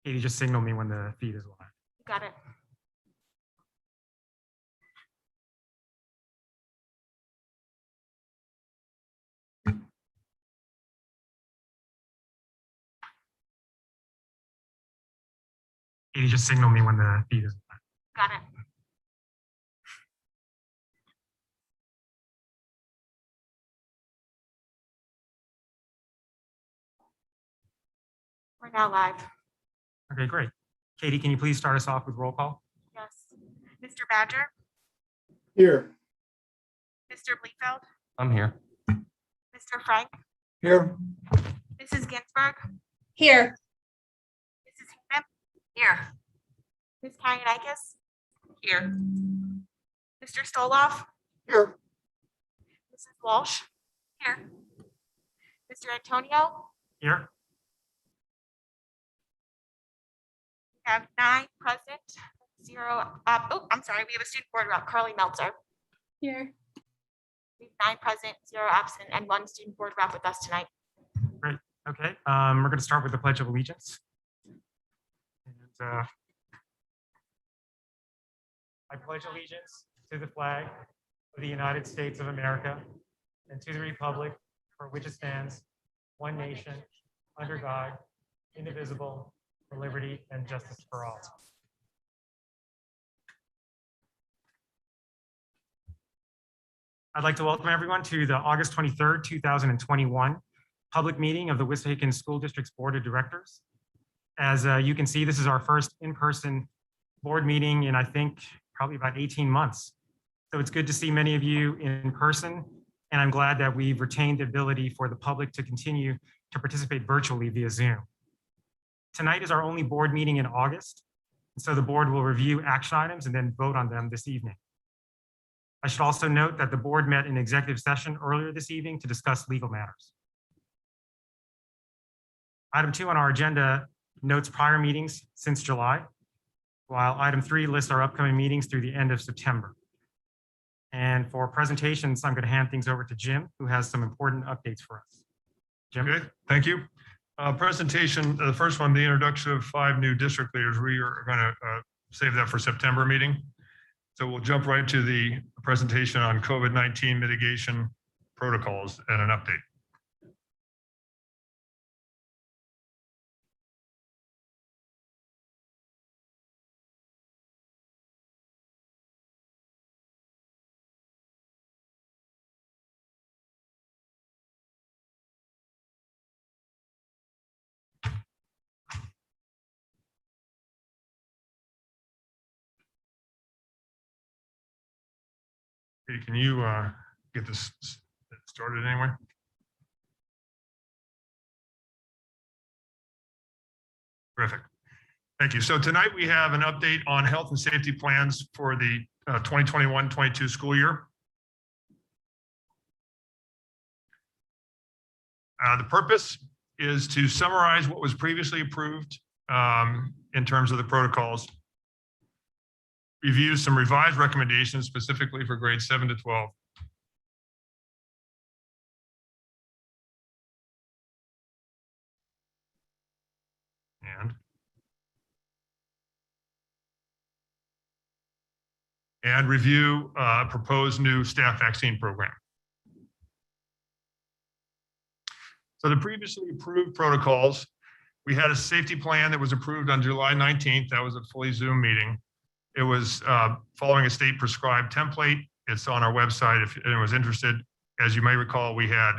Katie, just signal me when the feed is live. Got it. Katie, just signal me when the feed is live. Got it. We're now live. Okay, great. Katie, can you please start us off with roll call? Yes. Mr. Badger, Here. Mr. Bleefeld, I'm here. Mr. Frank, Here. Mrs. Ginsburg, Here. Mrs. Hingham. Here. Ms. Kayakis. Here. Mr. Stoloff, Here. Mrs. Walsh. Here. Mr. Antonio. Here. We have 9 present, 0. I'm sorry. We have a student board rep, Carly Meltzer. Here. We have 9 present, 0 absent, and 1 student board rep with us tonight. Great. Okay. We're going to start with the Pledge of Allegiance. And, I pledge allegiance to the flag of the United States of America and to the republic for which it stands, one nation, under God, indivisible, for liberty and justice for all. I'd like to welcome everyone to the August 23rd, 2021 public meeting of the Wissahickon School District's Board of Directors. As you can see, this is our first in-person board meeting in, I think, probably about 18 months. So it's good to see many of you in person, and I'm glad that we've retained the ability for the public to continue to participate virtually via Zoom. Tonight is our only board meeting in August, and so the board will review action items and then vote on them this evening. I should also note that the board met in executive session earlier this evening to discuss legal matters. Item 2 on our agenda notes prior meetings since July, while item 3 lists our upcoming meetings through the end of September. And for presentations, I'm going to hand things over to Jim, who has some important updates for us. Jim? Okay, thank you. Presentation, the first one, the introduction of 5 new district leaders. We are going to save that for September meeting. So we'll jump right to the presentation on COVID-19 mitigation protocols and an update. Hey, can you get this started anyway? Terrific. Thank you. So tonight we have an update on health and safety plans for the 2021-22 school year. The purpose is to summarize what was previously approved in terms of the protocols, review some revised recommendations specifically for grades 7 to 12. And review a proposed new staff vaccine program. So the previously approved protocols, we had a safety plan that was approved on July 19th. That was a fully Zoom meeting. It was following a state prescribed template. It's on our website if anyone was interested. As you may recall, we had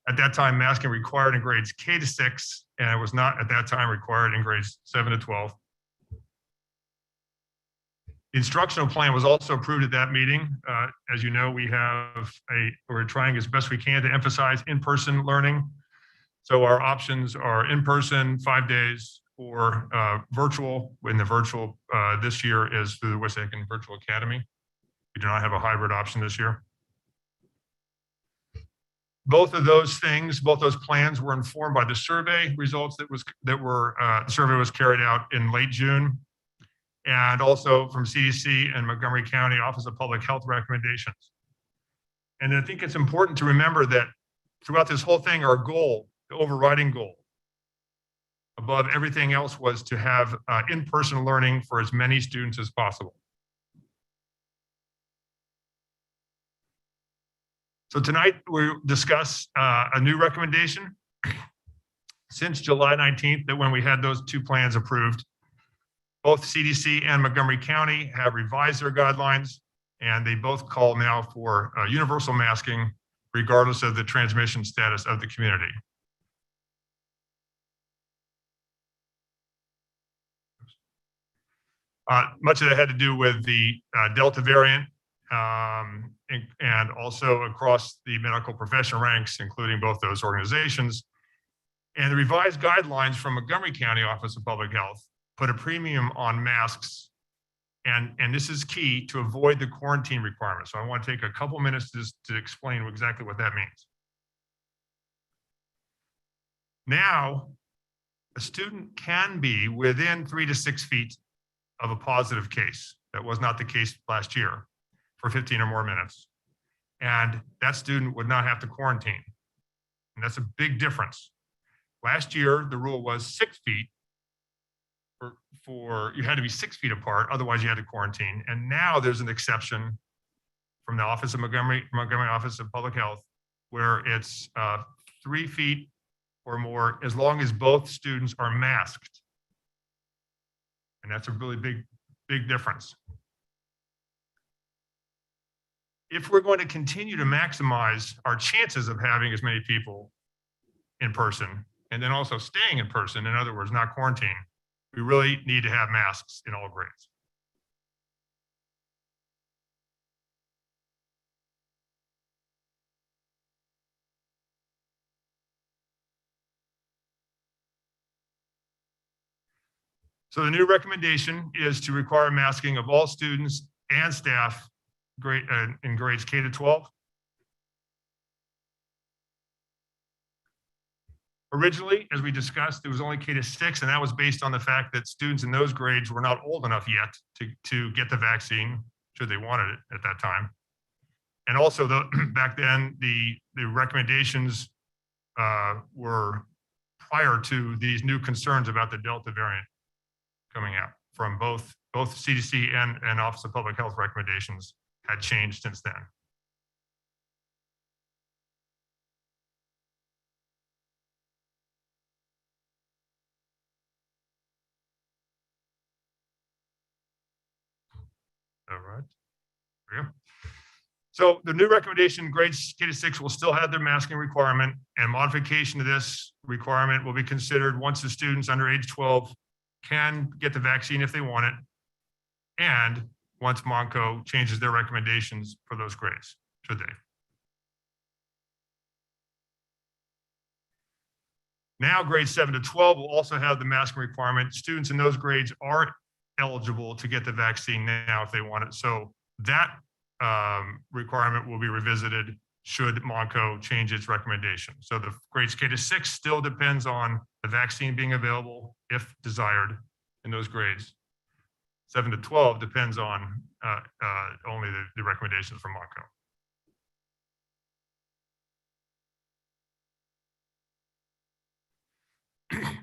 at that time masking required in grades K to 6, and it was not at that time required in grades 7 to 12. The instructional plan was also approved at that meeting. As you know, we're trying as best we can to emphasize in-person learning. So our options are in-person 5 days or virtual. In the virtual this year is through the Wissahickon Virtual Academy. We do not have a hybrid option this year. Both of those things, both those plans were informed by the survey results the survey was carried out in late June, and also from CDC and Montgomery County Office of Public Health recommendations. And I think it's important to remember that throughout this whole thing, our goal, the overriding goal, above everything else was to have in-person learning for as many students as possible. So tonight we discuss a new recommendation since July 19th, that when we had those two plans approved, both CDC and Montgomery County have revised their guidelines, and they both call now for universal masking regardless of the transmission status of the community. Much of that had to do with the Delta variant, and also across the medical profession ranks, including both those organizations. And the revised guidelines from Montgomery County Office of Public Health put a premium on masks. And this is key to avoid the quarantine requirement. So I want to take a couple minutes to explain exactly what that means. Now, a student can be within 3 to 6 feet of a positive case. That was not the case last year for 15 or more minutes. And that student would not have to quarantine. And that's a big difference. Last year, the rule was 6 feet for you had to be 6 feet apart, otherwise you had to quarantine. And now there's an exception from the Office of Montgomery Office of Public Health, where it's 3 feet or more, as long as both students are masked. And that's a really big difference. If we're going to continue to maximize our chances of having as many people in person, and then also staying in person, in other words, not quarantine, we really need to have masks in all grades. So the new recommendation is to require masking of all students and staff in grades K to 12. Originally, as we discussed, it was only K to 6, and that was based on the fact that students in those grades were not old enough yet to get the vaccine, should they wanted it at that time. And also, back then, the recommendations were prior to these new concerns about the Delta variant coming out from both CDC and Office of Public Health recommendations had changed since then. All right. There we go. So the new recommendation, grades K to 6 will still have their masking requirement, and modification to this requirement will be considered once the students under age 12 can get the vaccine if they want it, and once Monco changes their recommendations for those grades, should they. Now, grades 7 to 12 will also have the masking requirement. Students in those grades are eligible to get the vaccine now if they want it. So that requirement will be revisited should Monco change its recommendation. So the grades K to 6 still depends on the vaccine being available if desired in those grades. 7 to 12 depends on only the recommendations from Monco.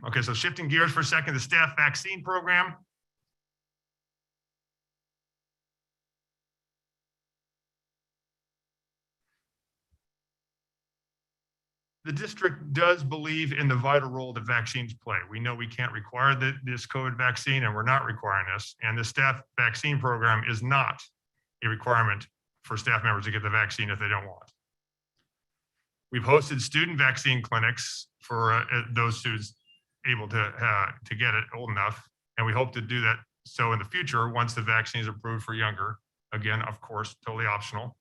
Okay, so shifting gears for a second, the staff vaccine program. The district does believe in the vital role that vaccines play. We know we can't require this COVID vaccine, and we're not requiring this. And the staff vaccine program is not a requirement for staff members to get the vaccine if they don't want. We've hosted student vaccine clinics for those students able to get it old enough, and we hope to do that so in the future once the vaccine is approved for younger. Again, of course, totally optional.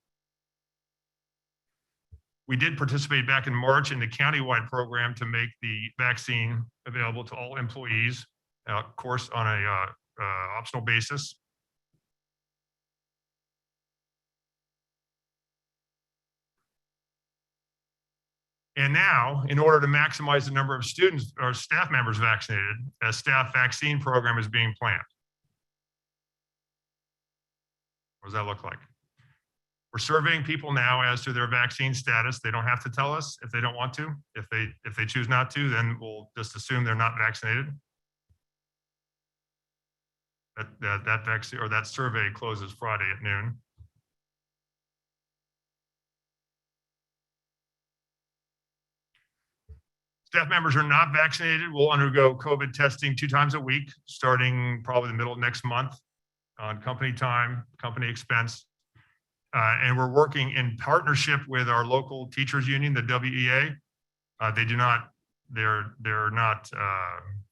We did participate back in March in the countywide program to make the vaccine available to all employees, of course, on a optional basis. And now, in order to maximize the number of students or staff members vaccinated, a staff vaccine program is being planned. What does that look like? We're surveying people now as to their vaccine status. They don't have to tell us if they don't want to. If they choose not to, then we'll just assume they're not vaccinated. That vaccine or that survey closes Friday at noon. Staff members are not vaccinated will undergo COVID testing 2 times a week, starting probably the middle of next month on company time, company expense. And we're working in partnership with our local teachers union, the WEA. They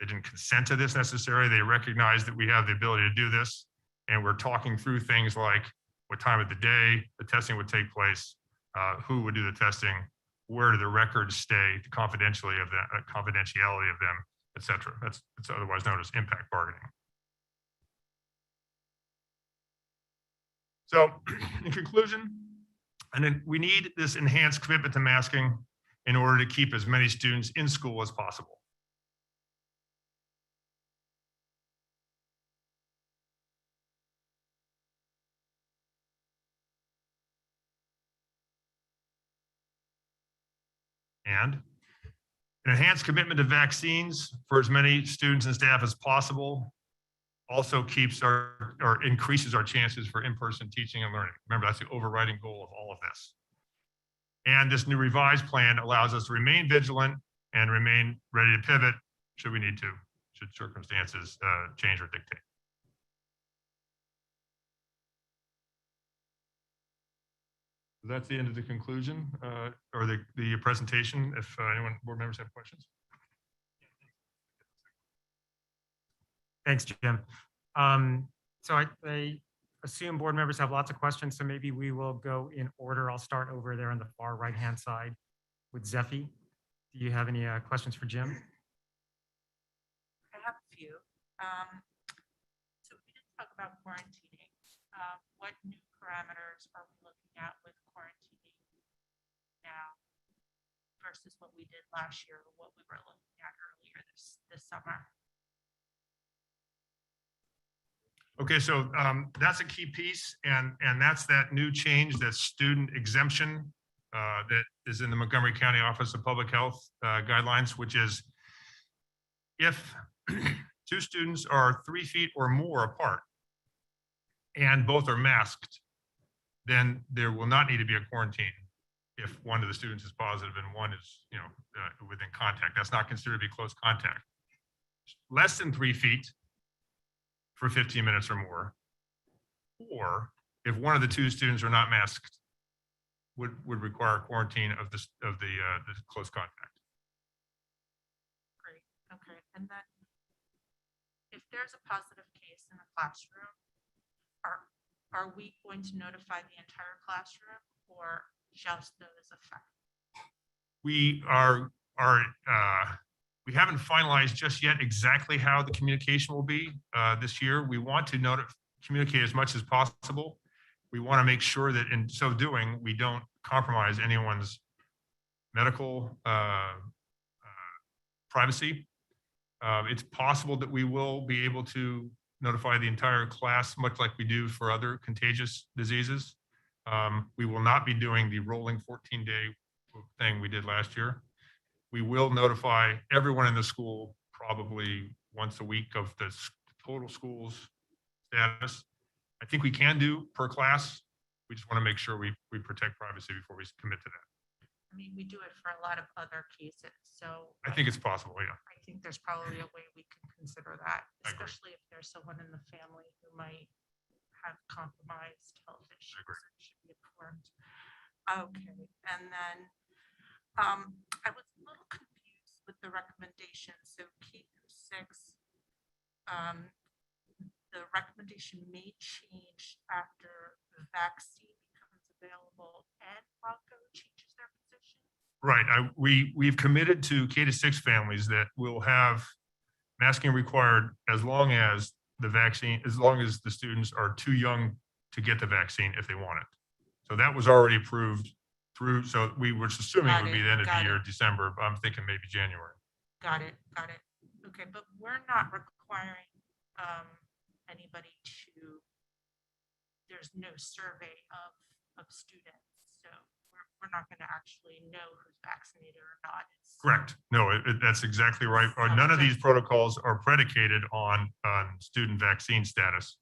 didn't consent to this necessarily. They recognize that we have the ability to do this. And we're talking through things like what time of the day the testing would take place, who would do the testing, where do the records stay, the confidentiality of them, et cetera. It's otherwise known as impact bargaining. So in conclusion, and then we need this enhanced commitment to masking in order to keep as many students in school as possible. And an enhanced commitment to vaccines for as many students and staff as possible also keeps or increases our chances for in-person teaching and learning. Remember, that's the overriding goal of all of this. And this new revised plan allows us to remain vigilant and remain ready to pivot should we need to, should circumstances change or dictate. That's the end of the conclusion or the presentation. If anyone, board members have questions. Thanks, Jim. So I assume board members have lots of questions, so maybe we will go in order. I'll start over there on the far right-hand side with Zephy. Do you have any questions for Jim? I have a few. So we didn't talk about quarantining. What new parameters are we looking at with quarantining now versus what we did last year or what we were looking at earlier this summer? Okay, so that's a key piece, and that's that new change, that student exemption that is in the Montgomery County Office of Public Health guidelines, which is if 2 students are 3 feet or more apart and both are masked, then there will not need to be a quarantine if one of the students is positive and one is, within contact. That's not considered to be close contact. Less than 3 feet for 15 minutes or more, or if one of the 2 students are not masked, would require quarantine of the close contact. Great. Okay. And then if there's a positive case in a classroom, are we going to notify the entire classroom or just those affected? We haven't finalized just yet exactly how the communication will be this year. We want to communicate as much as possible. We want to make sure that in so doing, we don't compromise anyone's medical privacy. It's possible that we will be able to notify the entire class, much like we do for other contagious diseases. We will not be doing the rolling 14-day thing we did last year. We will notify everyone in the school probably once a week of the total school's status. I think we can do per class. We just want to make sure we protect privacy before we commit to that. I mean, we do it for a lot of other cases, so. I think it's possible, yeah. I think there's probably a way we can consider that, I agree. especially if there's someone in the family who might have compromised health issues. agree. And should be informed. Okay, and then I was a little confused with the recommendations. So K through 6, the recommendation may change after the vaccine becomes available and Bronco changes their position. Right. We've committed to K-6 families that will have masking required as long as the students are too young to get the vaccine if they want it. So that was already approved through. So we were just assuming it would be the end of the year, December. But I'm thinking maybe January. Got it. Okay, but we're not requiring anybody to, there's no survey of of students. So we're not going to actually know who's vaccinated or not. It's- Correct. No, that's exactly right. None of these protocols are predicated on student vaccine status.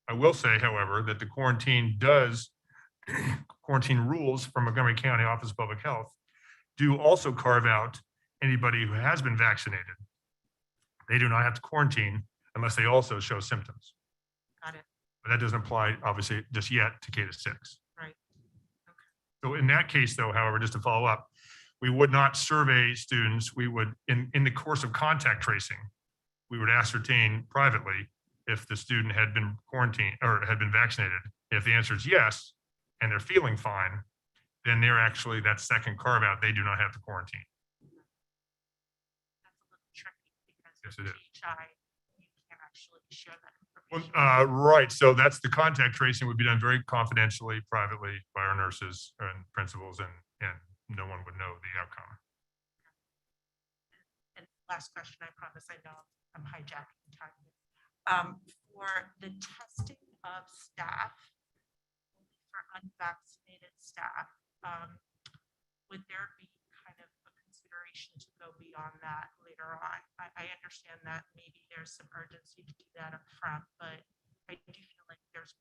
I will say, however, that the quarantine rules from Montgomery County Office of Public Health do also carve out anybody who has been vaccinated. They do not have to quarantine unless they also show symptoms. Got it. But that doesn't apply, obviously, just yet to K to 6. Right. So in that case, though, however, just to follow up, we would not survey students. We would, in the course of contact tracing, we would ascertain privately if the student had been quarantined or had been vaccinated. If the answer is yes, and they're feeling fine, then they're actually that second carve out. They do not have to quarantine. That's a little tricky because Yes, with it is. PHI, you can't actually share that Well, information. right. So that's the contact tracing would be done very confidentially, privately by our nurses and principals, and no one would know the outcome. And last question, I promise, I know I'm hijacking time. For the testing of staff, for unvaccinated staff, would there be kind of a consideration to go beyond that later on? I understand that maybe there's some urgency to do that up front, but I do feel like there's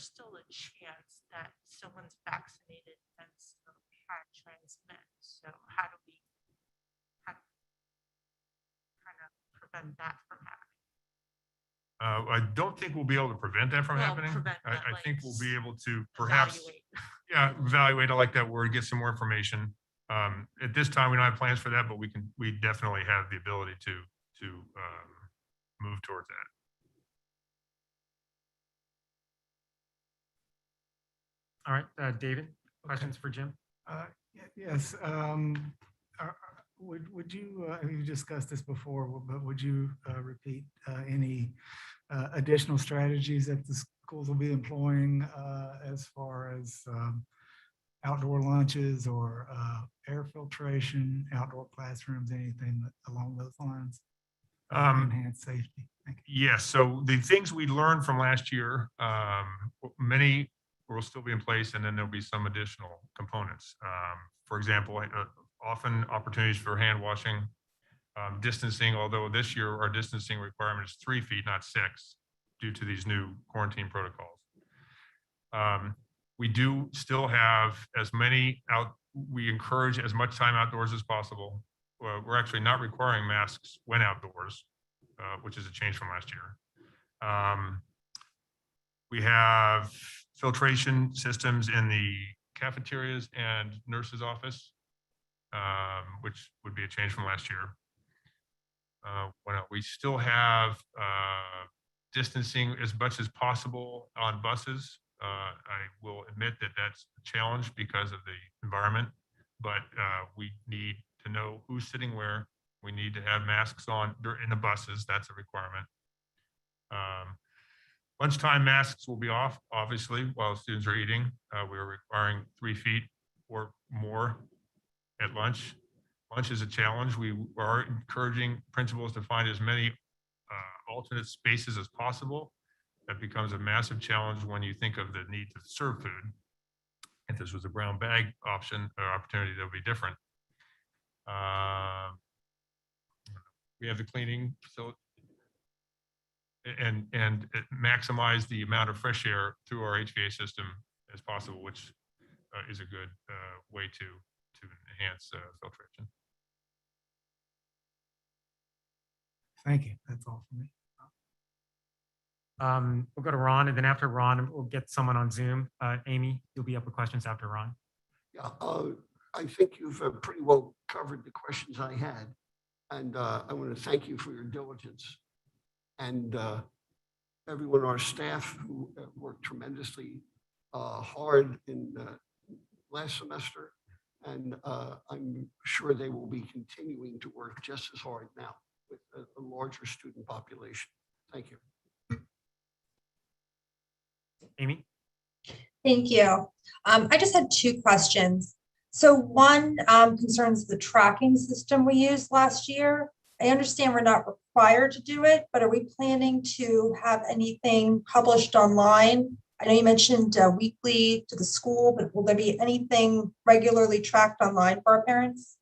still a chance that someone's vaccinated and still can transmit. So how do we kind of prevent that from happening? I don't think we'll be able to prevent that from Well, happening. prevent that, I like, think we'll be able to perhaps, Evaluate. yeah, evaluate. I like that word, get some more information. At this time, we don't have plans for that, but we definitely have the ability to move towards that. All right, David, questions for Jim? Yes. Would you, you discussed this before, but would you repeat any additional strategies that the schools will be employing as far as outdoor lunches or air filtration, outdoor classrooms, anything along those lines? Enhance safety. Thank you. Yes, so the things we learned from last year, many will still be in place, and then there'll be some additional components. For example, often opportunities for hand washing, distancing, although this year our distancing requirement is 3 feet, not 6, due to these new quarantine protocols. We do still have we encourage as much time outdoors as possible. We're actually not requiring masks when outdoors, which is a change from last year. We have filtration systems in the cafeterias and nurse's office, which would be a change from last year. We still have distancing as much as possible on buses. I will admit that that's a challenge because of the environment, but we need to know who's sitting where. We need to have masks on in the buses. That's a requirement. Lunchtime masks will be off, obviously, while students are eating. We're requiring 3 feet or more at lunch. Lunch is a challenge. We are encouraging principals to find as many alternate spaces as possible. That becomes a massive challenge when you think of the need to serve food. If this was a brown bag option or opportunity, that would be different. We have the cleaning facility and maximize the amount of fresh air through our HVA system as possible, which is a good way to enhance filtration. Thank you. That's all for me. We'll go to Ron, and then after Ron, we'll get someone on Zoom. Amy, you'll be up with questions after Ron. Yeah, I think you've pretty well covered the questions I had. And I want to thank you for your diligence. And everyone on our staff who worked tremendously hard in last semester. And I'm sure they will be continuing to work just as hard now with a larger student population. Thank you. Amy? Thank you. I just had 2 questions. So one concerns the tracking system we used last year. I understand we're not required to do it, but are we planning to have anything published online I know you mentioned weekly to the school, but will there be anything regularly tracked online for our parents?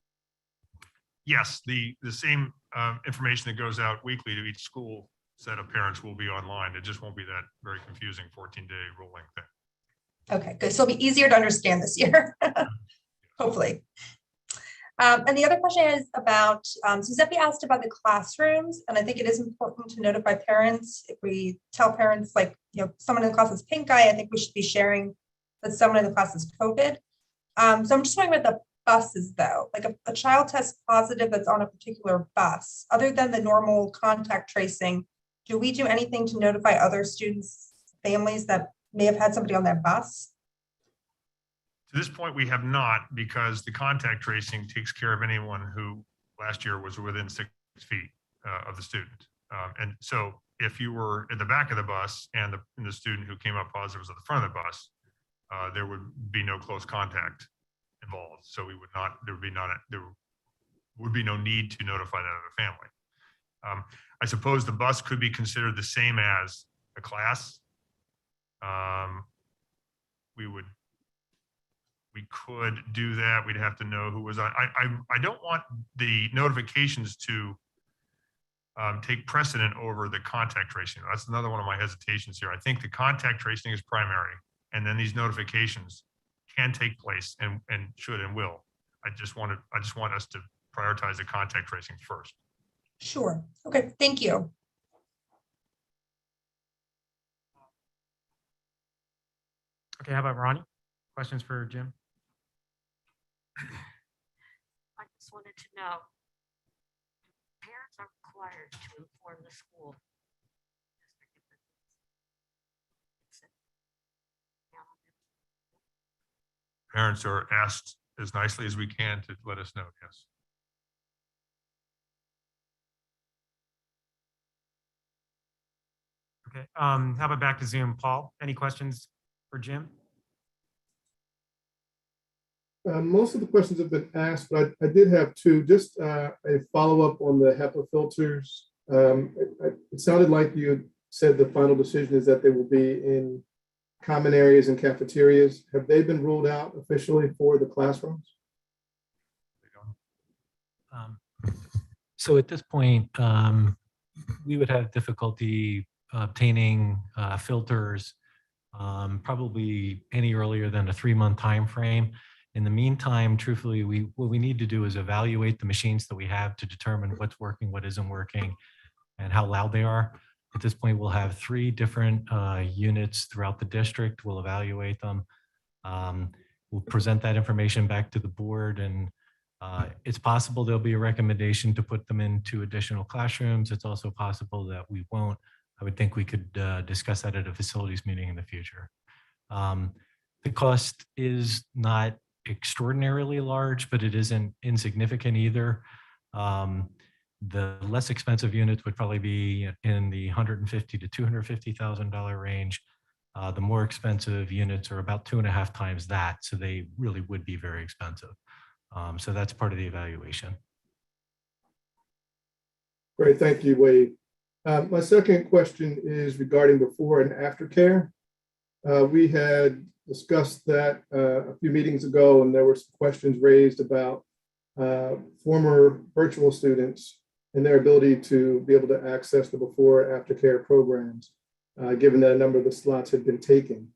Yes, the same information that goes out weekly to each school set of parents will be online. It just won't be that very confusing 14-day rolling thing. Okay, good. So it'll be easier to understand this year, hopefully. And the other question is about, Giuseppe asked about the classrooms, and I think it is important to notify parents. If we tell parents, like, someone in the class is pink eye, I think we should be sharing that someone in the class is COVID. So I'm just wondering about the buses, though. Like, if a child tests positive that's on a particular bus, other than the normal contact tracing, do we do anything to notify other students' families that may have had somebody on that bus? To this point, we have not, because the contact tracing takes care of anyone who last year was within 6 feet of the student. And so if you were at the back of the bus and the student who came up positive was at the front of the bus, there would be no close contact involved. So there would be no need to notify that other family. I suppose the bus could be considered the same as a class. We could do that. We'd have to know who was on. I don't want the notifications to take precedent over the contact tracing. That's another one of my hesitations here. I think the contact tracing is primary, and then these notifications can take place and should and will. I just want us to prioritize the contact tracing first. Sure. Okay, thank you. Okay, how about Ronnie? Questions for Jim? I just wanted to know, parents are required to inform the school. Parents are asked as nicely as we can to let us know, yes. Okay, how about back to Zoom? Paul, any questions for Jim? Most of the questions have been asked, but I did have two. Just a follow-up on the HEPA filters. It sounded like you said the final decision is that they will be in common areas and cafeterias. Have they been ruled out officially for the classrooms? So at this point, we would have difficulty obtaining filters probably any earlier than a 3-month time frame. In the meantime, truthfully, what we need to do is evaluate the machines that we have to determine what's working, what isn't working, and how loud they are. At this point, we'll have 3 different units throughout the district. We'll evaluate them. We'll present that information back to the board, and it's possible there'll be a recommendation to put them into additional classrooms. It's also possible that we won't. I would think we could discuss that at a facilities meeting in the future. The cost is not extraordinarily large, but it isn't insignificant either. The less expensive units would probably be in the $150,000 to $250,000 range. The more expensive units are about 2.5 times that, so they really would be very expensive. So that's part of the evaluation. Great, thank you, Wade. My second question is regarding before and after care. We had discussed that a few meetings ago, and there were some questions raised about former virtual students and their ability to be able to access the before and after care programs, given that a number of the slots had been taken.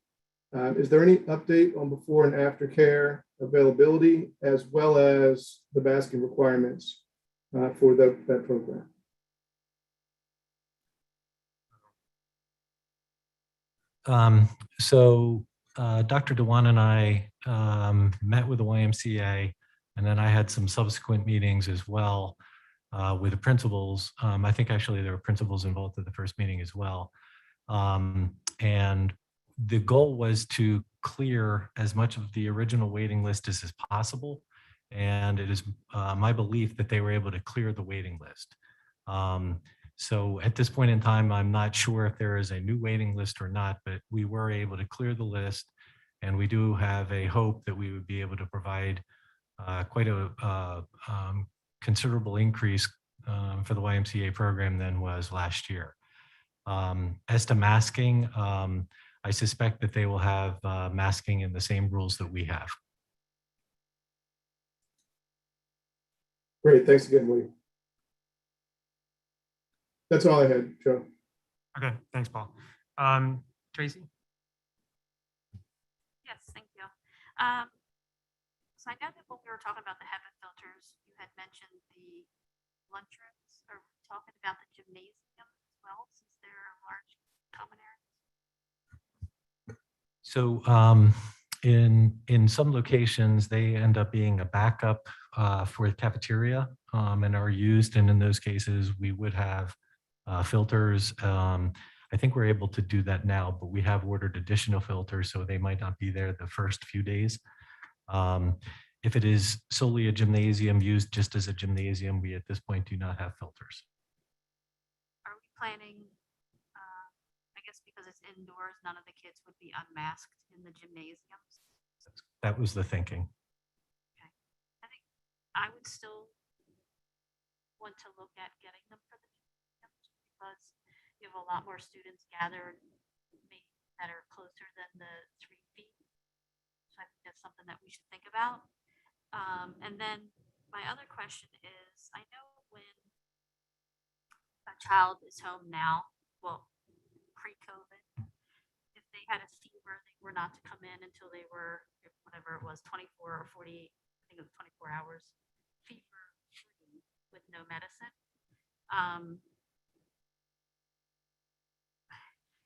Is there any update on before and after care availability, as well as the basking requirements for that program? So Dr. Dewan and I met with the YMCA, and then I had some subsequent meetings as well with the principals. I think actually there were principals involved at the first meeting as well. And the goal was to clear as much of the original waiting list as possible. And it is my belief that they were able to clear the waiting list. So at this point in time, I'm not sure if there is a new waiting list or not, but we were able to clear the list. And we do have a hope that we would be able to provide quite a considerable increase for the YMCA program than was last year. As to masking, I suspect that they will have masking and the same rules that we have. Great, thanks again, Woody. That's all I had, Joe. Okay, thanks, Paul. Tracy? Yes, thank you. So I know that when we were talking about the HEPA filters, you had mentioned the lunchrooms. Are we talking about the gymnasium as well, since there are large common areas? So in some locations, they end up being a backup for the cafeteria and are used. And in those cases, we would have filters. I think we're able to do that now, but we have ordered additional filters, so they might not be there the first few days. If it is solely a gymnasium used just as a gymnasium, we at this point do not have filters. Are we planning, I guess because it's indoors, none of the kids would be unmasked in the gymnasiums? That was the thinking. I think I would still want to look at getting them for the gymnasiums because you have a lot more students gathered maybe that are closer than the 3 feet. So I think that's something that we should think about. And then my other question is, I know when a child is home now, well, pre-COVID, if they had a fever, they were not to come in until they were, whatever it was, 24 or 48, I think it was 24 hours, fever free with no medicine.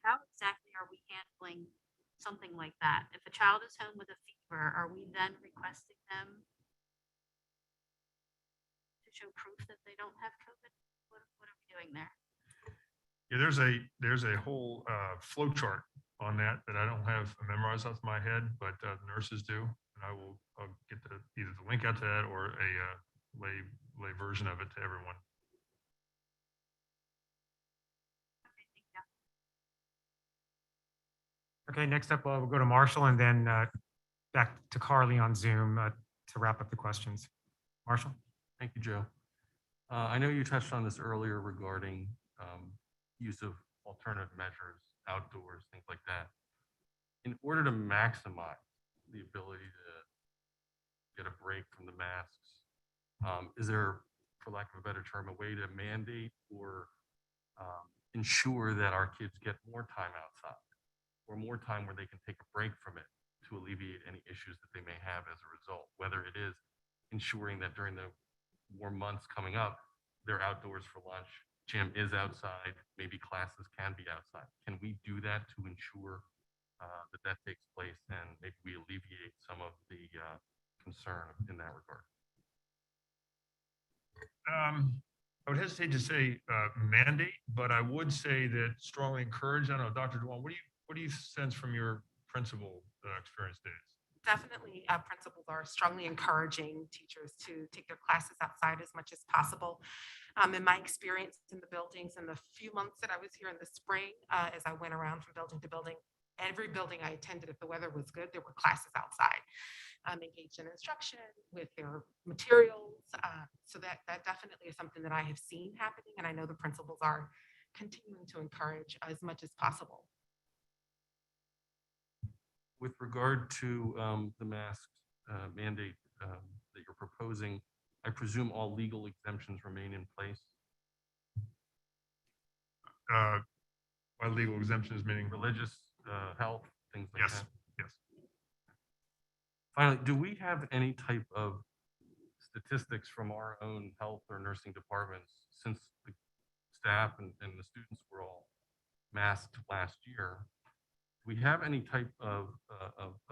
How exactly are we handling something like that? If a child is home with a fever, are we then requesting them to show proof that they don't have COVID? What are we doing there? Yeah, there's a whole flow chart on that I don't have memorized off my head, but the nurses do. And I'll get either the link out to that or a lay version of it to everyone. Okay, thank you. Okay, next up, we'll go to Marshall and then back to Carly on Zoom to wrap up the questions. Marshall? Thank you, Joe. I know you touched on this earlier regarding use of alternative measures, outdoors, things like that. In order to maximize the ability to get a break from the masks, is there, for lack of a better term, a way to mandate or ensure that our kids get more time outside or more time where they can take a break from it to alleviate any issues that they may have as a result, whether it is ensuring that during the warm months coming up, they're outdoors for lunch, gym is outside, maybe classes can be outside. Can we do that to ensure that takes place and maybe we alleviate some of the concern in that regard? I would hesitate to say mandate, but I would say that strongly encourage. I don't know, Dr. Dewan, what do you sense from your principal experience days? Definitely, principals are strongly encouraging teachers to take their classes outside as much as possible. In my experience in the buildings in the few months that I was here in the spring, as I went around from building to building, every building I attended, if the weather was good, there were classes outside. Engaged in instruction with their materials. So that definitely is something that I have seen happening, and I know the principals are continuing to encourage as much as possible. With regard to the mask mandate that you're proposing, I presume all legal exemptions remain in place? By legal exemptions, meaning Religious, health, things like yes, that? yes. Finally, do we have any type of statistics from our own health or nursing departments since the staff and the students were all masked last year? Do we have any type of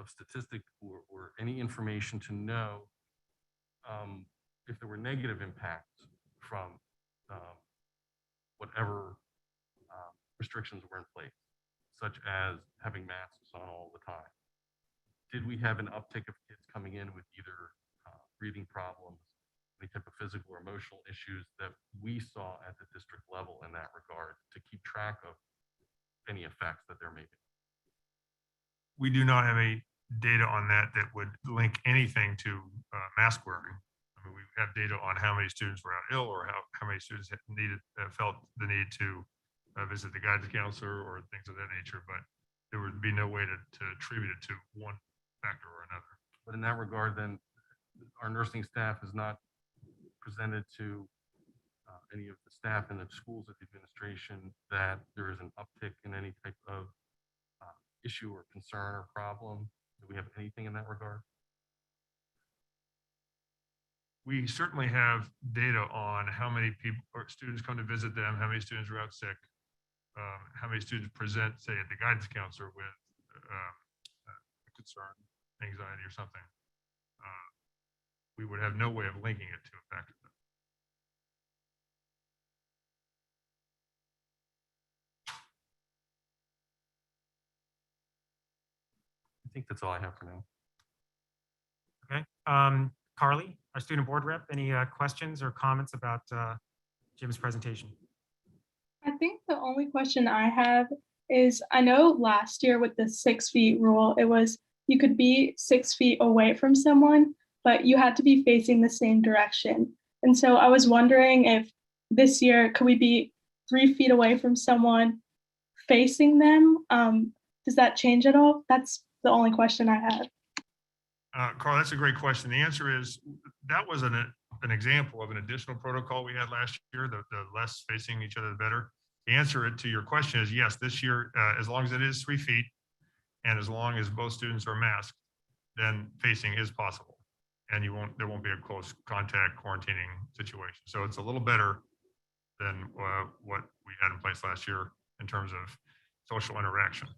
statistic or any information to know if there were negative impacts from whatever restrictions were in place, such as having masks on all the time? Did we have an uptick of kids coming in with either breathing problems, any type of physical or emotional issues that we saw at the district level in that regard to keep track of any effects that there may be? We do not have any data on that would link anything to mask wearing. I mean, we have data on how many students were out ill or how many students felt the need to visit the guidance counselor or things of that nature, but there would be no way to attribute it to one factor or another. But in that regard, then our nursing staff is not presented to any of the staff in the schools at the administration that there is an uptick in any type of issue or concern or problem. Do we have anything in that regard? We certainly have data on how many people or students come to visit them, how many students are out sick, how many students present, say, at the guidance counselor with concern, anxiety, or something. We would have no way of linking it to a factor. I think that's all I have for now. Okay. Carly, our student board rep, any questions or comments about Jim's presentation? I think the only question I have is, I know last year with the 6 feet rule, it was you could be 6 feet away from someone, but you had to be facing the same direction. And so I was wondering if this year, could we be 3 feet away from someone facing them? Does that change at all? That's the only question I have. Carl, that's a great question. The answer is that was an example of an additional protocol we had last year, the less facing each other, the better. The answer to your question is yes, this year, as long as it is 3 feet and as long as both students are masked, then facing is possible. And there won't be a close contact quarantining situation. So it's a little better than what we had in place last year in terms of social interaction.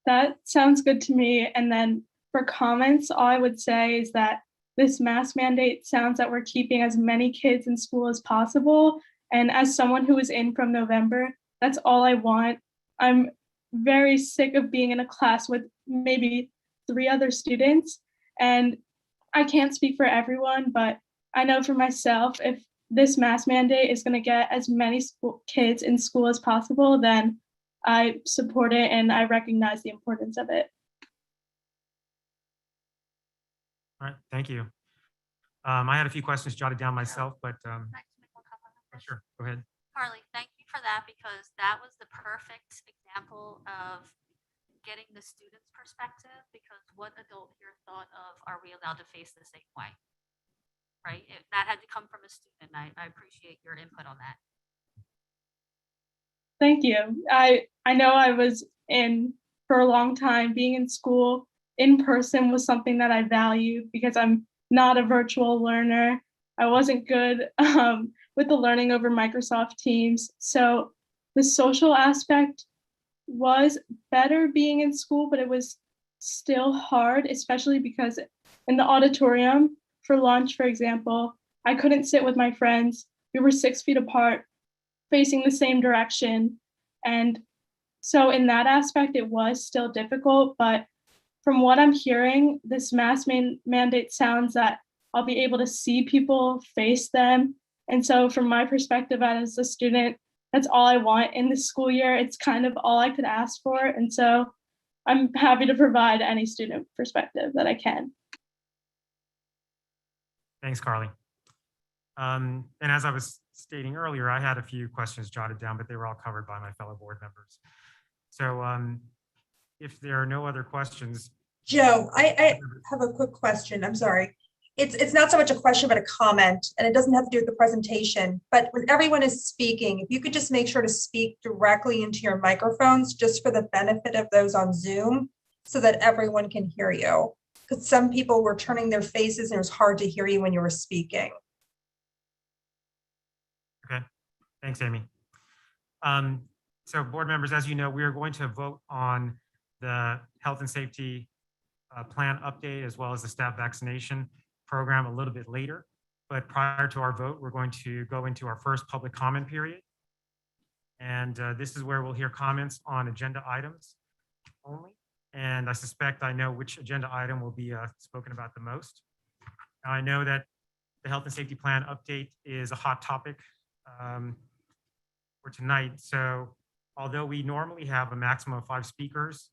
That sounds good to me. And then for comments, all I would say is that this mask mandate sounds that we're keeping as many kids in school as possible. And as someone who was in from November, that's all I want. I'm very sick of being in a class with maybe 3 other students. And I can't speak for everyone, but I know for myself, if this mask mandate is going to get as many kids in school as possible, then I support it and I recognize the importance of it. All right, thank you. I had a few questions jotted down myself, but Can I just make one comment on this? sure, go ahead. Carly, thank you for that, because that was the perfect example of getting the student's perspective, because what adult here thought of, are we allowed to face the same way? Right? That had to come from a student. I appreciate your input on that. Thank you. I know I was in for a long time. Being in school in person was something that I valued because I'm not a virtual learner. I wasn't good with the learning over Microsoft Teams. So the social aspect was better being in school, but it was still hard, especially because in the auditorium for lunch, for example, I couldn't sit with my friends. We were 6 feet apart, facing the same direction. And so in that aspect, it was still difficult. But from what I'm hearing, this mask mandate sounds that I'll be able to see people, face them. And so from my perspective as a student, that's all I want in this school year. It's kind of all I could ask for. And so I'm happy to provide any student perspective that I can. Thanks, Carly. And as I was stating earlier, I had a few questions jotted down, but they were all covered by my fellow board members. So if there are no other questions. Joe, I have a quick question. I'm sorry. It's not so much a question, but a comment, and it doesn't have to do with the presentation. But when everyone is speaking, if you could just make sure to speak directly into your microphones, just for the benefit of those on Zoom, so that everyone can hear you. Because some people were turning their faces and it was hard to hear you when you were speaking. Okay, thanks, Amy. So board members, as you know, we are going to vote on the health and safety plan update, as well as the staff vaccination program a little bit later. But prior to our vote, we're going to go into our first public comment period. And this is where we'll hear comments on agenda items only. And I suspect I know which agenda item will be spoken about the most. Now, I know that the health and safety plan update is a hot topic for tonight. So although we normally have a maximum of 5 speakers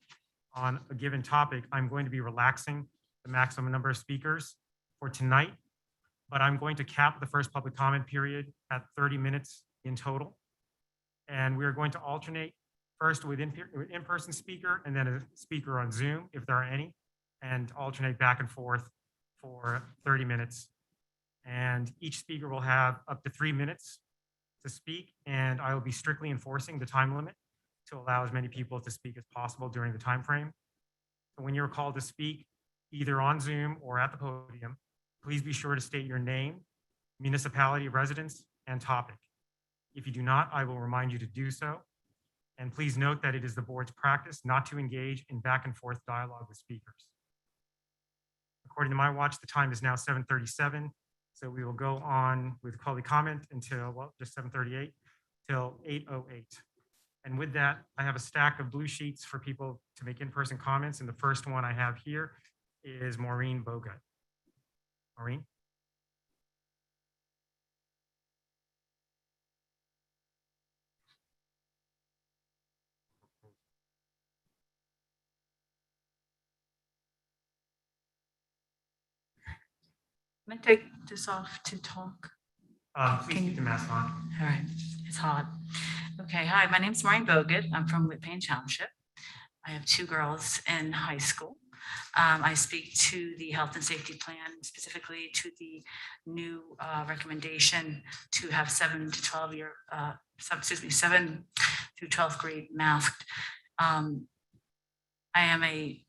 on a given topic, I'm going to be relaxing the maximum number of speakers for tonight, but I'm going to cap the first public comment period at 30 minutes in total. And we're going to alternate first with in-person speaker and then a speaker on Zoom, if there are any, and alternate back and forth for 30 minutes. And each speaker will have up to 3 minutes to speak, and I will be strictly enforcing the time limit to allow as many people to speak as possible during the time frame. So when you're called to speak, either on Zoom or at the podium, please be sure to state your name, municipality of residence, and topic. If you do not, I will remind you to do so. And please note that it is the board's practice not to engage in back and forth dialogue with speakers. According to my watch, the time is now 7:37. So we will go on with public comment until, well, just 7:38 till 8:08. And with that, I have a stack of blue sheets for people to make in-person comments. And the first one I have here is Maureen Bogut. Maureen? I'm gonna take this off to talk. Please keep the mask on. All right, it's hot. Okay, hi, my name's Maureen Bogut. I'm from Whitpain Township. I have 2 girls in high school. I speak to the health and safety plan, specifically to the new recommendation to have 7 to 12 year, 7 through 12th grade masked. I am a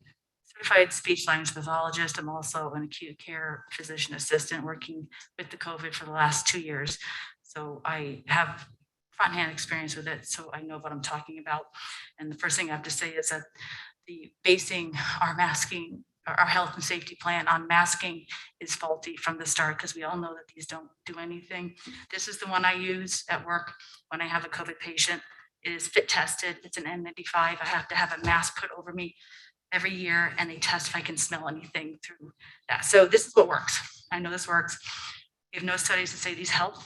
certified speech language pathologist. I'm also an acute care physician assistant working with the COVID for the last 2 years. So I have front-hand experience with it, so I know what I'm talking about. And the first thing I have to say is that the basing our masking, our health and safety plan on masking is faulty from the start, because we all know that these don't do anything. This is the one I use at work when I have a COVID patient. It is fit tested. It's an N95. I have to have a mask put over me every year, and they test if I can smell anything through that. So this is what works. I know this works. We have no studies to say these help.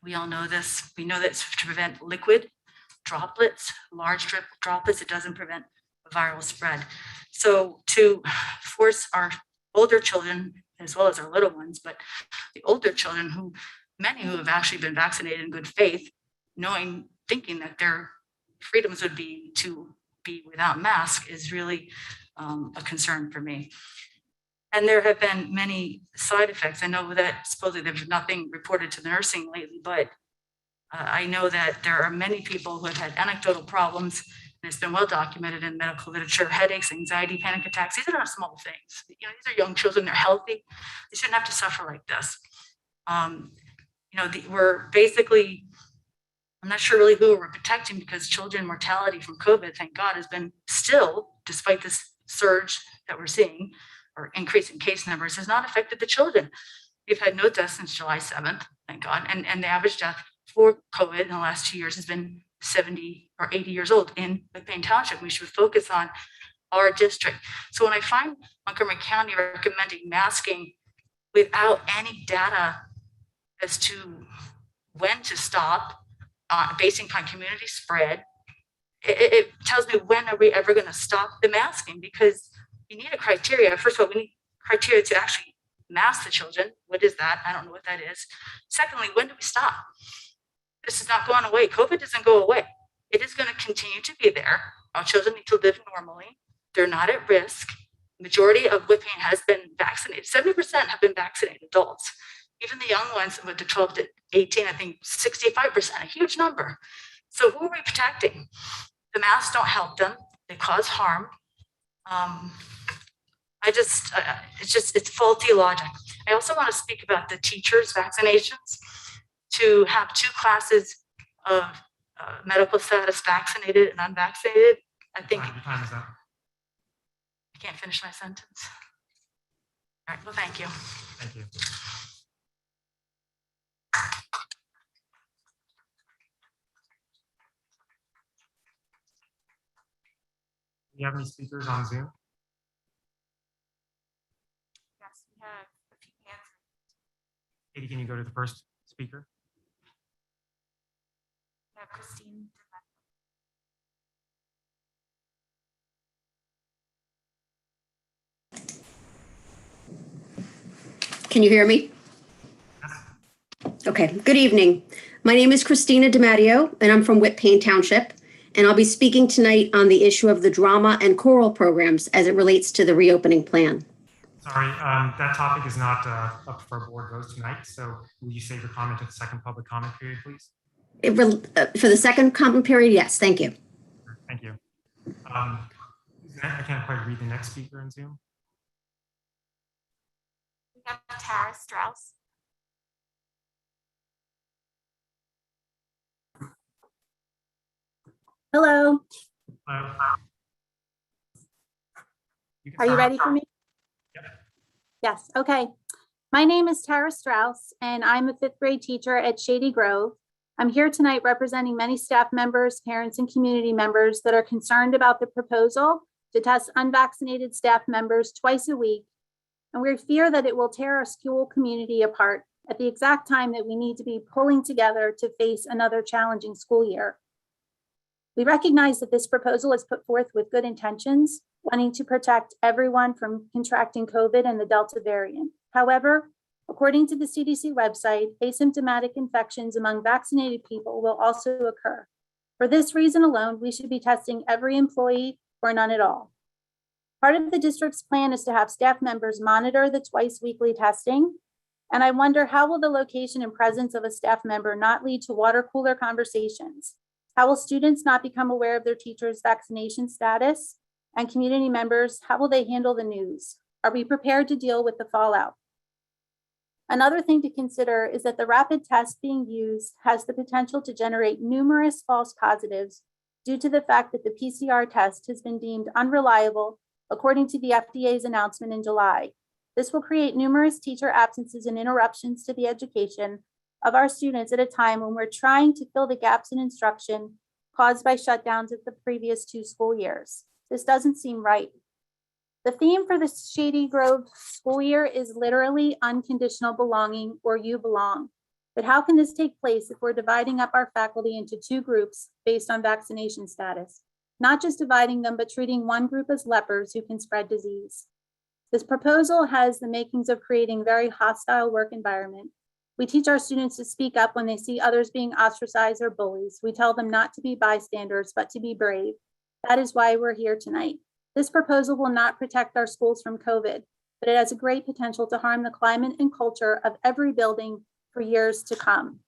We all know this. We know that it's to prevent liquid droplets, large droplets. It doesn't prevent a viral spread. So to force our older children, as well as our little ones, but the older children, who many who have actually been vaccinated in good faith, thinking that their freedoms would be to be without mask, is really a concern for me. And there have been many side effects. I know that supposedly there's nothing reported to the nursing lately, but I know that there are many people who have had anecdotal problems, and it's been well documented in medical literature: headaches, anxiety, panic attacks. These are not small things. These are young children. They're healthy. They shouldn't have to suffer like this. We're basically, I'm not sure really who we're protecting, because children mortality from COVID, thank God, has been still, despite this surge that we're seeing, or increase in case numbers, has not affected the children. We've had no deaths since July 7th, thank God. And the average death for COVID in the last 2 years has been 70 or 80 years old in Whitpain Township. We should focus on our district. So when I find Montgomery County recommending masking without any data as to when to stop, basing on community spread, it tells me, when are we ever going to stop the masking? Because you need a criteria. First of all, we need criteria to actually mask the children. What is that? I don't know what that is. Secondly, when do we stop? This is not going away. COVID doesn't go away. It is going to continue to be there. Our children need to live normally. They're not at risk. Majority of Whitpain has been vaccinated. 70% have been vaccinated, adults. Even the young ones with the 12 to 18, I think 65%, a huge number. So who are we protecting? The masks don't help them. They cause harm. It's faulty logic. I also want to speak about the teachers' vaccinations. To have 2 classes of medical status, vaccinated and unvaccinated, I think. Your time is up. I can't finish my sentence. All right, well, thank you. Thank you. Do you have any speakers on Zoom? Yes, we have a few hands. Katie, can you go to the first speaker? We have Christine. Can you hear me? Okay, good evening. My name is Christina DiMatteo, and I'm from Whitpain Township. and I'll be speaking tonight on the issue of the drama and choral programs as it relates to the reopening plan. Sorry, that topic is not up for board vote tonight, so will you save your comment to the second public comment period, please? For the second comment period, yes, thank you. Thank you. I can't quite read the next speaker in Zoom. We have Tara Strauss. Hello, Uh, can are you start. ready for me? Yep. Yes, okay. My name is Tara Strauss, and I'm a fifth grade teacher at Shady Grove. I'm here tonight representing many staff members, parents, and community members that are concerned about the proposal to test unvaccinated staff members twice a week. And we fear that it will tear our school community apart at the exact time that we need to be pulling together to face another challenging school year. We recognize that this proposal is put forth with good intentions, wanting to protect everyone from contracting COVID and the Delta variant. However, according to the CDC website, asymptomatic infections among vaccinated people will also occur. For this reason alone, we should be testing every employee or none at all. Part of the district's plan is to have staff members monitor the twice weekly testing. And I wonder, how will the location and presence of a staff member not lead to water cooler conversations? How will students not become aware of their teacher's vaccination status? And community members, how will they handle the news? Are we prepared to deal with the fallout? Another thing to consider is that the rapid test being used has the potential to generate numerous false positives due to the fact that the PCR test has been deemed unreliable, according to the FDA's announcement in July. This will create numerous teacher absences and interruptions to the education of our students at a time when we're trying to fill the gaps in instruction caused by shutdowns of the previous 2 school years. This doesn't seem right. The theme for the Shady Grove school year is literally unconditional belonging, or you belong. But how can this take place if we're dividing up our faculty into 2 groups based on vaccination status? Not just dividing them, but treating one group as lepers who can spread disease. This proposal has the makings of creating a very hostile work environment. We teach our students to speak up when they see others being ostracized or bullies. We tell them not to be bystanders, but to be brave. That is why we're here tonight. This proposal will not protect our schools from COVID, but it has a great potential to harm the climate and culture of every building for years to come.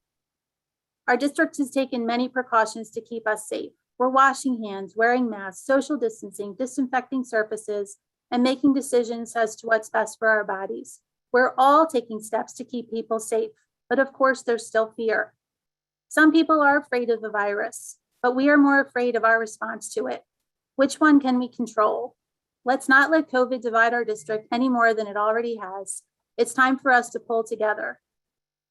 Our district has taken many precautions to keep us safe. We're washing hands, wearing masks, social distancing, disinfecting surfaces, and making decisions as to what's best for our bodies. We're all taking steps to keep people safe, but of course there's still fear. Some people are afraid of the virus, but we are more afraid of our response to it. Which one can we control? Let's not let COVID divide our district any more than it already has. It's time for us to pull together.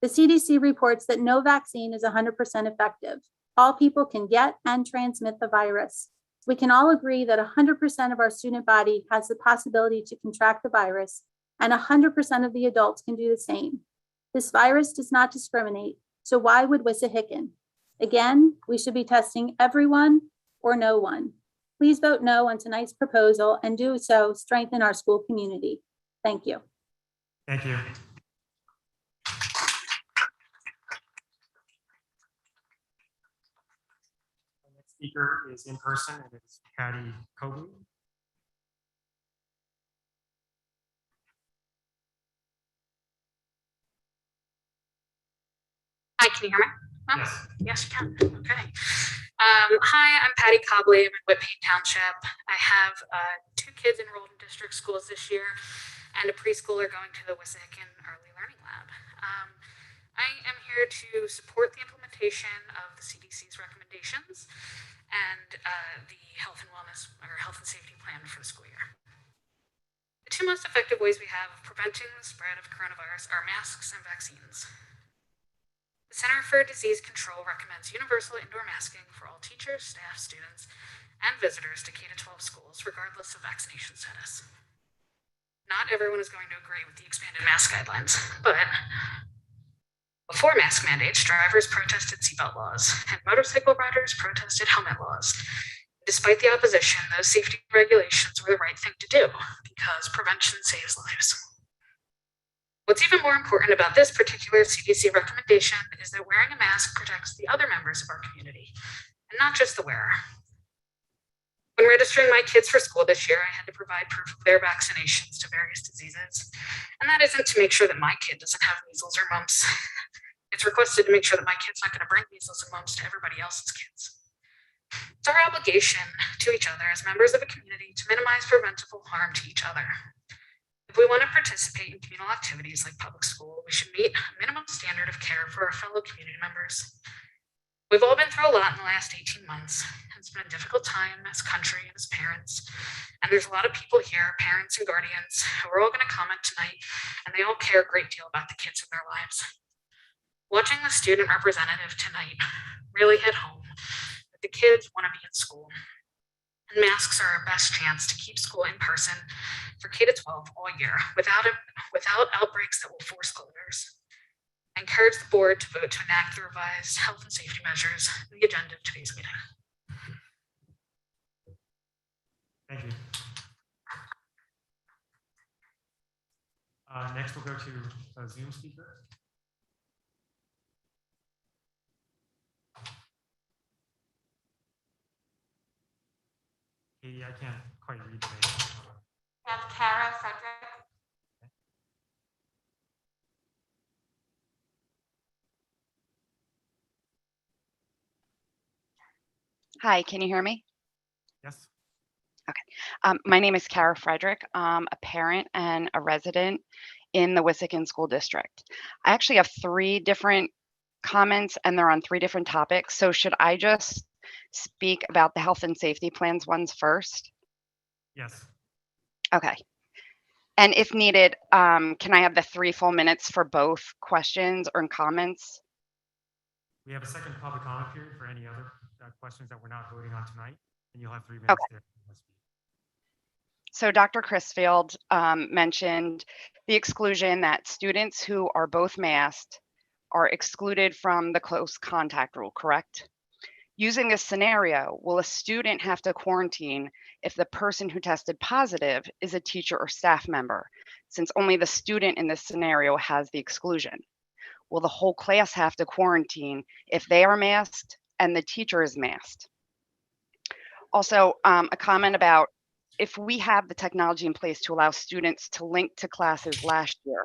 The CDC reports that no vaccine is 100% effective. All people can get and transmit the virus. We can all agree that 100% of our student body has the possibility to contract the virus, and 100% of the adults can do the same. This virus does not discriminate, so why would Wissahickon? Again, we should be testing everyone or no one. Please vote no on tonight's proposal, and do so strengthen our school community. Thank you. Thank you. The next speaker is in person, and it's Patty Cobley. Hi, can you hear me? Oh, Yes. yes, you can. Okay. Hi, I'm Patty Cobley. I'm in Whitpain Township. I have 2 kids enrolled in district schools this year and a preschooler going to the Wissahickon Early Learning Lab. I am here to support the implementation of the CDC's recommendations and the health and wellness or health and safety plan for the school year. The 2 most effective ways we have of preventing the spread of coronavirus are masks and vaccines. The Center for Disease Control recommends universal indoor masking for all teachers, staff, students, and visitors to K-12 schools, regardless of vaccination status. Not everyone is going to agree with the expanded mask guidelines, but before mask mandates, drivers protested seatbelt laws, and motorcycle riders protested helmet laws. Despite the opposition, those safety regulations were the right thing to do because prevention saves lives. What's even more important about this particular CDC recommendation is that wearing a mask protects the other members of our community, and not just the wearer. When registering my kids for school this year, I had to provide proof of their vaccinations to various diseases. And that isn't to make sure that my kid doesn't have measles or mumps. It's requested to make sure that my kid's not going to bring measles and mumps to everybody else's kids. It's our obligation to each other as members of a community to minimize preventable harm to each other. If we want to participate in communal activities like public school, we should meet a minimum standard of care for our fellow community members. We've all been through a lot in the last 18 months. It's been a difficult time as a country and as parents. And there's a lot of people here, parents and guardians, who are all going to comment tonight, and they all care a great deal about the kids in their lives. Watching the student representative tonight really hit home that the kids want to be in school. And masks are our best chance to keep school in person for K-12 all year without outbreaks that will force closures. I encourage the board to vote to enact the revised health and safety measures in the agenda of today's meeting. Thank you. Next, we'll go to a Zoom speaker. Katie, I can't quite read the name. We have Kara Frederick. Hi, can you hear me? Yes. My name is Kara Frederick. I'm a parent and a resident in the Wissahickon School District. I actually have 3 different comments and they're on 3 different topics. So should I just speak about the health and safety plans ones first? Yes. Okay. And if needed, can I have the 3 full minutes for both questions or comments? We have a second public comment period for any other questions that we're not voting on tonight, and you'll have 3 minutes there. So Dr. Crisfield mentioned the exclusion that students who are both masked are excluded from the close contact rule, correct? Using this scenario, will a student have to quarantine if the person who tested positive is a teacher or staff member, since only the student in this scenario has the exclusion? Will the whole class have to quarantine if they are masked and the teacher is masked? Also, a comment about if we have the technology in place to allow students to link to classes last year,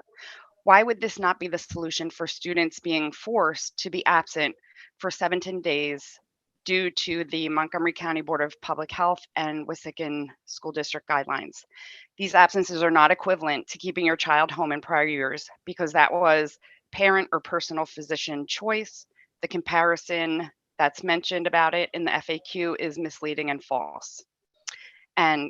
why would this not be the solution for students being forced to be absent for 17 days due to the Montgomery County Board of Public Health and Wissahickon School District guidelines? These absences are not equivalent to keeping your child home in prior years because that was parent or personal physician choice. The comparison that's mentioned about it in the FAQ is misleading and false. And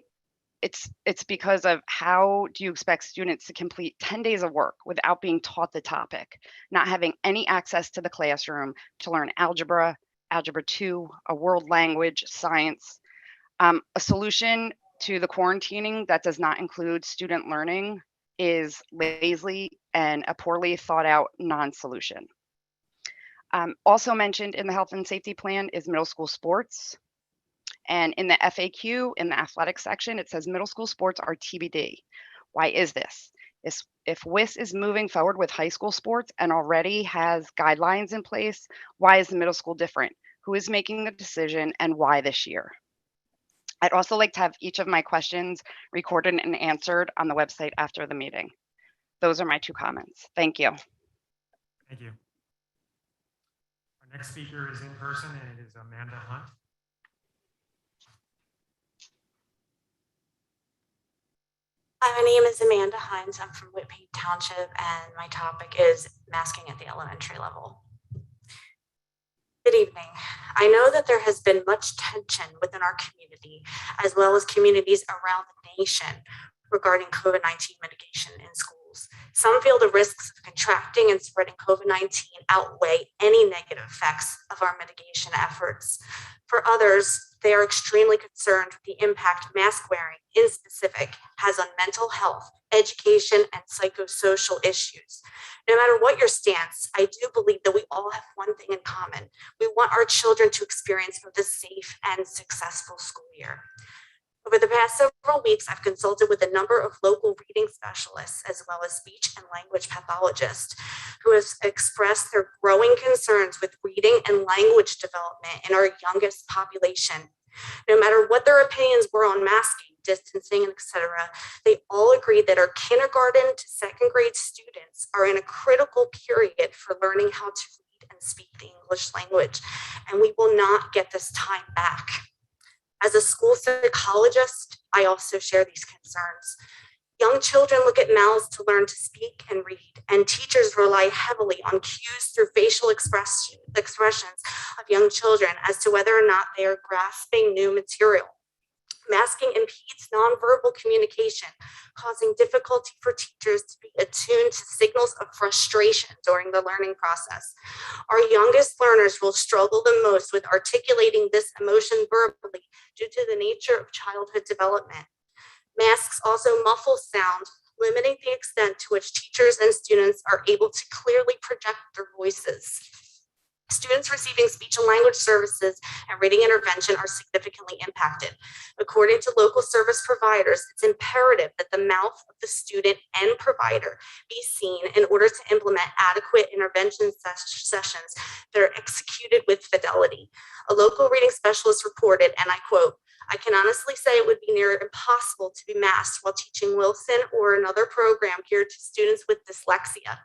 it's because of how do you expect students to complete 10 days of work without being taught the topic, not having any access to the classroom to learn algebra, algebra 2, a world language, science. A solution to the quarantining that does not include student learning is lazy and a poorly thought out non-solution. Also mentioned in the health and safety plan is middle school sports. And in the FAQ, in the athletics section, it says middle school sports are TBD. Why is this? If WIS is moving forward with high school sports and already has guidelines in place, why is the middle school different? Who is making the decision and why this year? I'd also like to have each of my questions recorded and answered on the website after the meeting. Those are my 2 comments. Thank you. Thank you. Our next speaker is in person, and it is Amanda Hunt. Hi, my name is Amanda Hines. I'm from Whitpain Township, and my topic is masking at the elementary level. Good evening. I know that there has been much tension within our community, as well as communities around the nation, regarding COVID-19 mitigation in schools. Some feel the risks of contracting and spreading COVID-19 outweigh any negative effects of our mitigation efforts. For others, they are extremely concerned with the impact mask wearing in specific has on mental health, education, and psychosocial issues. No matter what your stance, I do believe that we all have one thing in common. We want our children to experience both a safe and successful school year. Over the past several weeks, I've consulted with a number of local reading specialists, as well as speech and language pathologists, who have expressed their growing concerns with reading and language development in our youngest population. No matter what their opinions were on masking, distancing, and etc., they all agreed that our kindergarten to second grade students are in a critical period for learning how to read and speak the English language, and we will not get this time back. As a school psychologist, I also share these concerns. Young children look at mouths to learn to speak and read, and teachers rely heavily on cues through facial expressions of young children as to whether or not they are grasping new material. Masking impedes nonverbal communication, causing difficulty for teachers to be attuned to signals of frustration during the learning process. Our youngest learners will struggle the most with articulating this emotion verbally due to the nature of childhood development. Masks also muffle sound, limiting the extent to which teachers and students are able to clearly project their voices. Students receiving speech and language services and reading intervention are significantly impacted. According to local service providers, it's imperative that the mouth of the student and provider be seen in order to implement adequate intervention sessions that are executed with fidelity. A local reading specialist reported, and I quote, "I can honestly say it would be near impossible to be masked while teaching Wilson or another program geared to students with dyslexia."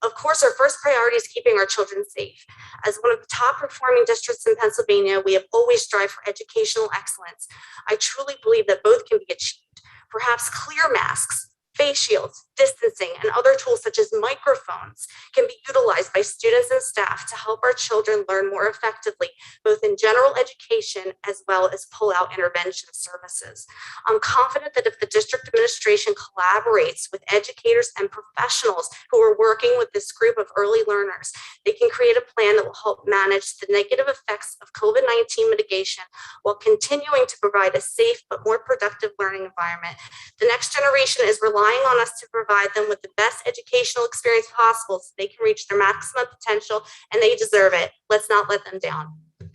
Of course, our first priority is keeping our children safe. As one of the top performing districts in Pennsylvania, we have always strived for educational excellence. I truly believe that both can be achieved. Perhaps clear masks, face shields, distancing, and other tools such as microphones can be utilized by students and staff to help our children learn more effectively, both in general education as well as pull-out intervention services. I'm confident that if the district administration collaborates with educators and professionals who are working with this group of early learners, they can create a plan that will help manage the negative effects of COVID-19 mitigation while continuing to provide a safe but more productive learning environment. The next generation is relying on us to provide them with the best educational experience possible so they can reach their maximum potential, and they deserve it. Let's not let them down. We'll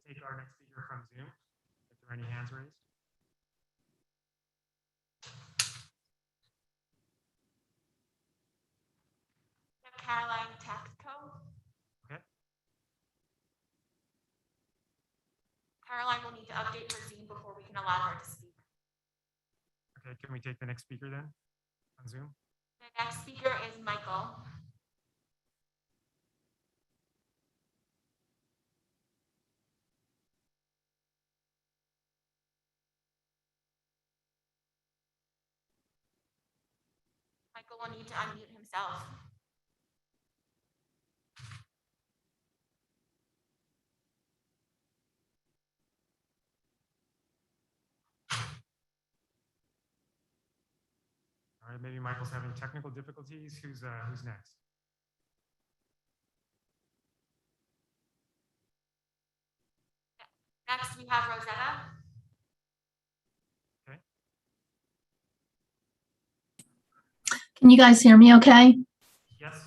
take our next speaker from Zoom. If there are any hands raised. Caroline Taxco. Okay. Caroline will need to update her Zoom before we can allow her to speak. Okay, can we take the next speaker then on Zoom? The next speaker is Michael. Michael will need to unmute himself. All right, maybe Michael's having technical difficulties. Who's next? Next, we have Rosetta. Okay. Can you guys hear me okay? Yes.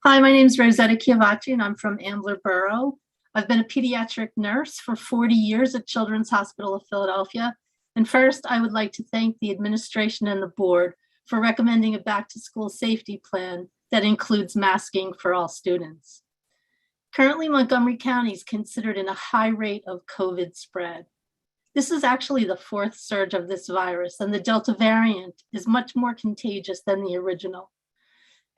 Hi, my name is Rosetta Chiavacci and I'm from Ambler Borough. I've been a pediatric nurse for 40 years at Children's Hospital of Philadelphia. And first, I would like to thank the administration and the board for recommending a back-to-school safety plan that includes masking for all students. Currently, Montgomery County is considered in a high rate of COVID spread. This is actually the fourth surge of this virus, and the Delta variant is much more contagious than the original.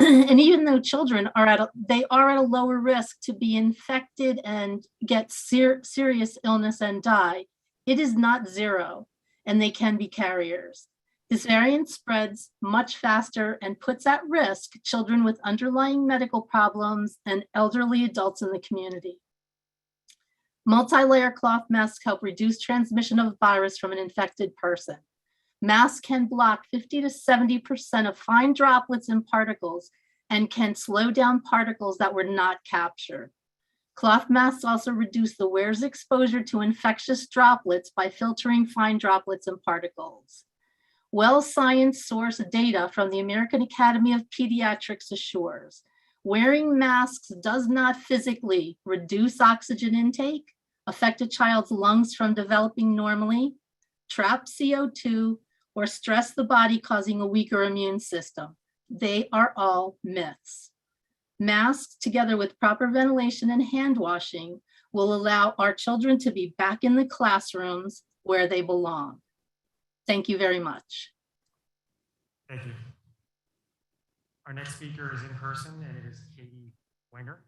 And even though children are at a lower risk to be infected and get serious illness and die, it is not zero, and they can be carriers. This variant spreads much faster and puts at risk children with underlying medical problems and elderly adults in the community. Multi-layer cloth masks help reduce transmission of virus from an infected person. Masks can block 50 to 70% of fine droplets and particles and can slow down particles that were not captured. Cloth masks also reduce the wearer's exposure to infectious droplets by filtering fine droplets and particles. Well-science source data from the American Academy of Pediatrics assures wearing masks does not physically reduce oxygen intake, affect a child's lungs from developing normally, trap CO2, or stress the body, causing a weaker immune system. They are all myths. Masks, together with proper ventilation and hand washing, will allow our children to be back in the classrooms where they belong. Thank you very much. Thank you. Our next speaker is in person, and it is Katie Wenger.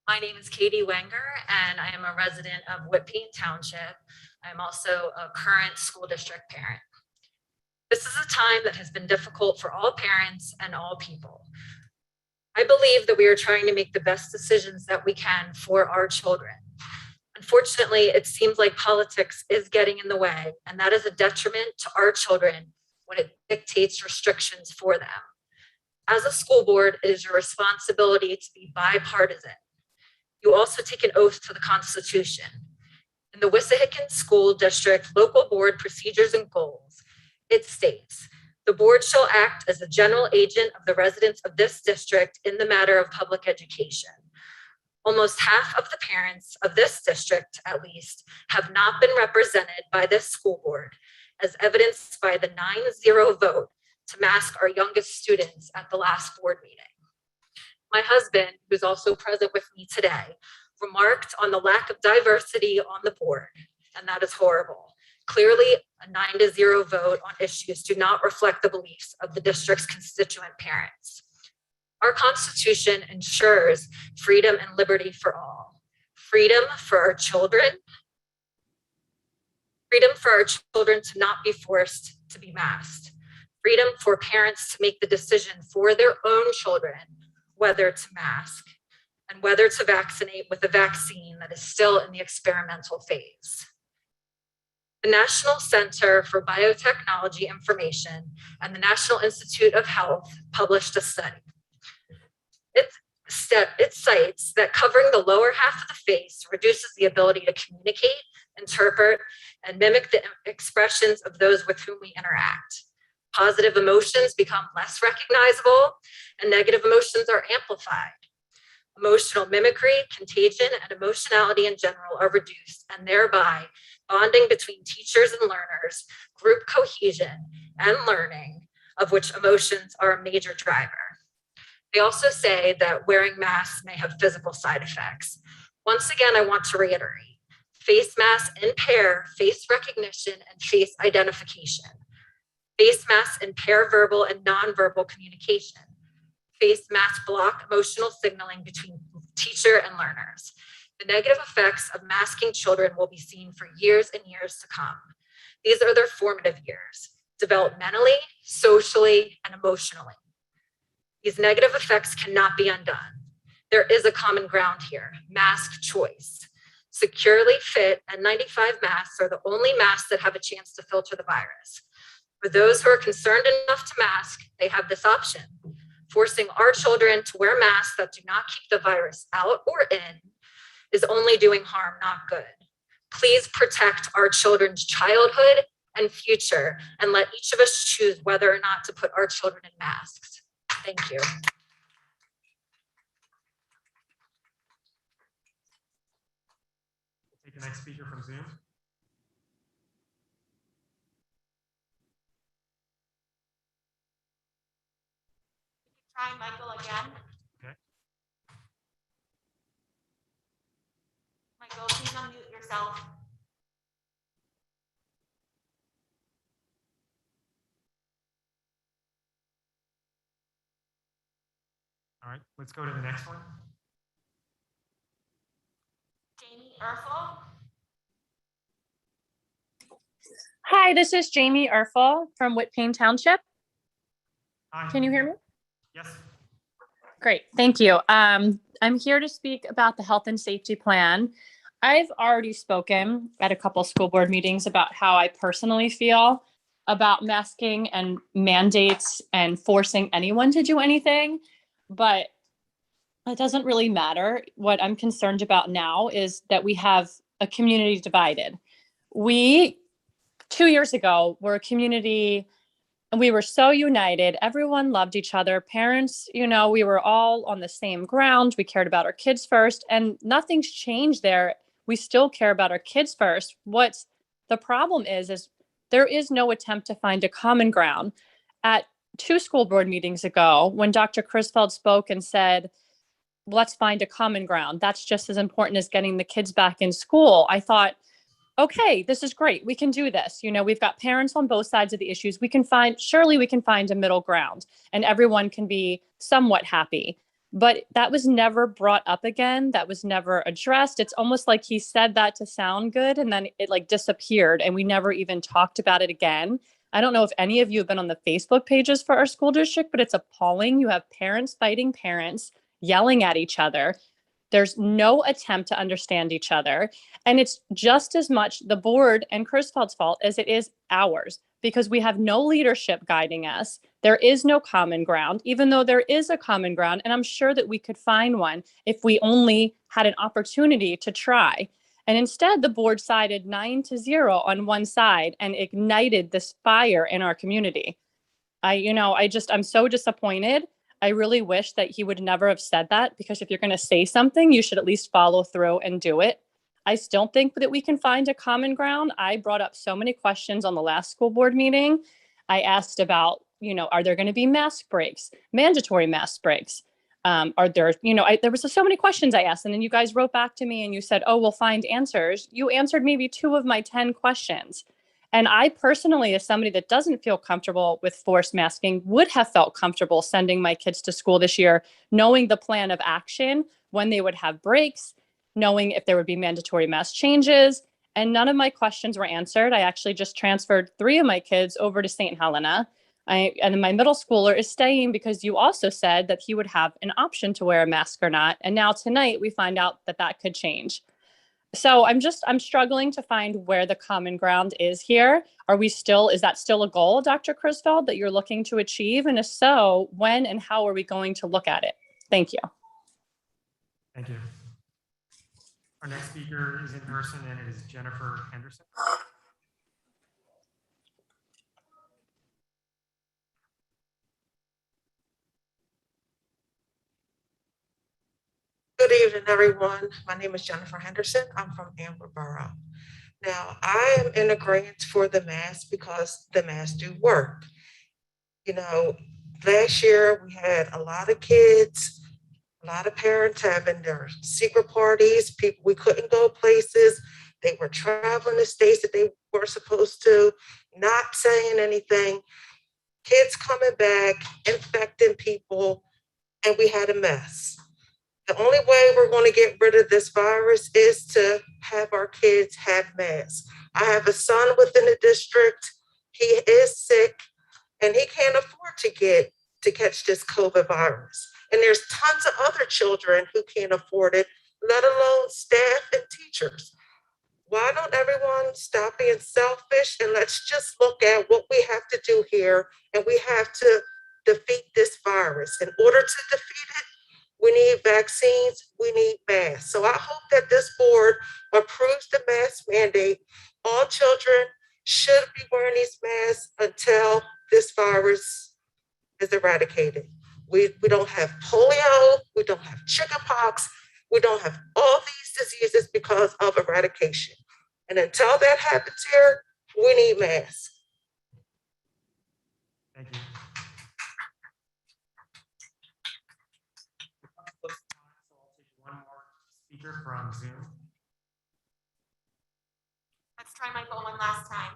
My name is Katie Wenger, and I am a resident of Whitpain Township. I'm also a current school district parent. This is a time that has been difficult for all parents and all people. I believe that we are trying to make the best decisions that we can for our children. Unfortunately, it seems like politics is getting in the way, and that is a detriment to our children when it dictates restrictions for them. As a school board, it is your responsibility to be bipartisan. You also take an oath to the Constitution. In the Wissahickon School District Local Board Procedures and Goals, it states, the board shall act as the general agent of the residents of this district in the matter of public education. Almost half of the parents of this district, at least, have not been represented by this school board, as evidenced by the 9-0 vote to mask our youngest students at the last board meeting. My husband, who's also present with me today, remarked on the lack of diversity on the board, and that is horrible. Clearly, a 9-0 vote on issues do not reflect the beliefs of the district's constituent parents. Our Constitution ensures freedom and liberty for all. Freedom for our children. Freedom for our children to not be forced to be masked. Freedom for parents to make the decision for their own children whether to mask and whether to vaccinate with a vaccine that is still in the experimental phase. The National Center for Biotechnology Information and the National Institute of Health published a study. It cites that covering the lower half of the face reduces the ability to communicate, interpret, and mimic the expressions of those with whom we interact. Positive emotions become less recognizable, and negative emotions are amplified. Emotional mimicry, contagion, and emotionality in general are reduced, and thereby bonding between teachers and learners, group cohesion, and learning, of which emotions are a major driver. They also say that wearing masks may have physical side effects. Once again, I want to reiterate, face masks impair face recognition and face identification. Face masks impair verbal and nonverbal communication. Face masks block emotional signaling between teacher and learners. The negative effects of masking children will be seen for years and years to come. These are their formative years, developmentally, socially, and emotionally. These negative effects cannot be undone. There is a common ground here, mask choice. Securely fit N95 masks are the only masks that have a chance to filter the virus. For those who are concerned enough to mask, they have this option. Forcing our children to wear masks that do not keep the virus out or in is only doing harm, not good. Please protect our children's childhood and future, and let each of us choose whether or not to put our children in masks. Thank you. Take the next speaker from Zoom. Try Michael again. Okay. Michael, please unmute yourself. All right, let's go to the next one. Jamie Erfel. Hi, this is Jamie Erfel from Whitpain Township. Hi. Can you hear me? Yes. Great, thank you. I'm here to speak about the health and safety plan. I've already spoken at a couple school board meetings about how I personally feel about masking and mandates and forcing anyone to do anything, but it doesn't really matter. What I'm concerned about now is that we have a community divided. We, 2 years ago, were a community and we were so united. Everyone loved each other. Parents, we were all on the same ground. We cared about our kids first, and nothing's changed there. We still care about our kids first. What's the problem is There is no attempt to find a common ground. At 2 school board meetings ago, when Dr. Crisfeld spoke and said, let's find a common ground, that's just as important as getting the kids back in school, I thought, okay, this is great. We can do this. You know, we've got parents on both sides of the issues. Surely we can find a middle ground and everyone can be somewhat happy. But that was never brought up again. That was never addressed. It's almost like he said that to sound good and then it like disappeared and we never even talked about it again. I don't know if any of you have been on the Facebook pages for our school district, but it's appalling. You have parents fighting parents, yelling at each other. There's no attempt to understand each other. And it's just as much the board and Crisfeld's fault as it is ours, because we have no leadership guiding us. There is no common ground, even though there is a common ground. And I'm sure that we could find one if we only had an opportunity to try. And instead, the board sided 9-0 on one side and ignited this fire in our community. I'm so disappointed. I really wish that he would never have said that, because if you're going to say something, you should at least follow through and do it. I still think that we can find a common ground. I brought up so many questions on the last school board meeting. I asked about, are there going to be mask breaks, mandatory mask breaks? Are there, there was so many questions I asked, and then you guys wrote back to me and you said, oh, we'll find answers. You answered maybe 2 of my 10 questions. And I personally, as somebody that doesn't feel comfortable with forced masking, would have felt comfortable sending my kids to school this year, knowing the plan of action, when they would have breaks, knowing if there would be mandatory mask changes. And none of my questions were answered. I actually just transferred 3 of my kids over to St. Helena. And my middle schooler is staying because you also said that he would have an option to wear a mask or not. And now tonight we find out that that could change. So I'm struggling to find where the common ground is here. Is that still a goal, Dr. Crisfeld, that you're looking to achieve? And if so, when and how are we going to look at it? Thank you. Thank you. Our next speaker is in person, and it is Jennifer Henderson. Good evening, everyone. My name is Jennifer Henderson. I'm from Amber Borough. Now, I am in agreement for the masks because the masks do work. Last year we had a lot of kids, a lot of parents having their secret parties. We couldn't go places. They were traveling to states that they were supposed to, not saying anything. Kids coming back, infecting people, and we had a mess. The only way we're going to get rid of this virus is to have our kids have masks. I have a son within the district. He is sick and he can't afford to catch this COVID virus. And there's tons of other children who can't afford it, let alone staff and teachers. Why don't everyone stop being selfish and let's just look at what we have to do here, and we have to defeat this virus. In order to defeat it, we need vaccines, we need masks. So I hope that this board approves the mask mandate. All children should be wearing these masks until this virus is eradicated. We don't have polio, we don't have chickenpox, we don't have all these diseases because of eradication. And until that happens here, we need masks. Thank you. One more speaker from Zoom. Let's try my phone one last time.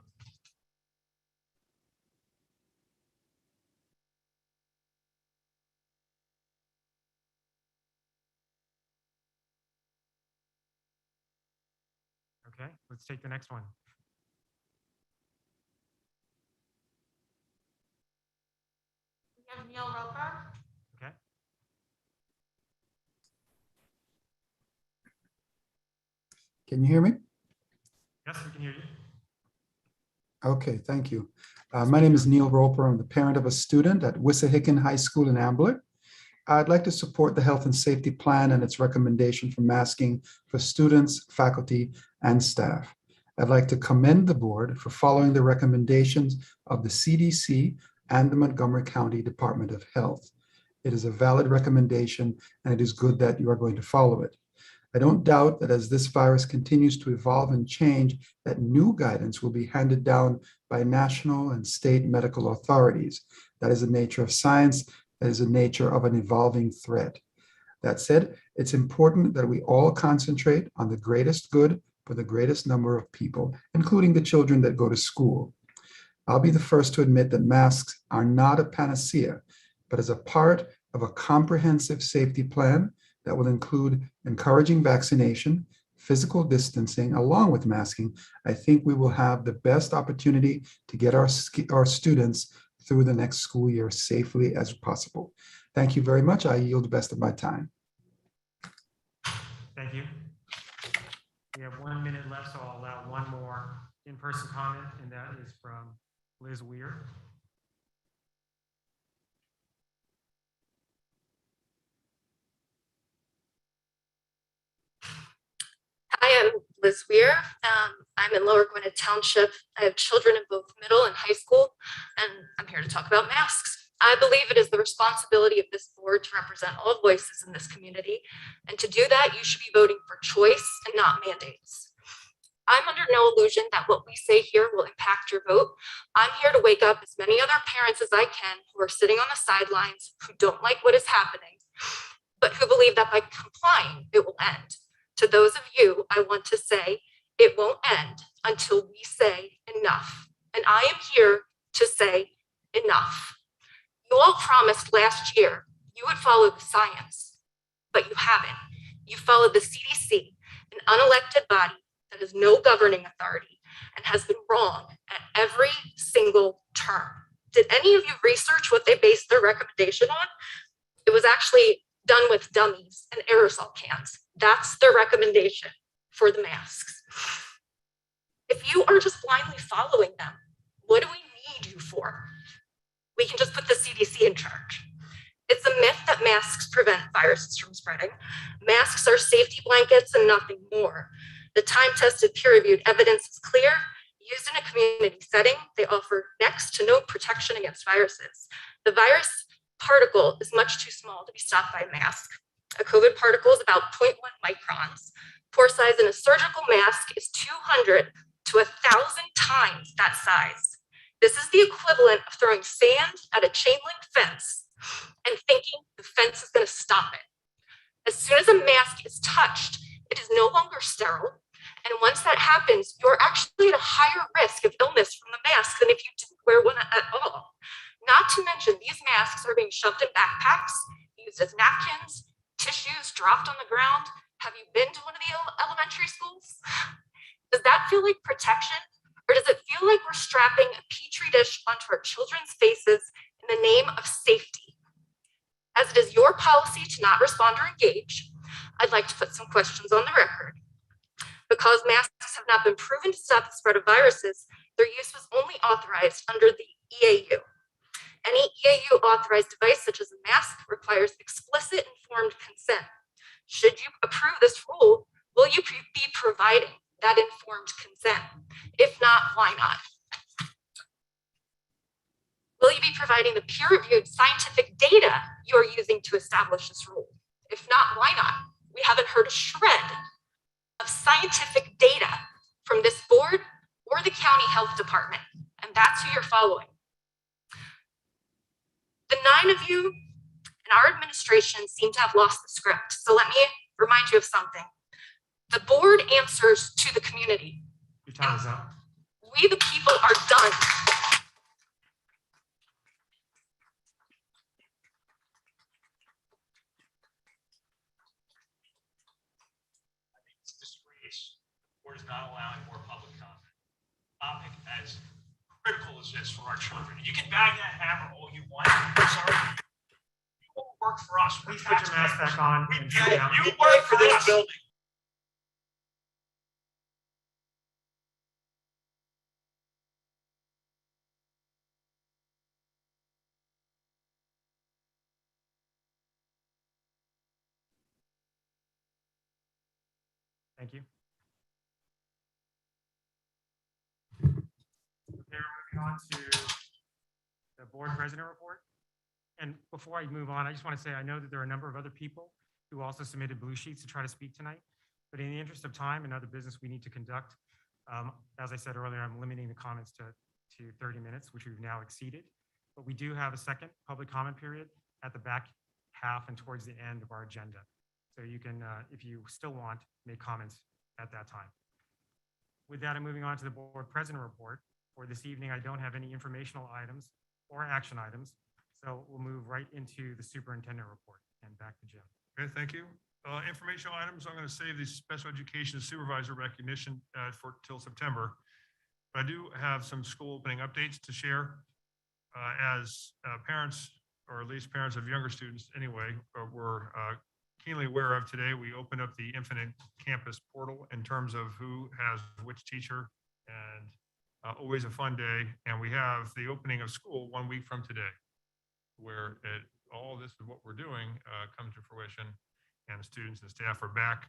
Okay, let's take the next one. We have Neil Roper. Okay. Can you hear me? Yes, we can hear you. Okay, thank you. My name is Neil Roper. I'm the parent of a student at Wissahickon High School in Ambler. I'd like to support the health and safety plan and its recommendation for masking for students, faculty, and staff. I'd like to commend the board for following the recommendations of the CDC and the Montgomery County Department of Health. It is a valid recommendation, and it is good that you are going to follow it. I don't doubt that as this virus continues to evolve and change, that new guidance will be handed down by national and state medical authorities. That is the nature of science. That is the nature of an evolving threat. That said, it's important that we all concentrate on the greatest good for the greatest number of people, including the children that go to school. I'll be the first to admit that masks are not a panacea, but as a part of a comprehensive safety plan that will include encouraging vaccination, physical distancing, along with masking, I think we will have the best opportunity to get our students through the next school year safely as possible. Thank you very much. I yield the best of my time. Thank you. We have 1 minute left, so I'll allow one more in-person comment, and that is from Liz Weir. Hi, I'm Liz Weir. I'm in Lower Gwinnett Township. I have children in both middle and high school, and I'm here to talk about masks. I believe it is the responsibility of this board to represent all voices in this community, and to do that, you should be voting for choice and not mandates. I'm under no illusion that what we say here will impact your vote. I'm here to wake up as many other parents as I can who are sitting on the sidelines, who don't like what is happening, but who believe that by complying, it will end. To those of you, I want to say it won't end until we say enough. And I am here to say enough. You all promised last year you would follow the science, but you haven't. You followed the CDC, an unelected body that has no governing authority and has been wrong at every single turn. Did any of you research what they based their recommendation on? It was actually done with dummies and aerosol cans. That's their recommendation for the masks. If you are just blindly following them, what do we need you for? We can just put the CDC in charge. It's a myth that masks prevent viruses from spreading. Masks are safety blankets and nothing more. The time-tested, peer-reviewed evidence is clear. Used in a community setting, they offer next to no protection against viruses. The virus particle is much too small to be stopped by a mask. A COVID particle is about 0.1 microns. Pore size in a surgical mask is 200 to 1,000 times that size. This is the equivalent of throwing sand at a chain link fence and thinking the fence is going to stop it. As soon as a mask is touched, it is no longer sterile. And once that happens, you're actually at a higher risk of illness from the mask than if you didn't wear one at all. Not to mention, these masks are being shoved in backpacks, used as napkins, tissues dropped on the ground. Have you been to one of the elementary schools? Does that feel like protection? Or does it feel like we're strapping a petri dish onto our children's faces in the name of safety? As it is your policy to not respond or engage, I'd like to put some questions on the record. Because masks have not been proven to stop the spread of viruses, their use was only authorized under the EAU. Any EAU authorized device, such as a mask, requires explicit informed consent. Should you approve this rule, will you be providing that informed consent? If not, why not? Will you be providing the peer-reviewed scientific data you are using to establish this rule? If not, why not? We haven't heard a shred of scientific data from this board or the county health department, and that's who you're following. The 9 of you in our administration seem to have lost the script. So let me remind you of something. The board answers to the community. Your time is up. We, the people, are done. It's a disgrace. The board is not allowing more public comment. Topic as critical as this for our children. You can bang that hammer all you want. I'm sorry. You won't work for us. Please put your mask back on and sit down. You work for this building. Thank you. Okay, we're moving on to the board president report. And before I move on, I just want to say, I know that there are a number of other people who also submitted blue sheets to try to speak tonight. But in the interest of time and other business we need to conduct, as I said earlier, I'm limiting the comments to 30 minutes, which we've now exceeded. But we do have a second public comment period at the back half and towards the end of our agenda. So you can, if you still want, make comments at that time. With that, I'm moving on to the board president report. For this evening, I don't have any informational items or action items. So we'll move right into the superintendent report and back to Jim. Okay, thank you. Informational items, I'm going to save the special education supervisor recognition for till September. But I do have some school opening updates to share. As parents, or at least parents of younger students anyway, were keenly aware of today, we opened up the Infinite Campus portal in terms of who has which teacher, and always a fun day. And we have the opening of school 1 week from today, where all this is what we're doing comes to fruition, and the students and staff are back.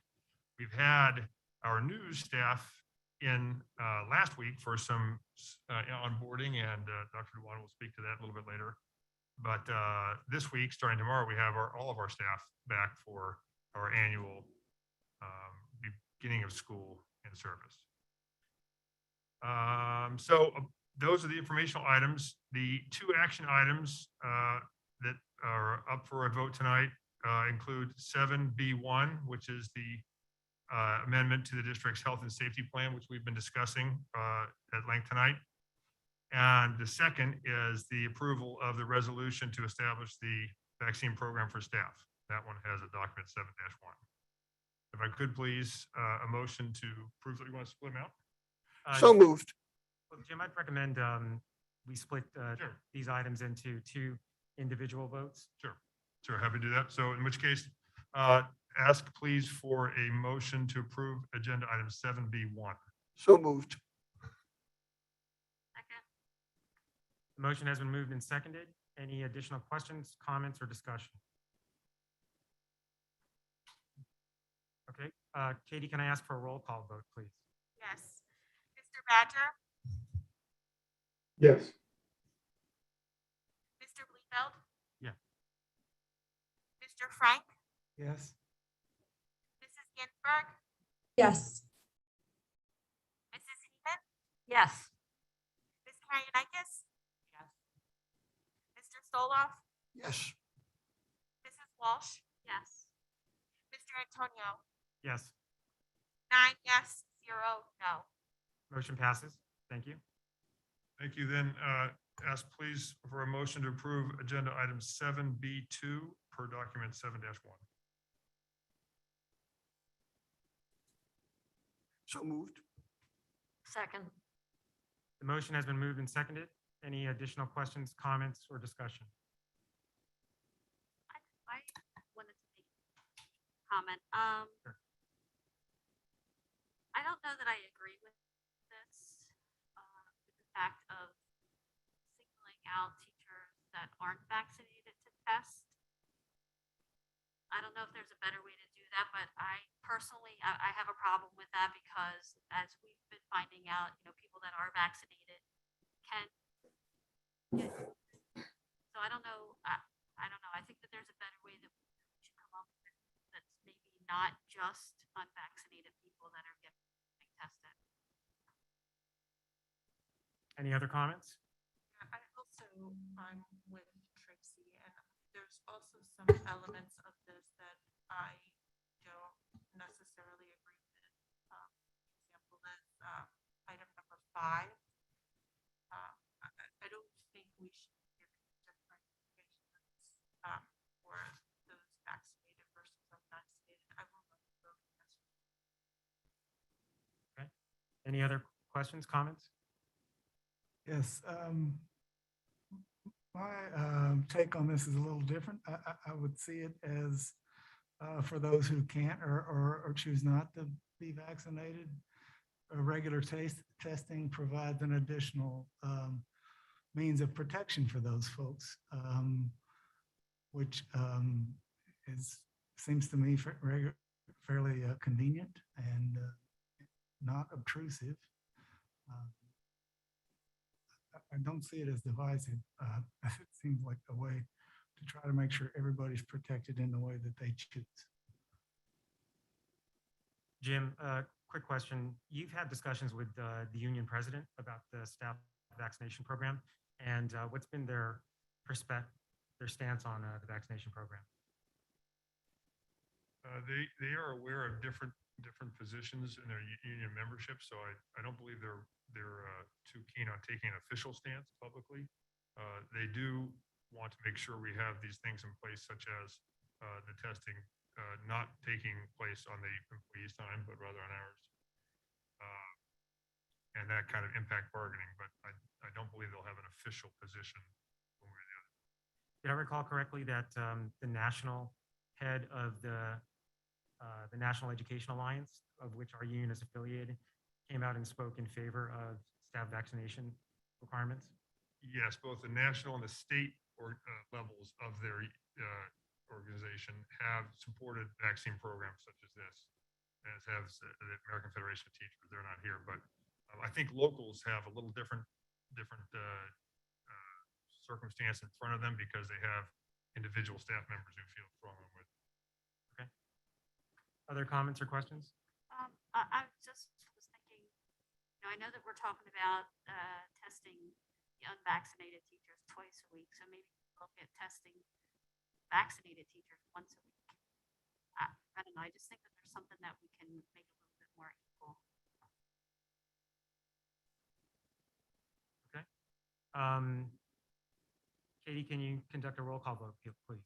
We've had our new staff in last week for some onboarding, and Dr. Dewan will speak to that a little bit later. But this week, starting tomorrow, we have all of our staff back for our annual beginning of school in service. So those are the informational items. The two action items that are up for a vote tonight include 7B1, which is the amendment to the district's health and safety plan, which we've been discussing at length tonight. And the second is the approval of the resolution to establish the vaccine program for staff. That one has a document 7-1. If I could please, a motion to approve. You want to split them out? So moved. Well, Jim, I'd recommend we split these items into two individual votes. Sure, happy to do that. So in which case, ask please for a motion to approve agenda item 7B1. So moved. The motion has been moved and seconded. Any additional questions, comments, or discussion? Okay, Katie, can I ask for a roll call vote, please? Yes. Mr. Badger, Yes. Mr. Bliefeld, Yeah. Mr. Frank, Yes. Mrs. Ginsburg, Yes. Mrs. Heeman, Yes. Ms. Karianakis, yes. Mr. Stoloff, Yes. Mrs. Walsh, Yes. Mr. Antonio, Yes. 9 yes, 0 no. Motion passes. Thank you. Thank you. Then ask please for a motion to approve agenda item 7B2 per document 7-1. So moved. Second. The motion has been moved and seconded. Any additional questions, comments, or discussion? I wanted to make a comment. Sure. I don't know that I agree with this, with the fact of singling out teachers that aren't vaccinated to test. I don't know if there's a better way to do that, but I personally, I have a problem with that because as we've been finding out, people that are vaccinated can get. So I don't know. I don't know. I think that there's a better way that we should come up with that's maybe not just unvaccinated people that are getting tested. Any other comments? I also, I'm with Tracy, and there's also some elements of this that I don't necessarily agree with. Example is item number 5. I don't think we should give different patients for those vaccinated versus unvaccinated. I will vote yes. Okay. Any other questions, comments? Yes, my take on this is a little different. I would see it as for those who can't or choose not to be vaccinated, regular testing provides an additional means of protection for those folks, which seems to me fairly convenient and not obtrusive. I don't see it as divisive. It seems like a way to try to make sure everybody's protected in the way that they choose. Jim, quick question. You've had discussions with the union president about the staff vaccination program, and what's been their stance on the vaccination program? They are aware of different positions in their union membership, so I don't believe they're too keen on taking an official stance publicly. They do want to make sure we have these things in place, such as the testing not taking place on the employee's time, but rather on ours. And that kind of impact bargaining, but I don't believe they'll have an official position one way or the other. Did I recall correctly that the national head of the National Education Alliance, of which our union is affiliated, came out and spoke in favor of staff vaccination requirements? Yes, both the national and the state levels of their organization have supported vaccine programs such as this, as has the American Federation of Teachers. They're not here, but I think locals have a little different circumstance in front of them because they have individual staff members who feel strongly with. Okay. Other comments or questions? I just was thinking, I know that we're talking about testing the unvaccinated teachers twice a week, so maybe look at testing vaccinated teachers once a week. I don't know. I just think that there's something that we can make a little bit more equal. Okay. Katie, can you conduct a roll call vote, please?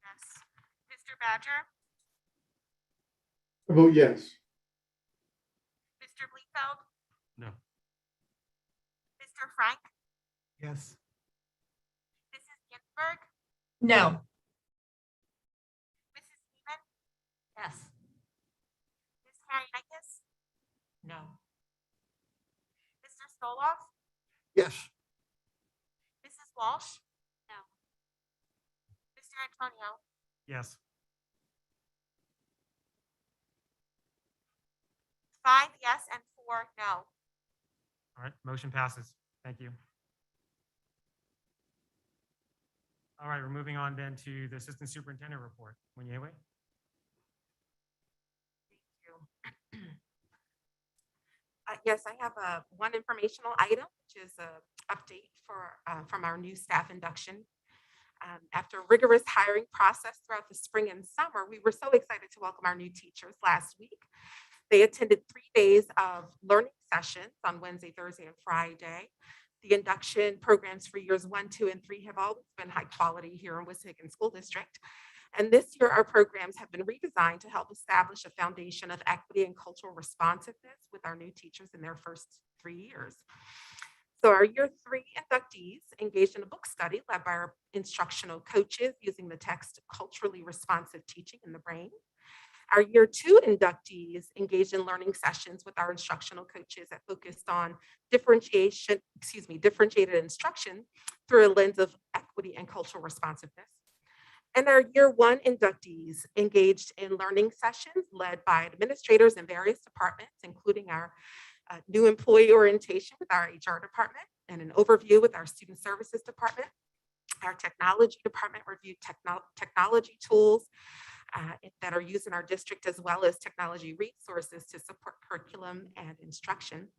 Yes. Mr. Badger, I vote yes. Mr. Bleefeld, No. Mr. Frank, Yes. Mrs. Ginsburg, No. Mrs. Seaman, Yes. Ms. Kariakis, No. Mr. Stoloff, Yes. Mrs. Walsh, No. Mr. Antonio. Yes. 5 yes and 4 no. All right, motion passes. Thank you. All right, we're moving on then to the Assistant Superintendent report. Munyewe? Yes, I have one informational item, which is an update from our new staff induction. After a rigorous hiring process throughout the spring and summer, we were so excited to welcome our new teachers last week. They attended 3 days of learning sessions on Wednesday, Thursday, and Friday. The induction programs for years 1, 2, and 3 have always been high quality here in Wissahickon School District. And this year, our programs have been redesigned to help establish a foundation of equity and cultural responsiveness with our new teachers in their first 3 years. So our year 3 inductees engaged in a book study led by our instructional coaches using the text Culturally Responsive Teaching in the Brain. Our year 2 inductees engaged in learning sessions with our instructional coaches that focused on differentiated instruction through a lens of equity and cultural responsiveness. And our year 1 inductees engaged in learning sessions led by administrators in various departments, including our new employee orientation with our HR department and an overview with our student services department. Our technology department reviewed technology tools that are used in our district, as well as technology resources to support curriculum and instruction.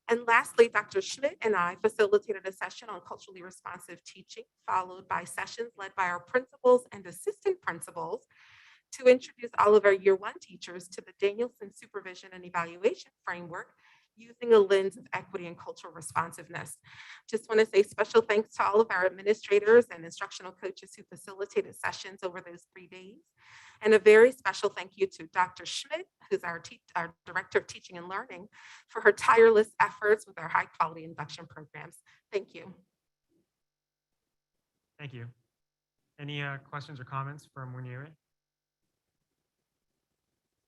And lastly, Dr. Schmidt and I facilitated a session on culturally responsive teaching, followed by sessions led by our principals and assistant principals to introduce all of our year 1 teachers to the Danielson Supervision and Evaluation Framework using a lens of equity and cultural responsiveness. Just want to say special thanks to all of our administrators and instructional coaches who facilitated sessions over those 3 days. And a very special thank you to Dr. Schmidt, who's our Director of Teaching and Learning, for her tireless efforts with our high quality induction programs. Thank you. Thank you. Any questions or comments from Munyewe?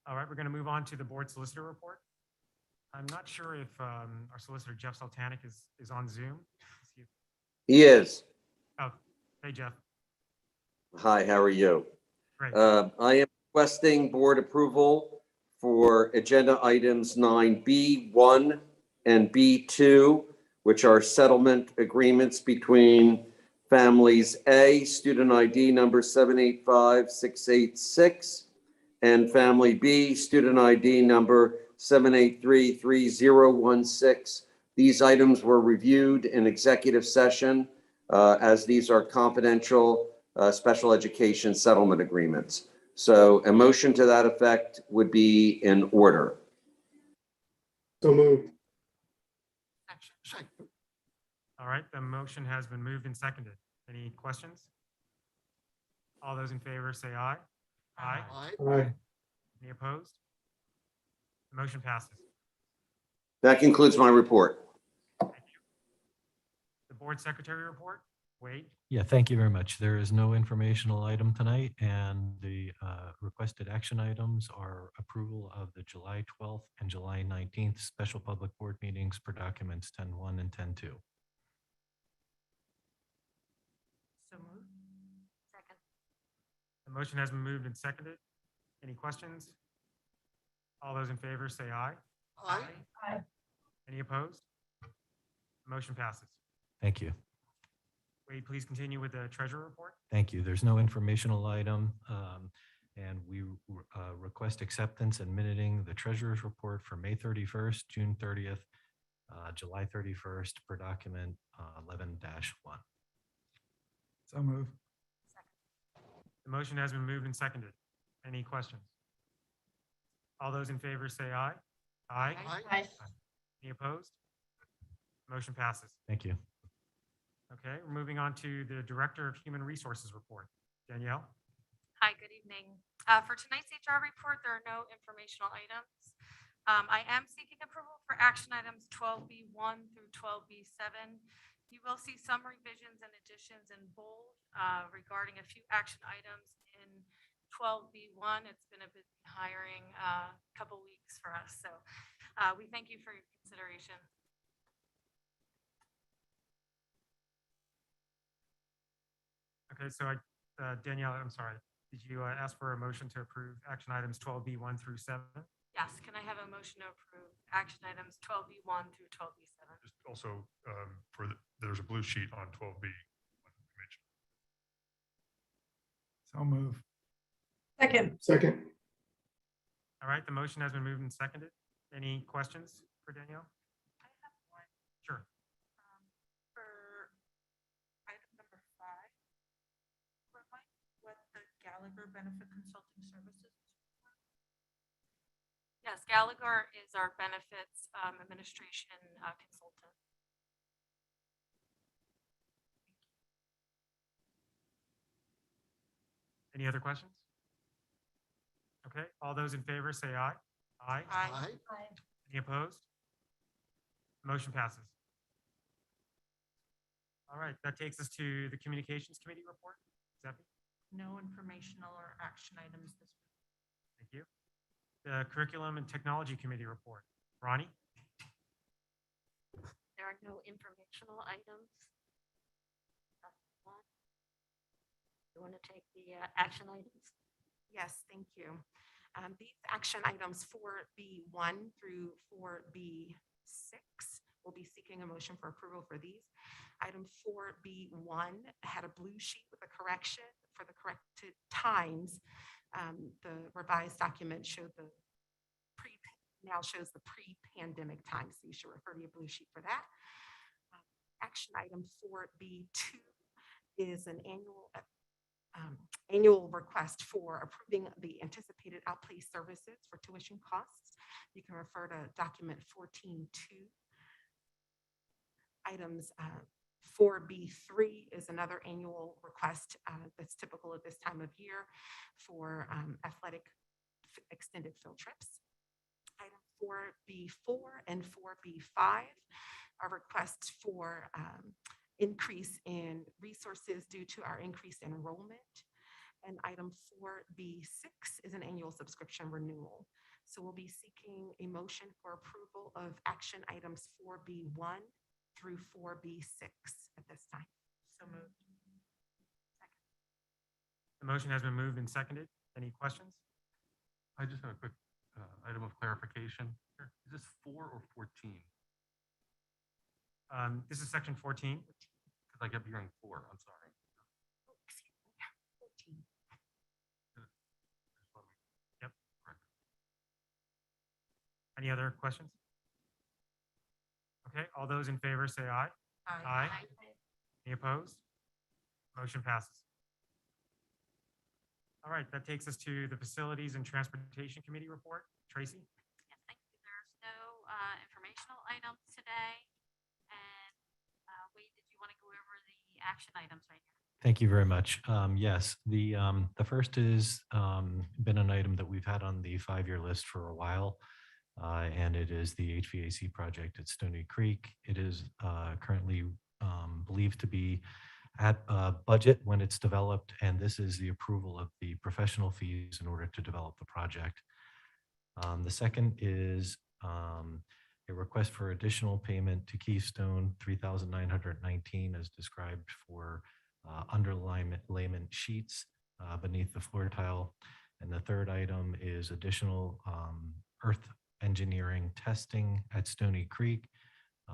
All right, we're going to move on to the board solicitor report. I'm not sure if our solicitor, Jeff Sultanic, is on Zoom. He is. Oh, hey, Jeff. Hi, how are you? Great. I am requesting board approval for agenda items 9B, 1 and B2, which are settlement agreements between families A, student ID number 785686, And Family B, student ID number 7833016. These items were reviewed in executive session as these are confidential special education settlement agreements. So a motion to that effect would be in order. So moved. All right, the motion has been moved and seconded. Any questions? All those in favor say aye. Aye. Aye. Any opposed? The motion passes. That concludes my report. The board secretary report, Wade. Yeah, thank you very much. There is no informational item tonight, and the requested action items are approval of the July 12th and July 19th special public board meetings per documents 10-1 and 10-2. So moved. Second. The motion has been moved and seconded. Any questions? All those in favor say aye. Aye. Any opposed? The motion passes. Thank you. Wade, please continue with the treasurer report. Thank you. There's no informational item, and we request acceptance and minuting the treasurer's report for May 31st, June 30th, July 31st per document 11-1. So moved. The motion has been moved and seconded. Any questions? All those in favor say aye. Aye. Aye. Any opposed? Motion passes. Thank you. Okay, we're moving on to the Director of Human Resources report. Danielle? Hi, good evening. For tonight's HR report, there are no informational items. I am seeking approval for action items 12B1 through 12B7. You will see some revisions and additions in bold regarding a few action items in 12B1. It's been a busy hiring couple weeks for us, so we thank you for your consideration. Okay, so Danielle, I'm sorry. Did you ask for a motion to approve action items 12B1 through 7? Yes, can I have a motion to approve action items 12B1 through 12B7? Just also there's a blue sheet on 12B. So move. Second. Second. All right, the motion has been moved and seconded. Any questions for Danielle? I have one. Sure. For item number 5, what the Gallagher Benefit Consulting Services is for? Yes, Gallagher is our benefits administration consultant. Any other questions? Okay, all those in favor say aye. Aye. Aye. Any opposed? Motion passes. All right, that takes us to the Communications Committee report. Zeppi? No informational or action items this week. Thank you. The Curriculum and Technology Committee report. Ronnie? There are no informational items. You want to take the action items? Yes, thank you. These action items 4B1 through 4B6, we'll be seeking a motion for approval for these. Item 4B1 had a blue sheet with a correction for the corrected times. The revised document showed now shows the pre-pandemic times, so you should refer to your blue sheet for that. Action item 4B2 is an annual request for approving the anticipated outplay services for tuition costs. You can refer to document 14.2. Items 4B3 is another annual request that's typical at this time of year for athletic extended field trips. Item 4B4 and 4B5 are requests for increase in resources due to our increased enrollment. And item 4B6 is an annual subscription renewal. So we'll be seeking a motion for approval of action items 4B1 through 4B6 at this time. So moved. Second. The motion has been moved and seconded. Any questions? I just have a quick item of clarification. Is this 4 or 14? This is section 14. Because I kept hearing 4. I'm sorry. Oh, excuse me. 14. Yep. Any other questions? Okay, all those in favor say aye. Aye. Any opposed? Motion passes. All right, that takes us to the Facilities and Transportation Committee report. Tracy? Yes, thank you. There's no informational items today. And Wade, did you want to go over the action items right here? Thank you very much. Yes, the first is been an item that we've had on the 5-year list for a while, and it is the HVAC project at Stony Creek. It is currently believed to be at budget when it's developed, and this is the approval of the professional fees in order to develop the project. The second is a request for additional payment to Keystone, $3,919 as described for underlayment sheets beneath the floor tile. And the third item is additional earth engineering testing at Stony Creek.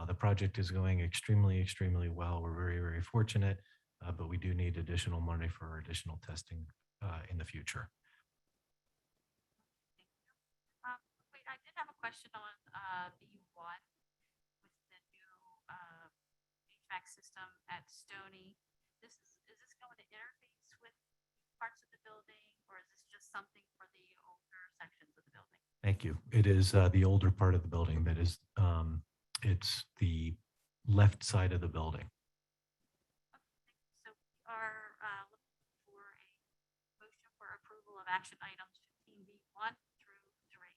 The project is going extremely well. We're very fortunate, but we do need additional money for additional testing in the future. Wait, I did have a question on B1 with the new HVAC system at Stony. Is this going to interface with parts of the building, or is this just something for the older sections of the building? Thank you. It is the older part of the building that is, it's the left side of the building. So we are looking for a motion for approval of action items 15B1 through 3.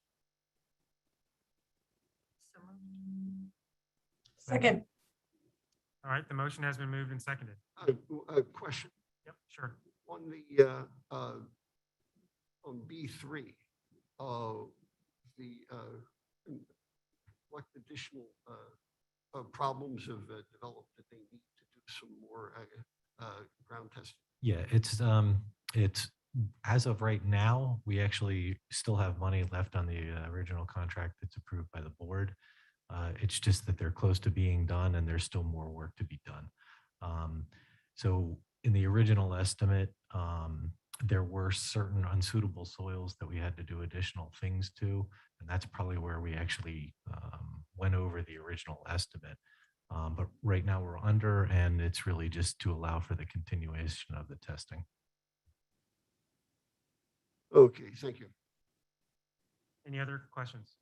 Second. All right, the motion has been moved and seconded. A question Yep, sure. on the, on B3, what additional problems have developed that they need to do some more ground testing? Yeah, it's as of right now, we actually still have money left on the original contract that's approved by the board. It's just that they're close to being done and there's still more work to be done. So in the original estimate, there were certain unsuitable soils that we had to do additional things to, and that's probably where we actually went over the original estimate. But right now we're under, and it's really just to allow for the continuation of the testing. Okay, thank you. Any other questions?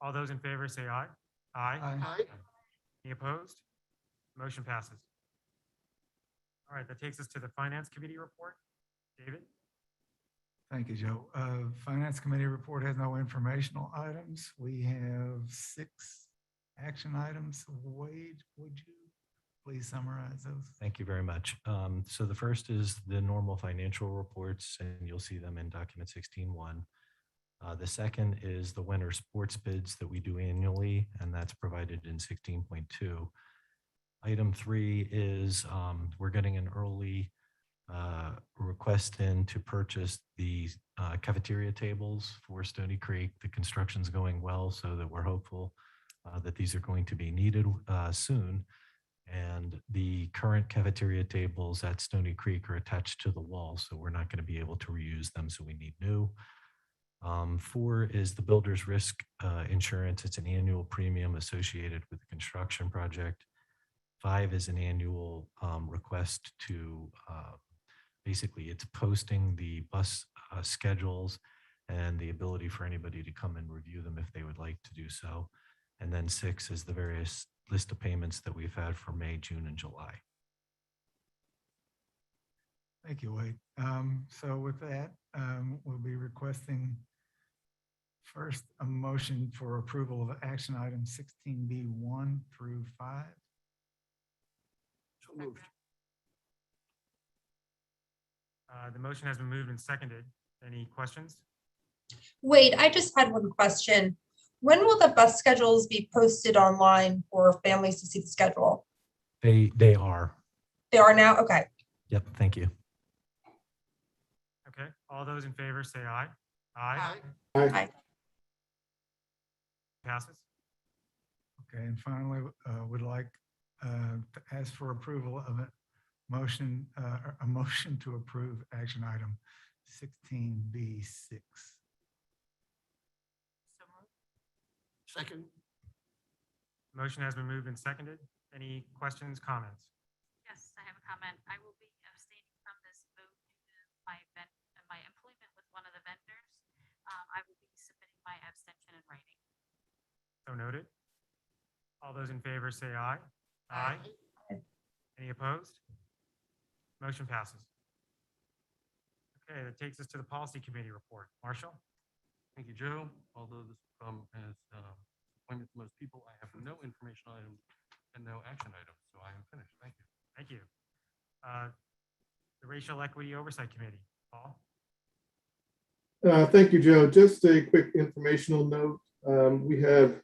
All those in favor say aye. Aye. Aye. Any opposed? Motion passes. All right, that takes us to the Finance Committee report. David? Thank you, Joe. Finance Committee report has no informational items. We have 6 action items. Wade, would you please summarize those? Thank you very much. So the first is the normal financial reports, and you'll see them in document 16-1. The second is the winter sports bids that we do annually, and that's provided in 16.2. Item 3 is we're getting an early request in to purchase the cafeteria tables for Stony Creek. The construction's going well, so that we're hopeful that these are going to be needed soon. And the current cafeteria tables at Stony Creek are attached to the wall, so we're not going to be able to reuse them, so we need new. 4 is the builder's risk insurance. It's an annual premium associated with the construction project. 5 is an annual request to basically it's posting the bus schedules and the ability for anybody to come and review them if they would like to do so. And then 6 is the various list of payments that we've had for May, June, and July. Thank you, Wade. So with that, we'll be requesting first a motion for approval of action items 16B1 through 5. So moved. The motion has been moved and seconded. Any questions? Wait, I just had one question. When will the bus schedules be posted online for families to see the schedule? They are. They are now? Okay. Yep. Thank you. Okay, all those in favor say aye. Aye. Aye. Passes. Okay, and finally, would like to ask for approval of a motion to approve action item 16B6. Second. Motion has been moved and seconded. Any questions, comments? Yes, I have a comment. I will be abstaining from this vote due to my employment with one of the vendors. I will be submitting my abstention in writing. So noted. All those in favor say aye. Aye. Any opposed? Motion passes. Okay, that takes us to the policy committee report. Marshall? Thank you, Joe. Although this has appointment to most people, I have no informational items and no action items, so I am finished. Thank you. Thank you. The Racial Equity Oversight Committee. Paul? Thank you, Joe. Just a quick informational note. We have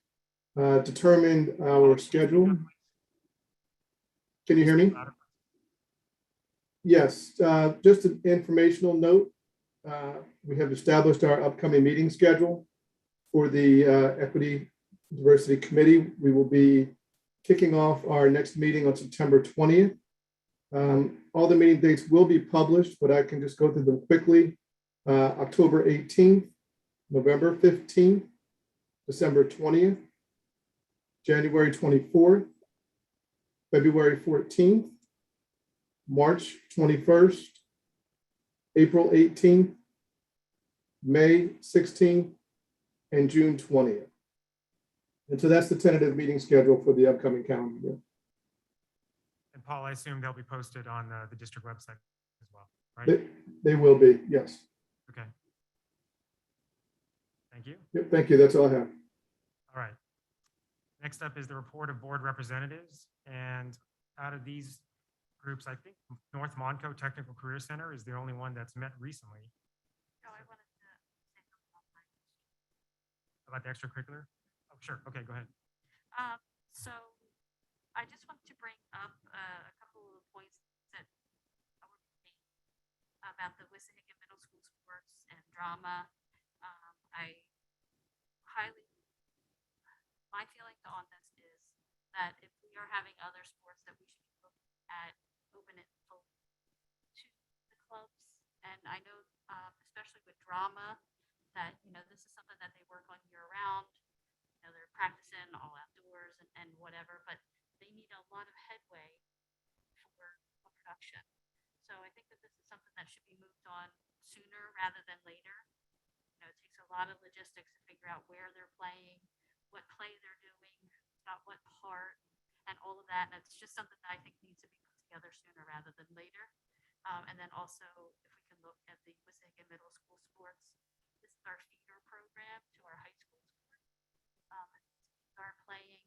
determined our schedule. Can you hear me? Yes, just an informational note. We have established our upcoming meeting schedule for the Equity Diversity Committee. We will be kicking off our next meeting on September 20th. All the meeting dates will be published, but I can just go through them quickly. October 18th, November 15th, December 20th, January 24th, February 14th, March 21st, April 18th, May 16th, and June 20th. And so that's the tentative meeting schedule for the upcoming calendar year. And Paul, I assume they'll be posted on the district website as well, right? They will be, yes. Okay. Thank you. Yep, thank you. That's all I have. All right. Next up is the report of board representatives. And out of these groups, I think North Monco Technical Career Center is the only one that's met recently. No, I wanted to say something about my About the extracurricular? Oh, sure. Okay, go ahead. So I just want to bring up a couple of points that were made about the Wissahickon Middle School sports and drama. My feeling on this is that if we are having other sports, that we should look at open it to the clubs. And I know, especially with drama, that, this is something that they work on year round. They're practicing all outdoors and whatever, but they need a lot of headway for production. So I think that this is something that should be moved on sooner rather than later. It takes a lot of logistics to figure out where they're playing, what play they're doing, not what part, and all of that. And it's just something that I think needs to be put together sooner rather than later. And then also, if we can look at the Wissahickon Middle School sports, this is our feeder program to our high school sports. Are playing,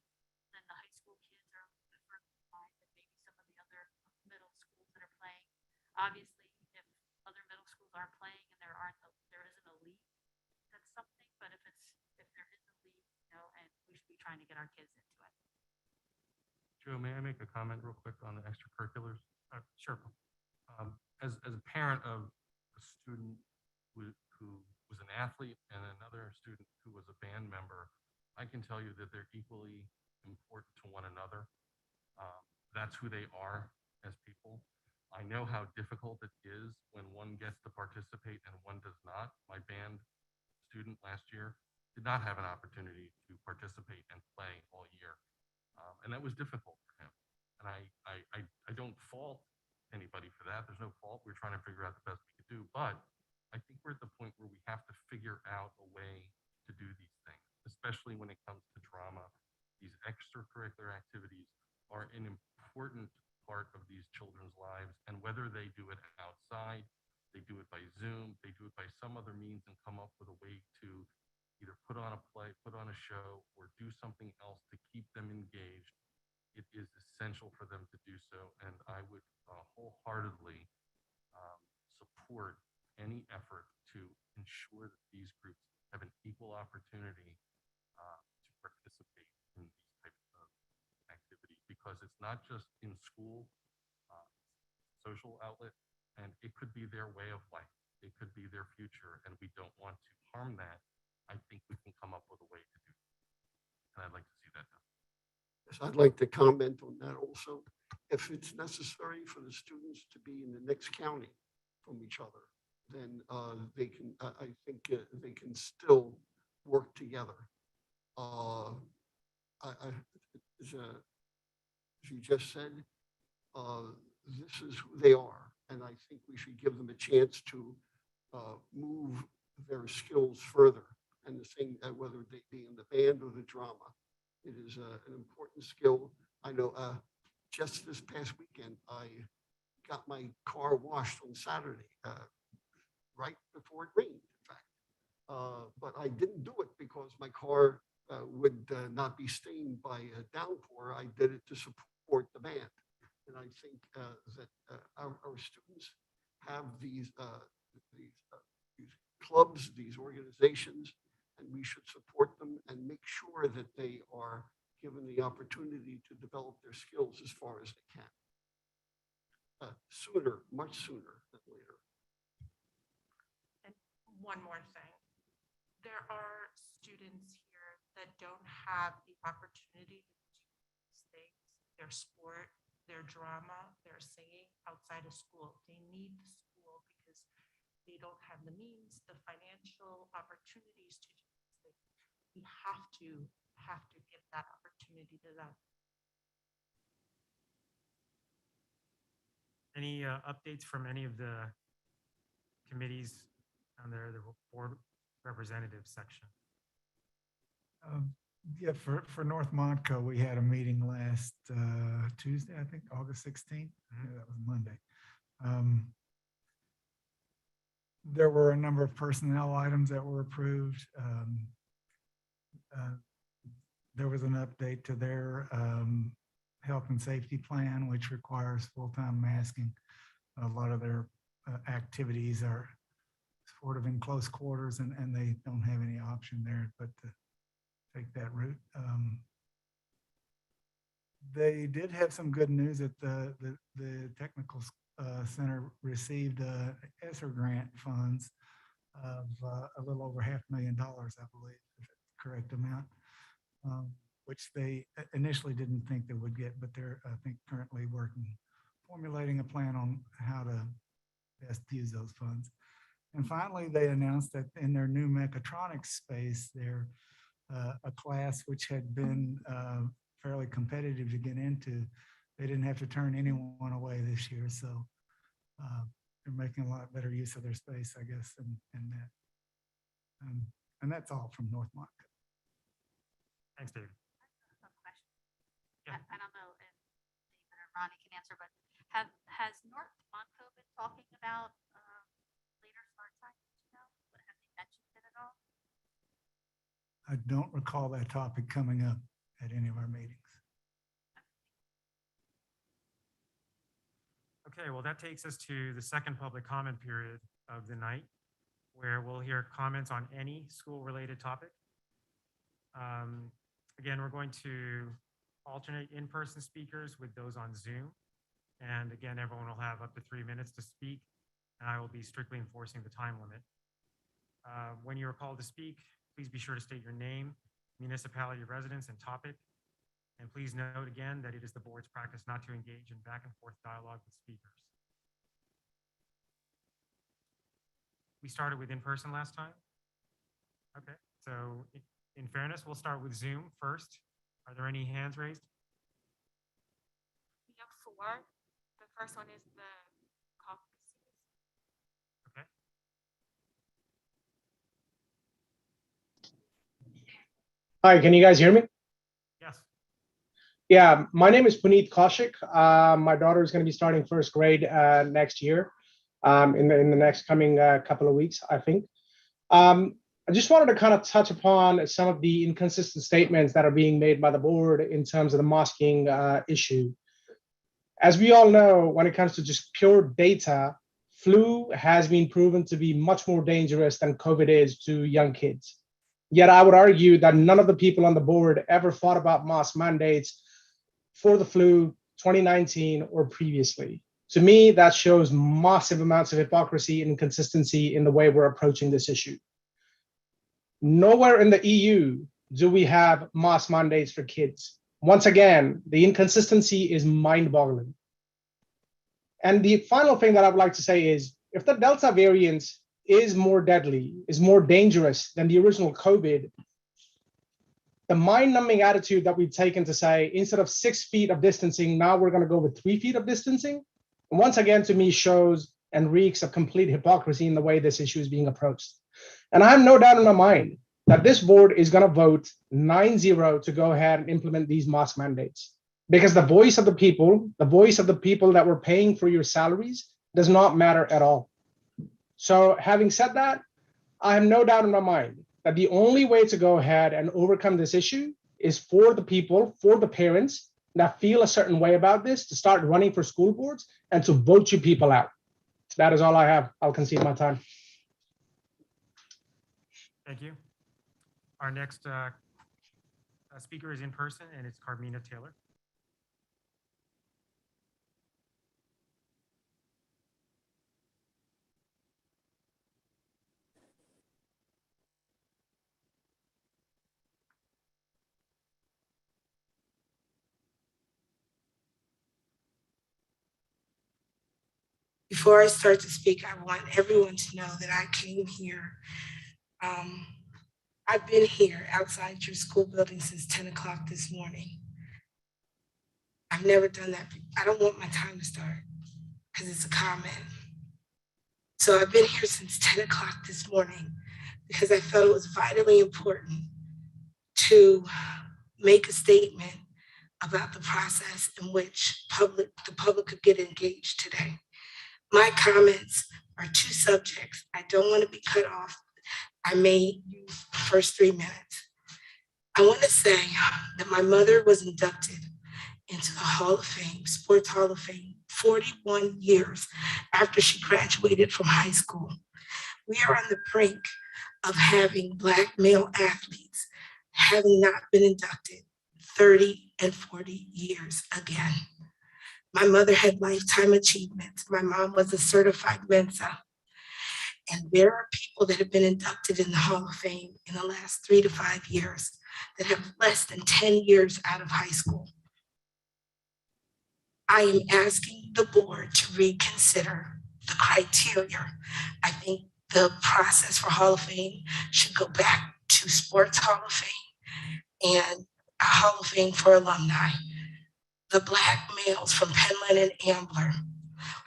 then the high school kids are further behind than maybe some of the other middle schools that are playing. Obviously, if other middle schools aren't playing and there isn't a league, that's something. But if there is a league, and we should be trying to get our kids into it. Joe, may I make a comment real quick on the extracurriculars? Sure. As a parent of a student who was an athlete and another student who was a band member, I can tell you that they're equally important to one another. That's who they are as people. I know how difficult it is when one gets to participate and one does not. My band student last year did not have an opportunity to participate and play all year. And that was difficult for him. And I don't fault anybody for that. There's no fault. We're trying to figure out the best we could do. But I think we're at the point where we have to figure out a way to do these things, especially when it comes to drama. These extracurricular activities are an important part of these children's lives. And whether they do it outside, they do it by Zoom, they do it by some other means and come up with a way to either put on a play, put on a show, or do something else to keep them engaged, it is essential for them to do so. And I would wholeheartedly support any effort to ensure that these groups have an equal opportunity to participate in these types of activities, because it's not just in school, social outlet, and it could be their way of life. It could be their future, and we don't want to harm that. I think we can come up with a way to do it. And I'd like to see that done. Yes, I'd like to comment on that also. If it's necessary for the students to be in the next county from each other, then they can, I think they can still work together As you just said, this is who they are, and I think we should give them a chance to move their skills further. And the thing, whether they be in the band or the drama, it is an important skill. I know just this past weekend, I got my car washed on Saturday, right before it rained, in fact. But I didn't do it because my car would not be stained by a downpour. I did it to support the band. And I think that our students have these clubs, these organizations, and we should support them and make sure that they are given the opportunity to develop their skills as far as they can. Sooner, much sooner than later. And one more thing. There are students here that don't have the opportunity to do these things, their sport, their drama, their singing outside of school. They need the school because they don't have the means, the financial opportunities to do these things. We have to give that opportunity to them. Any updates from any of the committees on the board representative section? Yeah, for North Montco, we had a meeting last Tuesday, I think, August 16th. Yeah, that was Monday. There were a number of personnel items that were approved. There was an update to their health and safety plan, which requires full-time masking. A lot of their activities are sort of in close quarters, and they don't have any option there but to take that route. They did have some good news that the technical center received ESSER grant funds of a little over $500,000, I believe, if it's the correct amount, which they initially didn't think they would get, but they're, I think, currently formulating a plan on how to best use those funds. And finally, they announced that in their new mechatronics space, they're a class which had been fairly competitive to get into. They didn't have to turn anyone away this year, so they're making a lot better use of their space, I guess, in that. And that's all from North Montco. Thanks, David. Yeah. I don't know if David or Ronnie can answer, but has North Montco been talking about later start time? You know, have they mentioned it at all? I don't recall that topic coming up at any of our meetings. Okay, well, that takes us to the second public comment period of the night, where we'll hear comments on any school-related topic. Again, we're going to alternate in-person speakers with those on Zoom. And again, everyone will have up to 3 minutes to speak, and I will be strictly enforcing the time limit. When you are called to speak, please be sure to state your name, municipality of residence, and topic. And please note again that it is the board's practice not to engage in back and forth dialogue with speakers. We started with in-person last time. Okay, so in fairness, we'll start with Zoom first. Are there any hands raised? We have 4. The first one is the caucuses. Okay. Hi, can you guys hear me? Yes. Yeah, my name is Puneet Kaushik. My daughter is going to be starting first grade next year, in the next coming couple of weeks, I think. I just wanted to kind of touch upon some of the inconsistent statements that are being made by the board in terms of the masking issue. As we all know, when it comes to just pure data, flu has been proven to be much more dangerous than COVID is to young kids. Yet I would argue that none of the people on the board ever thought about mask mandates for the flu 2019 or previously. To me, that shows massive amounts of hypocrisy and inconsistency in the way we're approaching this issue. Nowhere in the EU do we have mask mandates for kids. Once again, the inconsistency is mind-boggling. And the final thing that I would like to say is, if the Delta variant is more deadly, is more dangerous than the original COVID, the mind-numbing attitude that we've taken to say, instead of 6 feet of distancing, now we're going to go with 3 feet of distancing, once again, to me, shows and reeks of complete hypocrisy in the way this issue is being approached. And I have no doubt in my mind that this board is going to vote 9-0 to go ahead and implement these mask mandates, because the voice of the people that were paying for your salaries does not matter at all. So having said that, I have no doubt in my mind that the only way to go ahead and overcome this issue is for the people, for the parents that feel a certain way about this, to start running for school boards and to vote you people out. That is all I have. I'll concede my time. Thank you. Our next speaker is in person, and it's Carmina Taylor. Before I start to speak, I want everyone to know that I came here. I've been here outside your school building since 10 o'clock this morning. I've never done that. I don't want my time to start because it's a comment. So I've been here since 10 o'clock this morning because I felt it was vitally important to make a statement about the process in which the public could get engaged today. My comments are 2 subjects. I don't want to be cut off. I may use the first 3 minutes. I want to say that my mother was inducted into the Hall of Fame, Sports Hall of Fame, 41 years after she graduated from high school. We are on the brink of having Black male athletes having not been inducted 30 and 40 years again. My mother had lifetime achievements. My mom was a certified Mensa. And there are people that have been inducted in the Hall of Fame in the last 3 to 5 years that have less than 10 years out of high school. I am asking the board to reconsider the criteria. I think the process for Hall of Fame should go back to Sports Hall of Fame and a Hall of Fame for alumni. The Black males from Penland and Ambler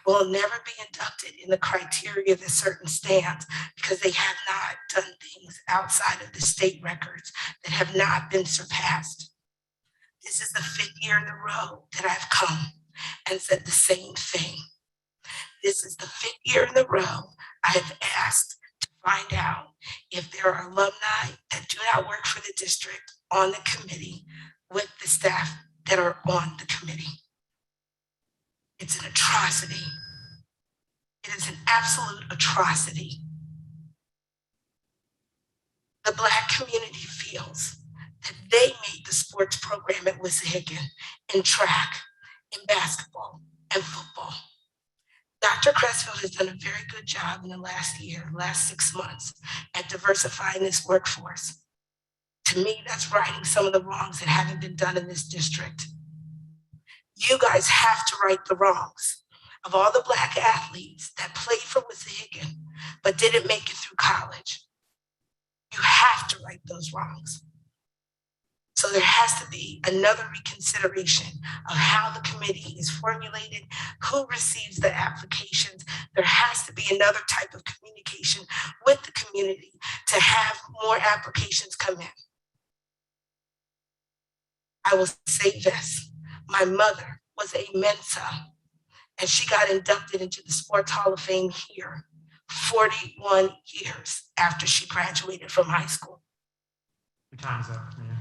will never be inducted in the criteria that certain stands because they have not done things outside of the state records that have not been surpassed. This is the 5th year in a row that I've come and said the same thing. This is the 5th year in a row I've asked to find out if there are alumni that do not work for the district on the committee with the staff that are on the committee. It's an atrocity. It is an absolute atrocity. The Black community feels that they made the sports program at Wissahickon in track, in basketball, and football. Dr. Crestfield has done a very good job in the last 6 months at diversifying this workforce. To me, that's righting some of the wrongs that haven't been done in this district. You guys have to right the wrongs of all the Black athletes that played for Wissahickon but didn't make it through college. You have to right those wrongs. So there has to be another reconsideration of how the committee is formulated, who receives the applications. There has to be another type of communication with the community to have more applications come in. I will say this, my mother was a Mensa and she got inducted into the Sports Hall of Fame here 41 years after she graduated from high school. Your time's up, man.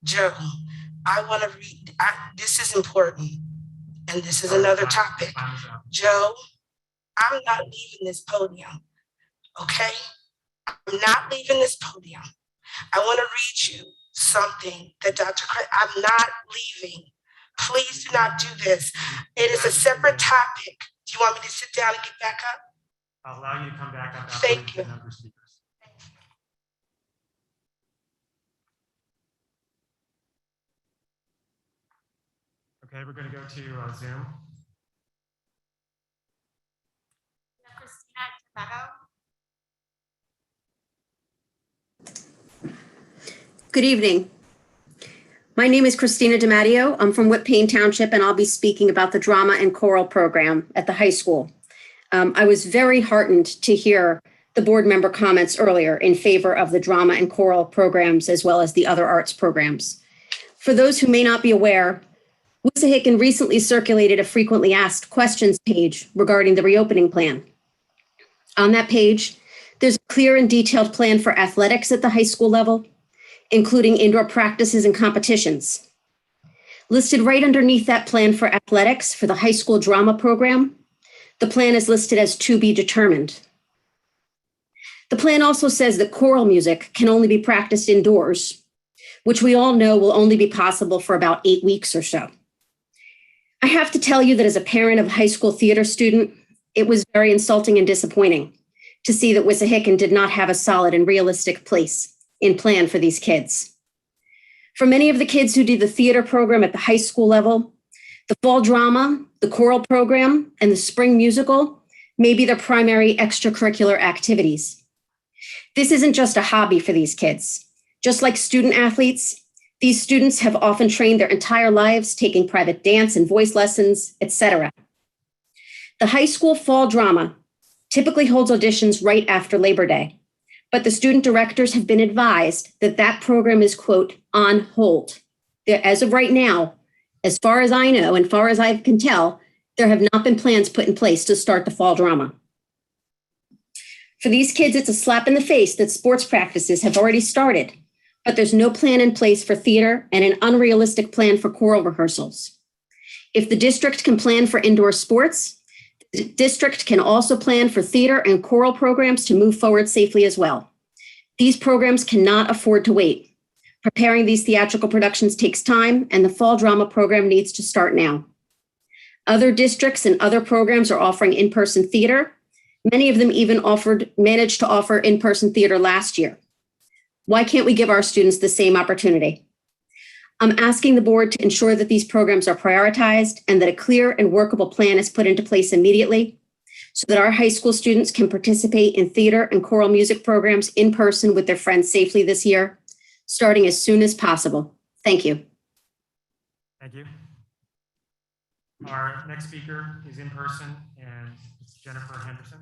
Joe, I want to read, this is important, and this is another topic. Joe, I'm not leaving this podium, okay? I'm not leaving this podium. I want to read you something that I'm not leaving. Please do not do this. It is a separate topic. Do you want me to sit down and get back up? I'll allow you to come back up. Thank you. Okay, we're going to go to Zoom. Christina Tomato. Good evening. My name is Christina DiMatteo. I'm from Whitpain Township, and I'll be speaking about the drama and choral program at the high school. I was very heartened to hear the board member comments earlier in favor of the drama and choral programs as well as the other arts programs. For those who may not be aware, Wissahickon recently circulated a frequently asked questions page regarding the reopening plan. On that page, there's a clear and detailed plan for athletics at the high school level, including indoor practices and competitions. Listed right underneath that plan for athletics for the high school drama program, the plan is listed as to be determined. The plan also says that choral music can only be practiced indoors, which we all know will only be possible for about 8 weeks or so. I have to tell you that as a parent of a high school theater student, it was very insulting and disappointing to see that Wissahickon did not have a solid and realistic place in plan for these kids. For many of the kids who do the theater program at the high school level, the fall drama, the choral program, and the spring musical may be their primary extracurricular activities. This isn't just a hobby for these kids. Just like student athletes, these students have often trained their entire lives taking private dance and voice lessons, etc. The high school fall drama typically holds auditions right after Labor Day, but the student directors have been advised that that program is, quote, on hold. As of right now, as far as I know and far as I can tell, there have not been plans put in place to start the fall drama. For these kids, it's a slap in the face that sports practices have already started, but there's no plan in place for theater and an unrealistic plan for choral rehearsals. If the district can plan for indoor sports, the district can also plan for theater and choral programs to move forward safely as well. These programs cannot afford to wait. Preparing these theatrical productions takes time, and the fall drama program needs to start now. Other districts and other programs are offering in-person theater. Many of them even managed to offer in-person theater last year. Why can't we give our students the same opportunity? I'm asking the board to ensure that these programs are prioritized and that a clear and workable plan is put into place immediately so that our high school students can participate in theater and choral music programs in person with their friends safely this year, starting as soon as possible. Thank you. Thank you. Our next speaker is in person, and it's Jennifer Henderson.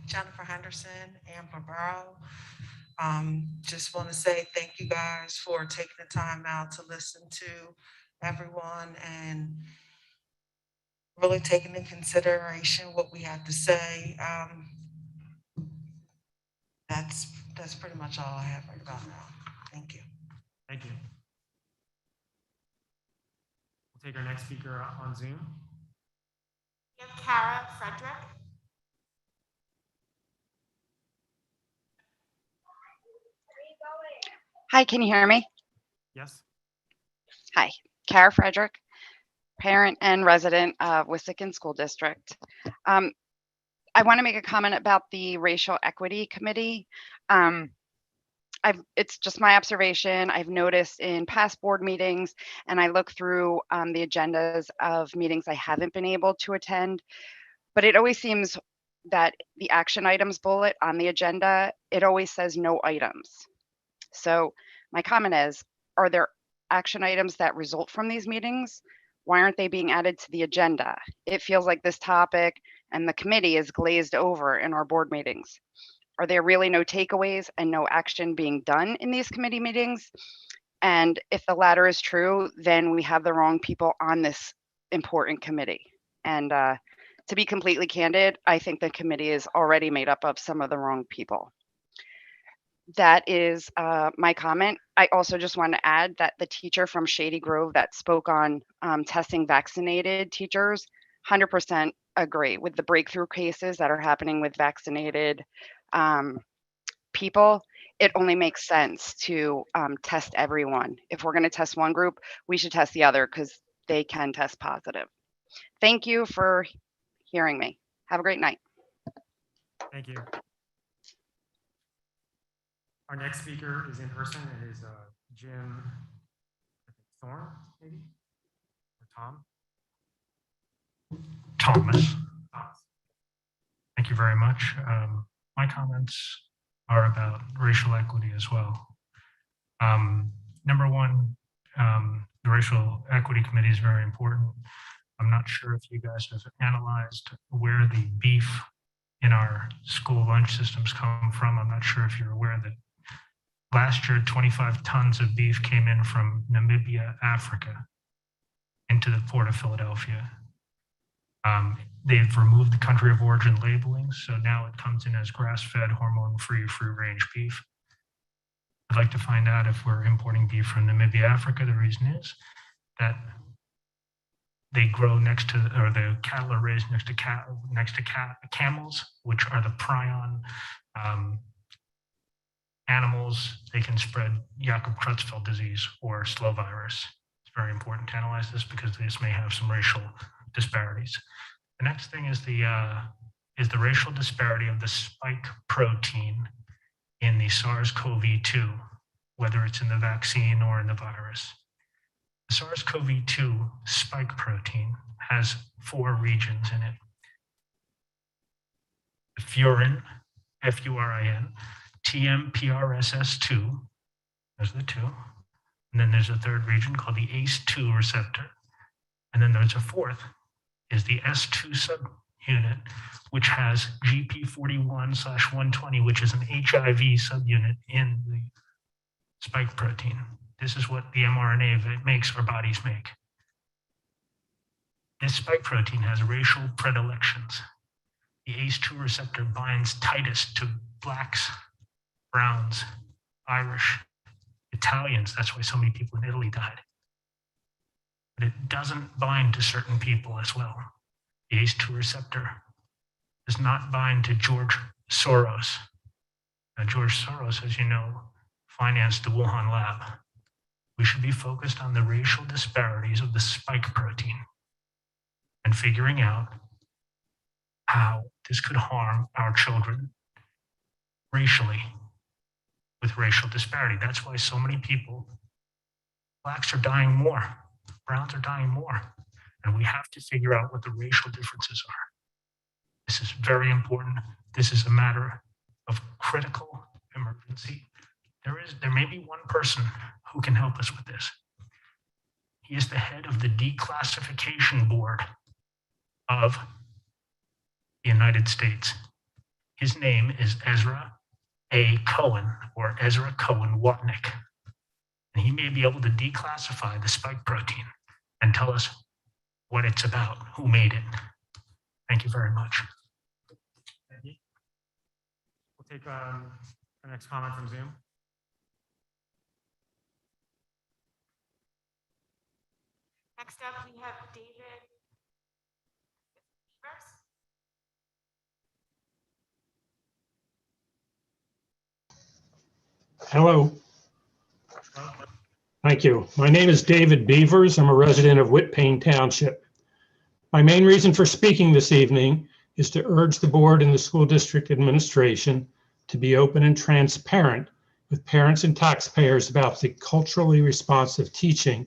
Jennifer Henderson, Amber Borough. Just want to say thank you guys for taking the time out to listen to everyone and really taking into consideration what we have to say. That's pretty much all I have right about now. Thank you. Thank you. We'll take our next speaker on Zoom. We have Kara Frederick. Hi, can you hear me? Yes. Hi, Kara Frederick, parent and resident of Wissahickon School District. I want to make a comment about the Racial Equity Committee. It's just my observation. I've noticed in past board meetings, and I look through the agendas of meetings I haven't been able to attend, but it always seems that the action items bullet on the agenda, it always says no items. So my comment is, are there action items that result from these meetings? Why aren't they being added to the agenda? It feels like this topic and the committee is glazed over in our board meetings. Are there really no takeaways and no action being done in these committee meetings? And if the latter is true, then we have the wrong people on this important committee. And to be completely candid, I think the committee is already made up of some of the wrong people. That is my comment. I also just want to add that the teacher from Shady Grove that spoke on testing vaccinated teachers, 100% agree with the breakthrough cases that are happening with vaccinated people. It only makes sense to test everyone. If we're going to test one group, we should test the other because they can test positive. Thank you for hearing me. Have a great night. Thank you. Our next speaker is in person. It is Jim Thorne, maybe? Or Tom? Thomas. Thomas. Thank you very much. My comments are about racial equity as well. Number one, the Racial Equity Committee is very important. I'm not sure if you guys have analyzed where the beef in our school lunch systems come from. I'm not sure if you're aware that last year, 25 tons of beef came in from Namibia, Africa, into the port of Philadelphia. They've removed the country of origin labeling, so now it comes in as grass-fed, hormone-free, free-range beef. I'd like to find out if we're importing beef from Namibia, Africa. The reason is that they grow next to, or the cattle are raised next to camels, which are the prion animals. They can spread Jakob-Creutzfeldt disease or slow virus. It's very important to analyze this because this may have some racial disparities. The next thing is the racial disparity of the spike protein in the SARS-CoV-2, whether it's in the vaccine or in the virus. The SARS-CoV-2 spike protein has 4 regions in it. The furin, F-U-R-I-N, TMPRSS2, those are the 2. And then there's a 3rd region called the ACE2 receptor. And then there's a 4th, is the S2 subunit, which has GP41/120, which is an HIV subunit in the spike protein. This is what the mRNA that makes our bodies make. This spike protein has racial predilections. The ACE2 receptor binds tightest to blacks, browns, Irish, Italians. That's why so many people in Italy died. But it doesn't bind to certain people as well. The ACE2 receptor does not bind to George Soros. Now, George Soros, as you know, financed the Wuhan lab. We should be focused on the racial disparities of the spike protein and figuring out how this could harm our children racially with racial disparity. That's why so many people, blacks are dying more, browns are dying more, and we have to figure out what the racial differences are. This is very important. This is a matter of critical emergency. There may be one person who can help us with this. He is the head of the declassification board of the United States. His name is Ezra A. Cohen, or Ezra Cohen Watnick. And he may be able to declassify the spike protein and tell us what it's about, who made it. Thank you very much. We'll take our next comment from Zoom. Next up, we have David. Hello. Thank you. My name is David Beavers. I'm a resident of Whitpain Township. My main reason for speaking this evening is to urge the board and the school district administration to be open and transparent with parents and taxpayers about the culturally responsive teaching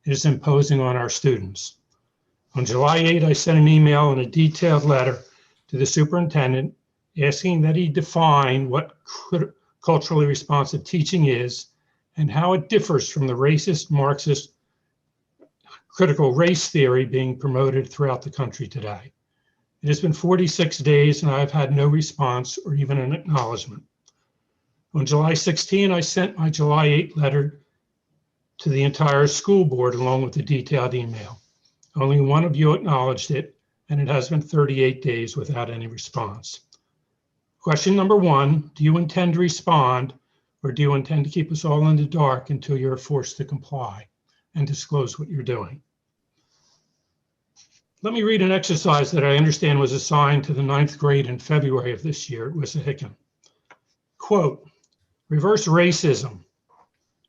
it is imposing on our students. On July 8, I sent an email and a detailed letter to the superintendent asking that he define what culturally responsive teaching is and how it differs from the racist, Marxist, critical race theory being promoted throughout the country today. It has been 46 days and I've had no response or even an acknowledgement. On July 16, I sent my July 8 letter to the entire school board along with the detailed email. Only one of you acknowledged it, and it has been 38 days without any response. Question number 1, do you intend to respond, or do you intend to keep us all in the dark until you're forced to comply and disclose what you're doing? Let me read an exercise that I understand was assigned to the 9th grade in February of this year at Wissahickon. Quote, reverse racism,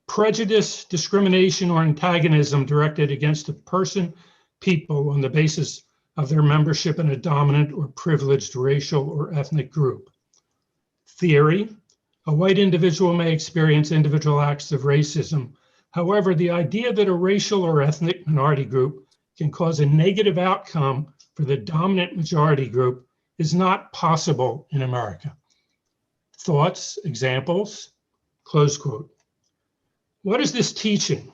prejudice, discrimination, or antagonism directed against a person, people on the basis of their membership in a dominant or privileged racial or ethnic group. Theory, a white individual may experience individual acts of racism However, the idea that a racial or ethnic minority group can cause a negative outcome for the dominant majority group is not possible in America. Thoughts, examples, close quote. What is this teaching?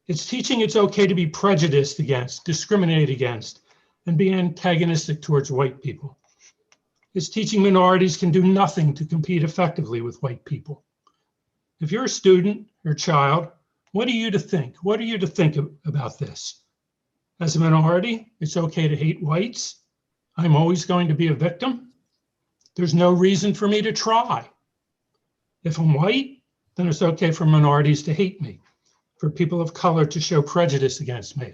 It's teaching it's okay to be prejudiced against, discriminate against, and be antagonistic towards white people. It's teaching minorities can do nothing to compete effectively with white people. If you're a student or child, what are you to think? What are you to think about this? As a minority, it's okay to hate whites. I'm always going to be a victim. There's no reason for me to try. If I'm white, then it's okay for minorities to hate me, for people of color to show prejudice against me.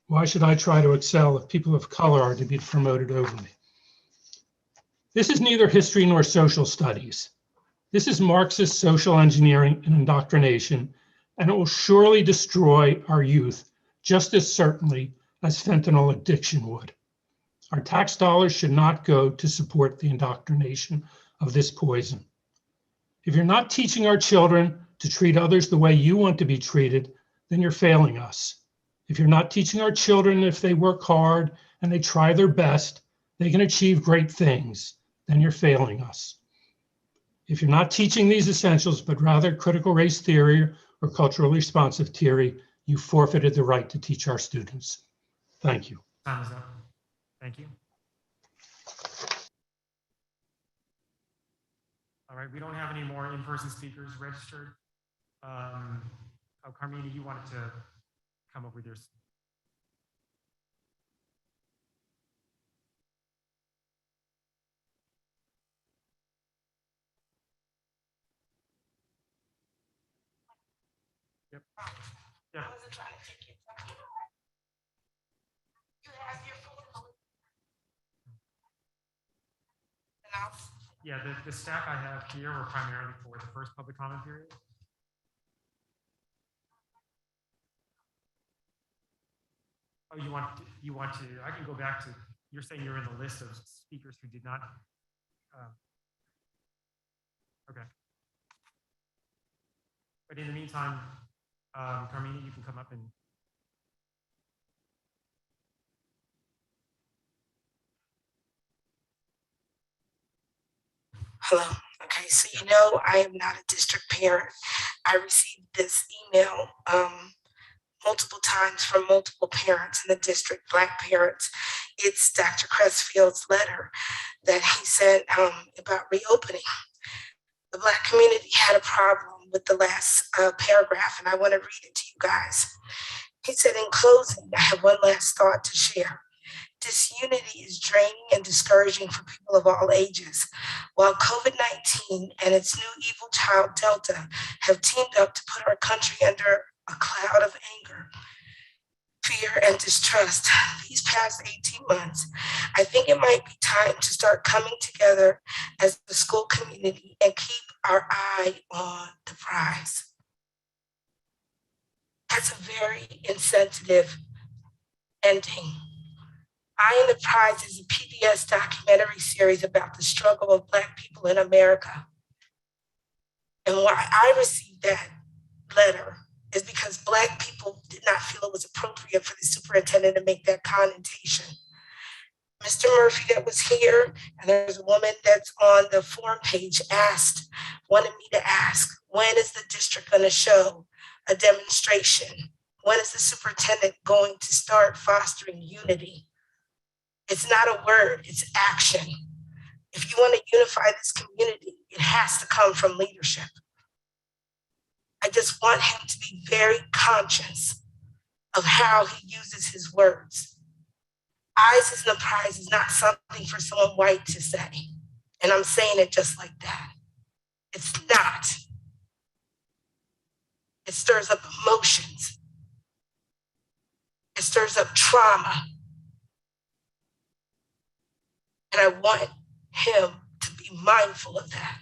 Why should I try to excel if people of color are to be promoted over me? This is neither history nor social studies. This is Marxist social engineering and indoctrination, and it will surely destroy our youth just as certainly as fentanyl addiction would. Our tax dollars should not go to support the indoctrination of this poison. If you're not teaching our children to treat others the way you want to be treated, then you're failing us. If you're not teaching our children if they work hard and they try their best, they can achieve great things, then you're failing us. If you're not teaching these essentials, but rather critical race theory or culturally responsive theory, you forfeited the right to teach our students. Thank you. Time is up. Thank you. All right, we don't have any more in-person speakers registered. Carmina, you wanted to come up with yours. Yep. Yeah. Yeah, the stack I have here are primarily for the first public comment period. Oh, you want to, I can go back to, you're saying you're in the list of speakers who did not. Okay. But in the meantime, Carmina, you can come up and. Hello. Okay, so you know I am not a district parent. I received this email multiple times from multiple parents in the district, Black parents. It's Dr. Crestfield's letter that he sent about reopening. The Black community had a problem with the last paragraph, and I want to read it to you guys. He said, in closing, I have one last thought to share. Disunity is draining and discouraging for people of all ages. While COVID-19 and its new evil child Delta have teamed up to put our country under a cloud of anger, fear, and distrust these past 18 months, I think it might be time to start coming together as the school community and keep our eye on the prize. That's a very insensitive ending. Eye on the Prize is a PBS documentary series about the struggle of Black people in America. And why I received that letter is because Black people did not feel it was appropriate for the superintendent to make that connotation. Mr. Murphy that was here, and there's a woman that's on the forum page wanted me to ask, when is the district going to show a demonstration? When is the superintendent going to start fostering unity? It's not a word, it's action. If you want to unify this community, it has to come from leadership. I just want him to be very conscious of how he uses his words. Eyes is the prize is not something for someone white to say. And I'm saying it just like that. It's not. It stirs up emotions. It stirs up trauma. And I want him to be mindful of that.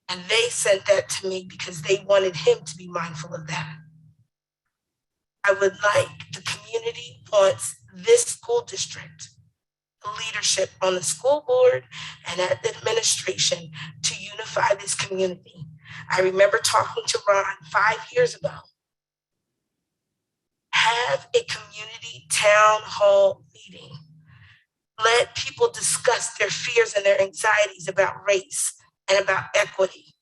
And they sent that to me because they wanted him to be mindful of that. I would like, the community wants this school district, leadership on the school board and at the administration to unify this community. I remember talking to Ron 5 years ago. Have a community town hall meeting. Let people discuss their fears and their anxieties about race and about equity.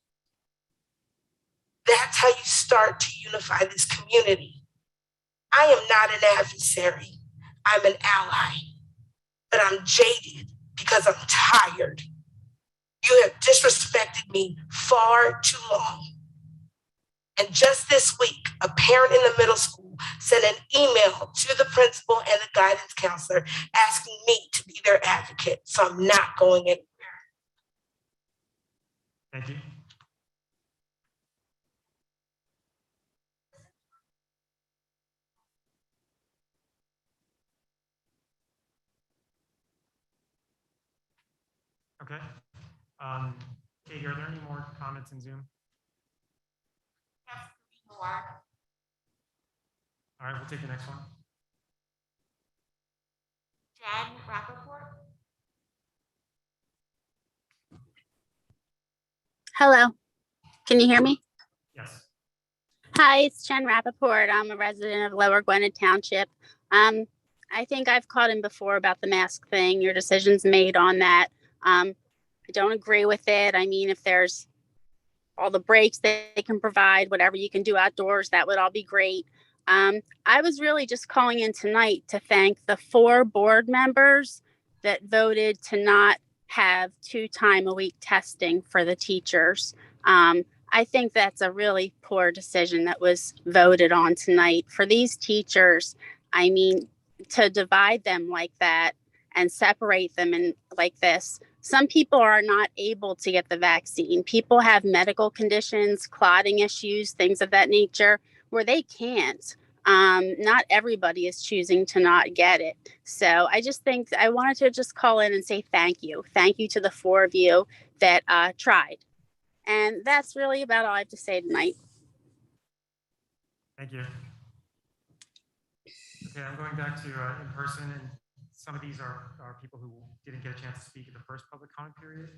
That's how you start to unify this community. I am not an adversary. I'm an ally, but I'm jaded because I'm tired. You have disrespected me far too long. And just this week, a parent in the middle school sent an email to the principal and the guidance counselor asking me to be their advocate. So I'm not going anywhere. Thank you. Okay. Katie, are there any more comments in Zoom? All right, we'll take the next one. Jen Rappaport. Hello, can you hear me? Yes. Hi, it's Jen Rappaport. I'm a resident of Lower Gwinnett Township. I think I've called in before about the mask thing. Your decision's made on that. I don't agree with it. I mean, if there's all the breaks that they can provide, whatever you can do outdoors, that would all be great. I was really just calling in tonight to thank the 4 board members that voted to not have 2-time-a-week testing for the teachers. I think that's a really poor decision that was voted on tonight. For these teachers, I mean, to divide them like that and separate them in like this, some people are not able to get the vaccine. People have medical conditions, clotting issues, things of that nature, where they can't. Not everybody is choosing to not get it. So I just think I wanted to just call in and say thank you. Thank you to the 4 of you that tried. And that's really about all I have to say tonight. Thank you. Okay, I'm going back to in person, and some of these are people who didn't get a chance to speak at the first public comment period.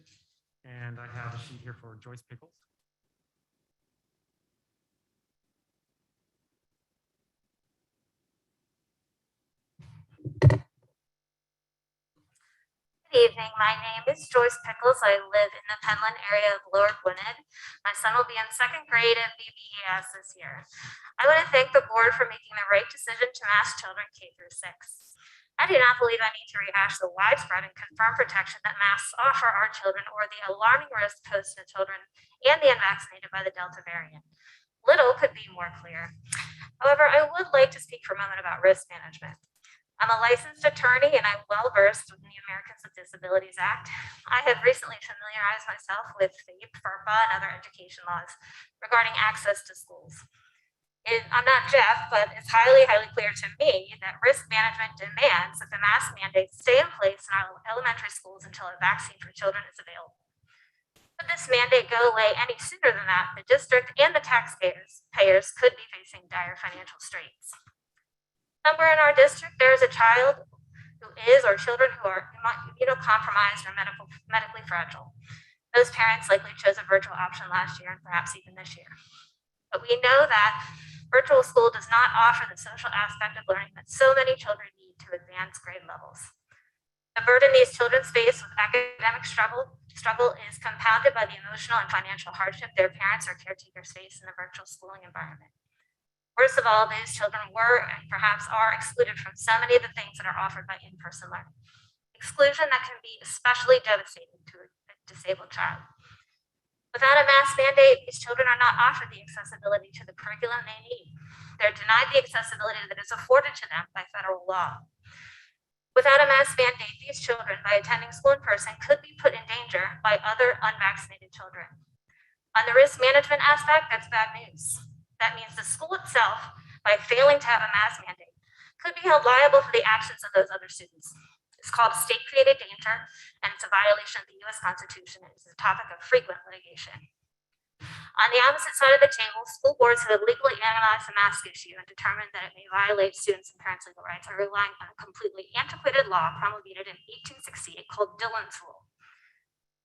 And I have a sheet here for Joyce Pickles. Good evening. My name is Joyce Pickles. I live in the Penland area of Lower Gwinnett. My son will be in 2nd grade at BBES this year. I want to thank the board for making the right decision to mask children K through 6. I do not believe I need to rehash the widespread and confirmed protection that masks offer our children or the alarming risk posed to children and the unvaccinated by the Delta variant. Little could be more clear. However, I would like to speak for a moment about risk management. I'm a licensed attorney and I'm well versed with the Americans with Disabilities Act. I have recently familiarized myself with FAPE, FERPA, and other education laws regarding access to schools. I'm not Jeff, but it's highly clear to me that risk management demands that the mask mandates stay in place in our elementary schools until a vaccine for children is available. Should this mandate go away any sooner than that, the district and the taxpayers could be facing dire financial straits. Somewhere in our district, there is a child who is, or children who are immunocompromised or medically fragile. Those parents likely chose a virtual option last year and perhaps even this year. But we know that virtual school does not offer the social aspect of learning that so many children need to advance grade levels. The burden these children face with academic struggle is compounded by the emotional and financial hardship their parents or caretakers face in the virtual schooling environment. Worst of all, these children were and perhaps are excluded from so many of the things that are offered by in-person learning. Exclusion that can be especially devastating to a disabled child. Without a mask mandate, these children are not offered the accessibility to the curriculum they need. They're denied the accessibility that is afforded to them by federal law. Without a mask mandate, these children, by attending school in person, could be put in danger by other unvaccinated children. On the risk management aspect, that's bad news. That means the school itself, by failing to have a mask mandate, could be held liable for the actions of those other students. It's called state-created danger, and it's a violation of the U.S. Constitution and is the topic of frequent litigation. On the opposite side of the table, school boards who have legally analyzed the mask issue and determined that it may violate students' and parents' legal rights are relying on a completely antiquated law promulgated in 1868 called Dillon's Rule.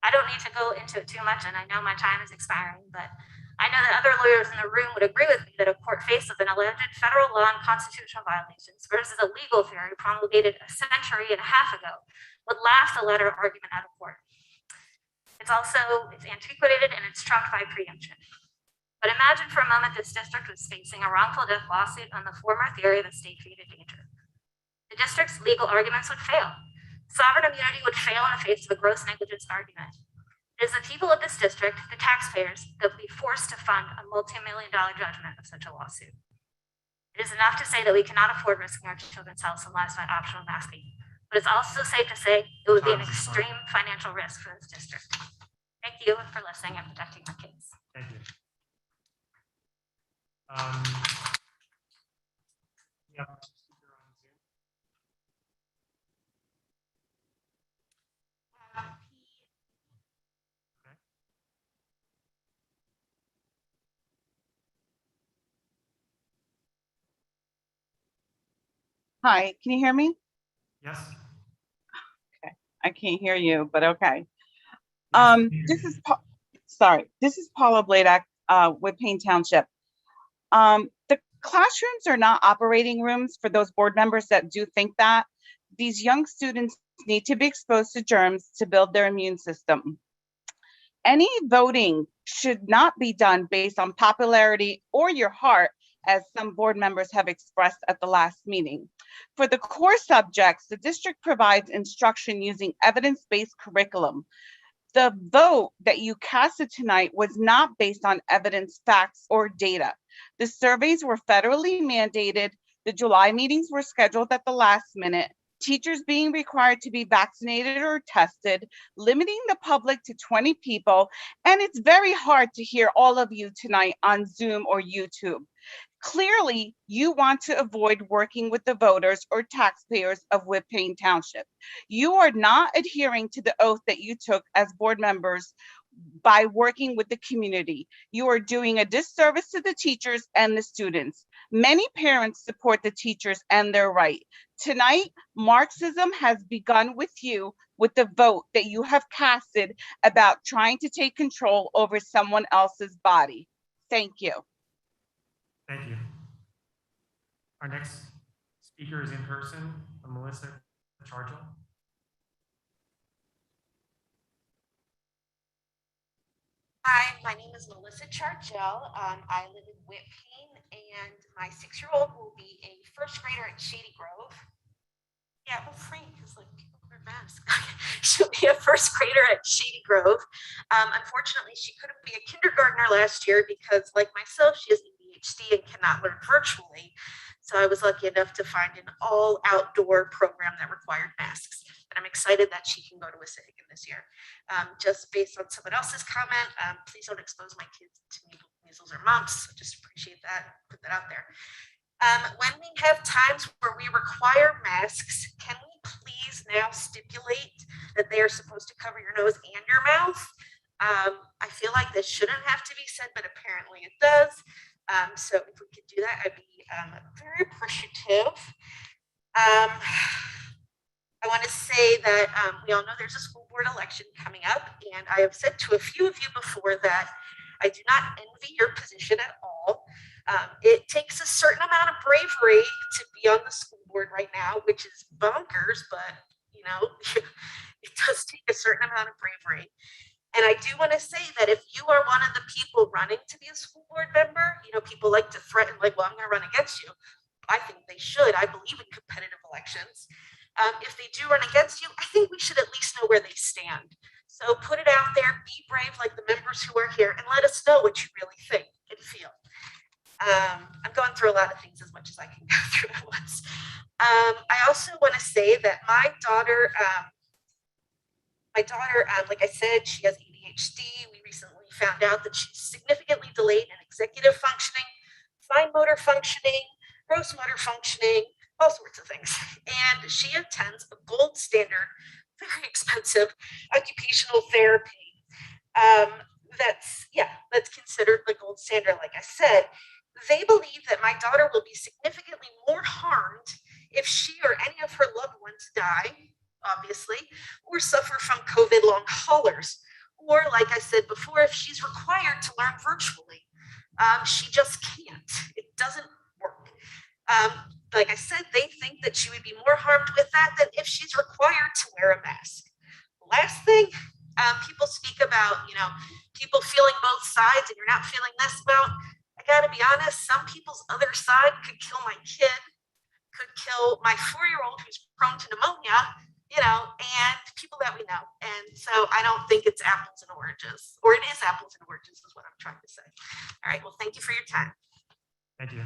I don't need to go into it too much, and I know my time is expiring, but I know that other lawyers in the room would agree with me that a court faced with an alleged federal law and constitutional violations versus a legal theory promulgated a century and a half ago would laugh the latter argument out of court. It's antiquated and it's trumped by preemption. But imagine for a moment this district was facing a wrongful death lawsuit on the former theory of a state created danger. The district's legal arguments would fail. Sovereign immunity would fail in the face of a gross negligence argument. It is the people of this district, the taxpayers, that will be forced to fund a multi-million-dollar judgment of such a lawsuit. It is enough to say that we cannot afford risking our children's health and lives by optional masking, but it's also safe to say it would be an extreme financial risk for this district. Thank you for listening and protecting my kids. Thank you. Yep. Hi, can you hear me? Yes. Okay, I can't hear you, but okay. Yes. This is Paula Bladak with Payne Township. The classrooms are not operating rooms for those board members that do think that. These young students need to be exposed to germs to build their immune system. Any voting should not be done based on popularity or your heart, as some board members have expressed at the last meeting. For the core subjects, the district provides instruction using evidence-based curriculum. The vote that you casted tonight was not based on evidence, facts, or data. The surveys were federally mandated. The July meetings were scheduled at the last minute. Teachers being required to be vaccinated or tested, limiting the public to 20 people, and it's very hard to hear all of you tonight on Zoom or YouTube. Clearly, you want to avoid working with the voters or taxpayers of Whippane Township. You are not adhering to the oath that you took as board members by working with the community. You are doing a disservice to the teachers and the students. Many parents support the teachers and their right. Tonight, Marxism has begun with you with the vote that you have casted about trying to take control over someone else's body. Thank you. Thank you. Our next speaker is in person, Melissa Chargel. Hi, my name is Melissa Chargel. I live in Whippane, and my 6-year-old will be a first grader at Shady Grove. Yeah, we're free because like people wear masks. She'll be a first grader at Shady Grove. Unfortunately, she couldn't be a kindergartner last year because, like myself, she has ADHD and cannot learn virtually. So I was lucky enough to find an all outdoor program that required masks. And I'm excited that she can go to Wissahickon this year. Just based on someone else's comment, please don't expose my kids to measles or mumps. Just appreciate that, put that out there. When we have times where we require masks, can we please now stipulate that they are supposed to cover your nose and your mouth? I feel like this shouldn't have to be said, but apparently it does. So if we could do that, I'd be very appreciative. I want to say that we all know there's a school board election coming up, and I have said to a few of you before that I do not envy your position at all. It takes a certain amount of bravery to be on the school board right now, which is bonkers, but you know, it does take a certain amount of bravery. And I do want to say that if you are one of the people running to be a school board member, you know, people like to threaten, like, well, I'm going to run against you. I think they should. I believe in competitive elections. If they do run against you, I think we should at least know where they stand. So put it out there, be brave like the members who are here, and let us know what you really think and feel. I'm going through a lot of things as much as I can go through at once. I also want to say that my daughter, like I said, she has ADHD. We recently found out that she's significantly delayed in executive functioning, fine motor functioning, gross motor functioning, all sorts of things. And she attends a gold standard, very expensive occupational therapy. That's considered the gold standard, like I said. They believe that my daughter will be significantly more harmed if she or any of her loved ones die, obviously, or suffer from COVID long haulers. Or, like I said before, if she's required to learn virtually. She just can't. It doesn't work. Like I said, they think that she would be more harmed with that than if she's required to wear a mask. Last thing, people speak about, people feeling both sides and you're not feeling this about. I gotta be honest, some people's other side could kill my kid, could kill my 4-year-old who's prone to pneumonia, and people that we know. And so I don't think it's apples and oranges, or it is apples and oranges is what I'm trying to say. All right, well, thank you for your time. Thank you.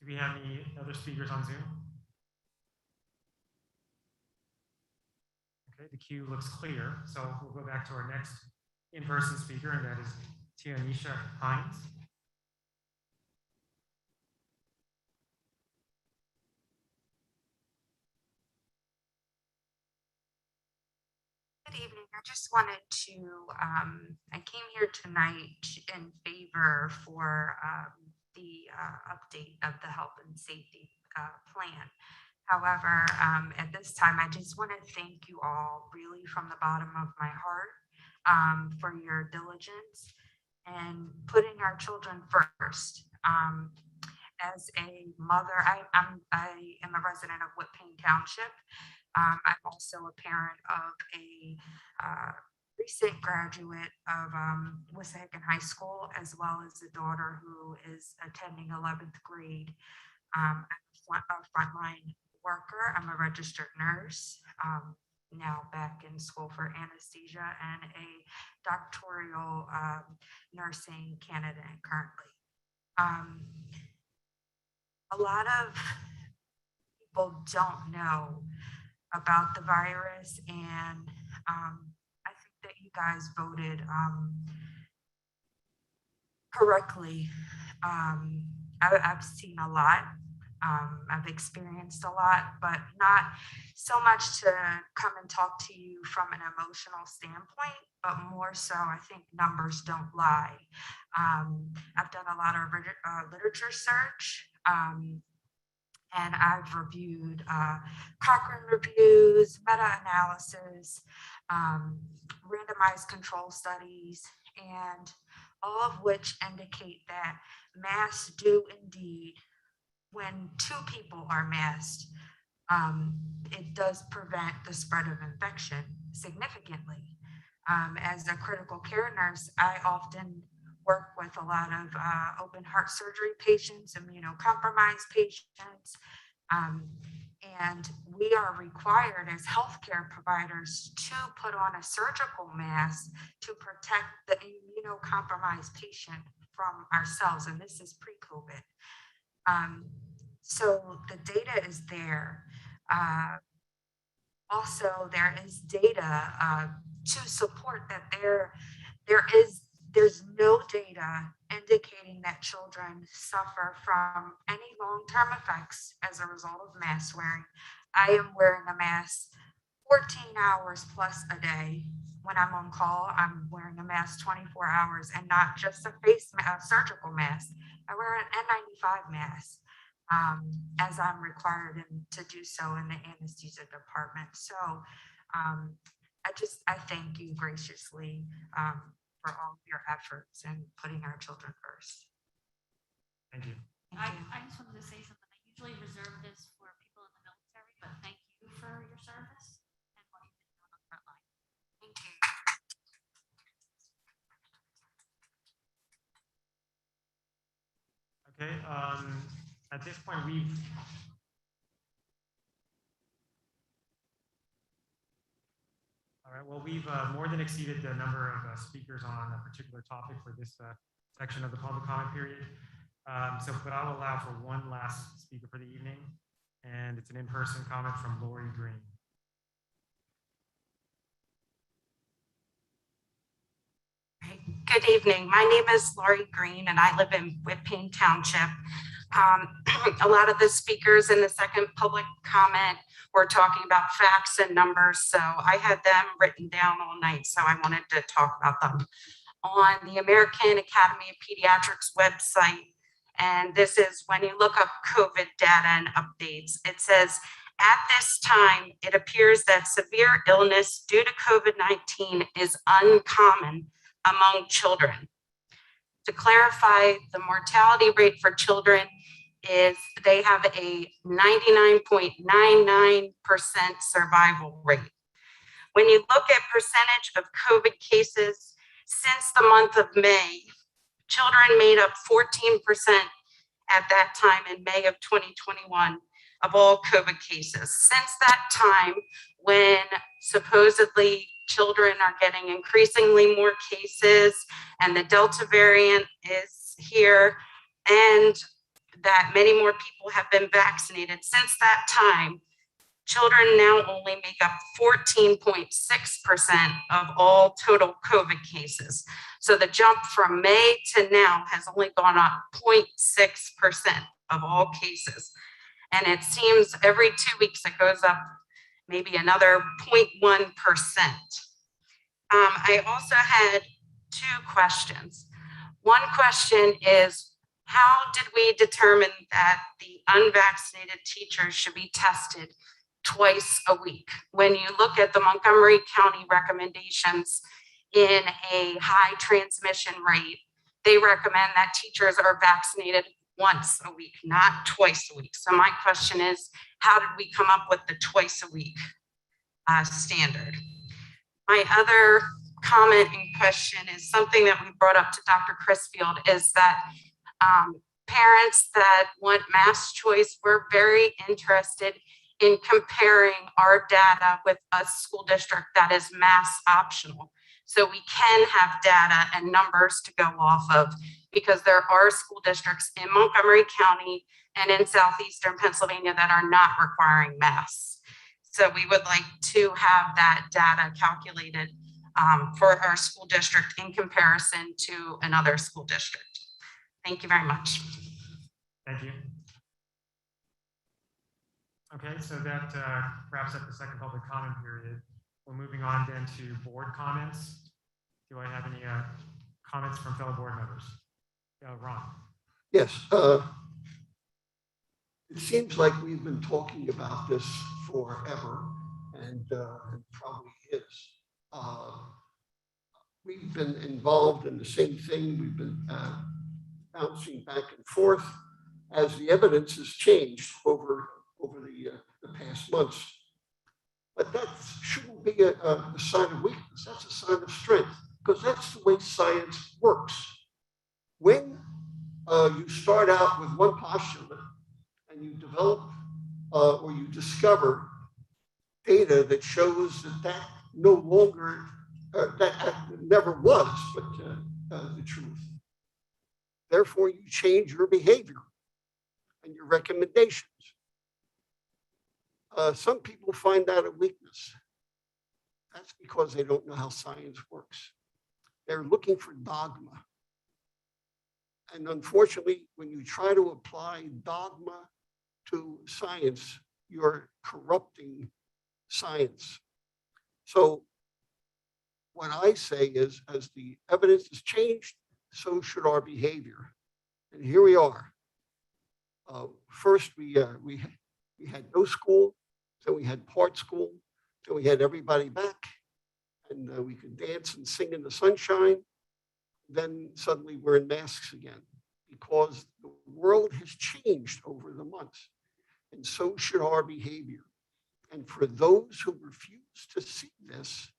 Do we have any other speakers on Zoom? Okay, the queue looks clear. So we'll go back to our next in-person speaker, and that is Tianisha Hines. Good evening. I just wanted to, I came here tonight in favor for the update of the health and safety plan. However, at this time, I just want to thank you all really from the bottom of my heart for your diligence and putting our children first. As a mother, I am a resident of Whitpain Township. I'm also a parent of a recent graduate of Wissahickon High School, as well as a daughter who is attending 11th grade. I'm a frontline worker. I'm a registered nurse, now back in school for anesthesia and a doctoral nursing candidate currently. A lot of people don't know about the virus, and I think that you guys voted correctly. I've seen a lot. I've experienced a lot, but not so much to come and talk to you from an emotional standpoint, but more so, I think numbers don't lie. I've done a lot of literature search, and I've reviewed Cochrane reviews, meta-analysis, randomized control studies, and all of which indicate that masks do indeed, when 2 people are masked, it does prevent the spread of infection significantly. As a critical care nurse, I often work with a lot of open heart surgery patients, immunocompromised patients, and we are required as healthcare providers to put on a surgical mask to protect the immunocompromised patient from ourselves, and this is pre-COVID. So the data is there. Also, there is data to support that there's no data indicating that children suffer from any long-term effects as a result of mask wearing. I am wearing a mask 14 hours plus a day. When I'm on call, I'm wearing a mask 24 hours, and not just a surgical mask. I wear an N95 mask as I'm required to do so in the anesthesia department. So I thank you graciously for all of your efforts and putting our children first. Thank you. I just wanted to say something. I usually reserve this for people in the military, but thank you for your service and what you've been doing on the front line. Thank you. Okay, at this point, we've more than exceeded the number of speakers on a particular topic for this section of the public comment period. But I'll allow for one last speaker for the evening, and it's an in-person comment from Lori Green. Good evening. My name is Lori Green, and I live in Whitpain Township. A lot of the speakers in the second public comment were talking about facts and numbers, so I had them written down all night, so I wanted to talk about them. On the American Academy of Pediatrics website, and this is when you look up COVID data and updates, it says, at this time, it appears that severe illness due to COVID-19 is uncommon, among children. To clarify, the mortality rate for children is they have a 99.99% survival rate. When you look at percentage of COVID cases since the month of May, children made up 14% at that time in May of 2021 of all COVID cases. Since that time, when supposedly children are getting increasingly more cases and the Delta variant is here and that many more people have been vaccinated, since that time, children now only make up 14.6% of all total COVID cases. So the jump from May to now has only gone up 0.6% of all cases. And it seems every 2 weeks it goes up maybe another 0.1%. I also had 2 questions. One question is, how did we determine that the unvaccinated teachers should be tested twice a week? When you look at the Montgomery County recommendations in a high transmission rate, they recommend that teachers are vaccinated once a week, not twice a week. So my question is, how did we come up with the twice a week standard? My other comment and question is something that we brought up to Dr. Crisfield, is that parents that want mass choice, we're very interested in comparing our data with a school district that is mass optional. So we can have data and numbers to go off of, because there are school districts in Montgomery County and in southeastern Pennsylvania that are not requiring masks. So we would like to have that data calculated for our school district in comparison to another school district. Thank you very much. Thank you. Okay, so that wraps up the second public comment period. We're moving on then to board comments. Do I have any comments from fellow board members? Ron. Yes. It seems like we've been talking about this forever, and it probably is. We've been involved in the same thing. We've been bouncing back and forth as the evidence has changed over the past months. But that shouldn't be a sign of weakness. That's a sign of strength, because that's the way science works. When you start out with one postulate and you develop or you discover data that shows that no longer, that never was, but the truth. Therefore, you change your behavior and your recommendations. Some people find that a weakness. That's because they don't know how science works. They're looking for dogma. And unfortunately, when you try to apply dogma to science, you're corrupting science. So what I say is, as the evidence has changed, so should our behavior. And here we are. First, we had no school, then we had part school, then we had everybody back, and we could dance and sing in the sunshine. Then suddenly we're in masks again, because the world has changed over the months, and so should our behavior. And for those who refuse to see this,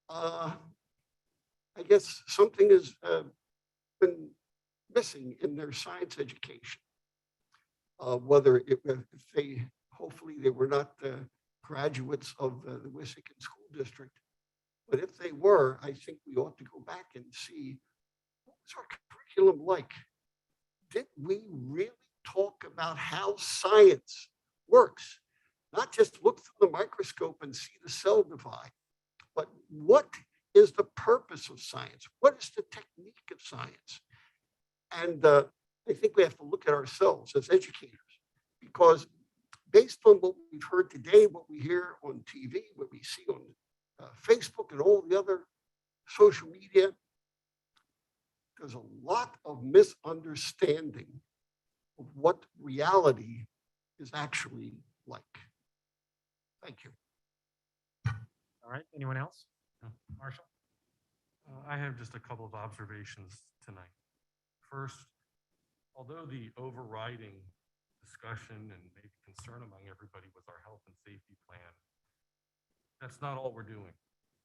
I guess something has been missing in their science education. Whether if they, hopefully they were not graduates of the Wissahickon School District, but if they were, I think we ought to go back and see, what was our curriculum like? Did we really talk about how science works? Not just look through the microscope and see the cell divide, but what is the purpose of science? What is the technique of science? And I think we have to look at ourselves as educators, because based on what we've heard today, what we hear on TV, what we see on Facebook and all the other social media, there's a lot of misunderstanding of what reality is actually like. Thank you. All right, anyone else? Marshall? I have just a couple of observations tonight. First, although the overriding discussion and maybe concern among everybody was our health and safety plan, that's not all we're doing.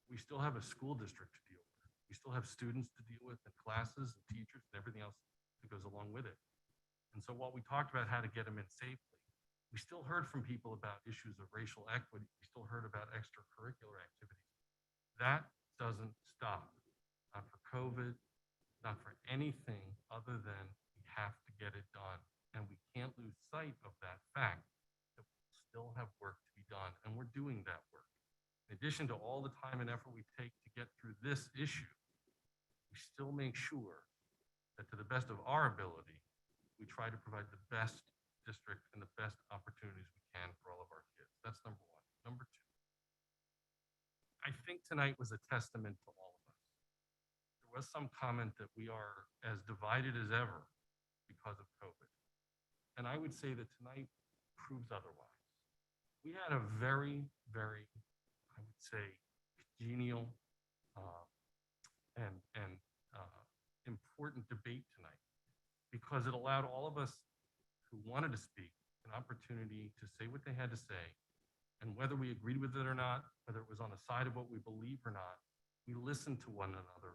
We still have a school district to deal with. We still have students to deal with and classes and teachers and everything else that goes along with it. And so while we talked about how to get them in safely, we still heard from people about issues of racial equity. We still heard about extracurricular activities. That doesn't stop, not for COVID, not for anything other than we have to get it done. And we can't lose sight of that fact that we still have work to be done, and we're doing that work. In addition to all the time and effort we take to get through this issue, we still make sure that to the best of our ability, we try to provide the best district and the best opportunities we can for all of our kids. That's number one. Number two, I think tonight was a testament to all of us. There was some comment that we are as divided as ever because of COVID. And I would say that tonight proves otherwise. We had a very, very, I would say, congenial and important debate tonight, because it allowed all of us who wanted to speak an opportunity to say what they had to say. And whether we agreed with it or not, whether it was on the side of what we believe or not, we listened to one another,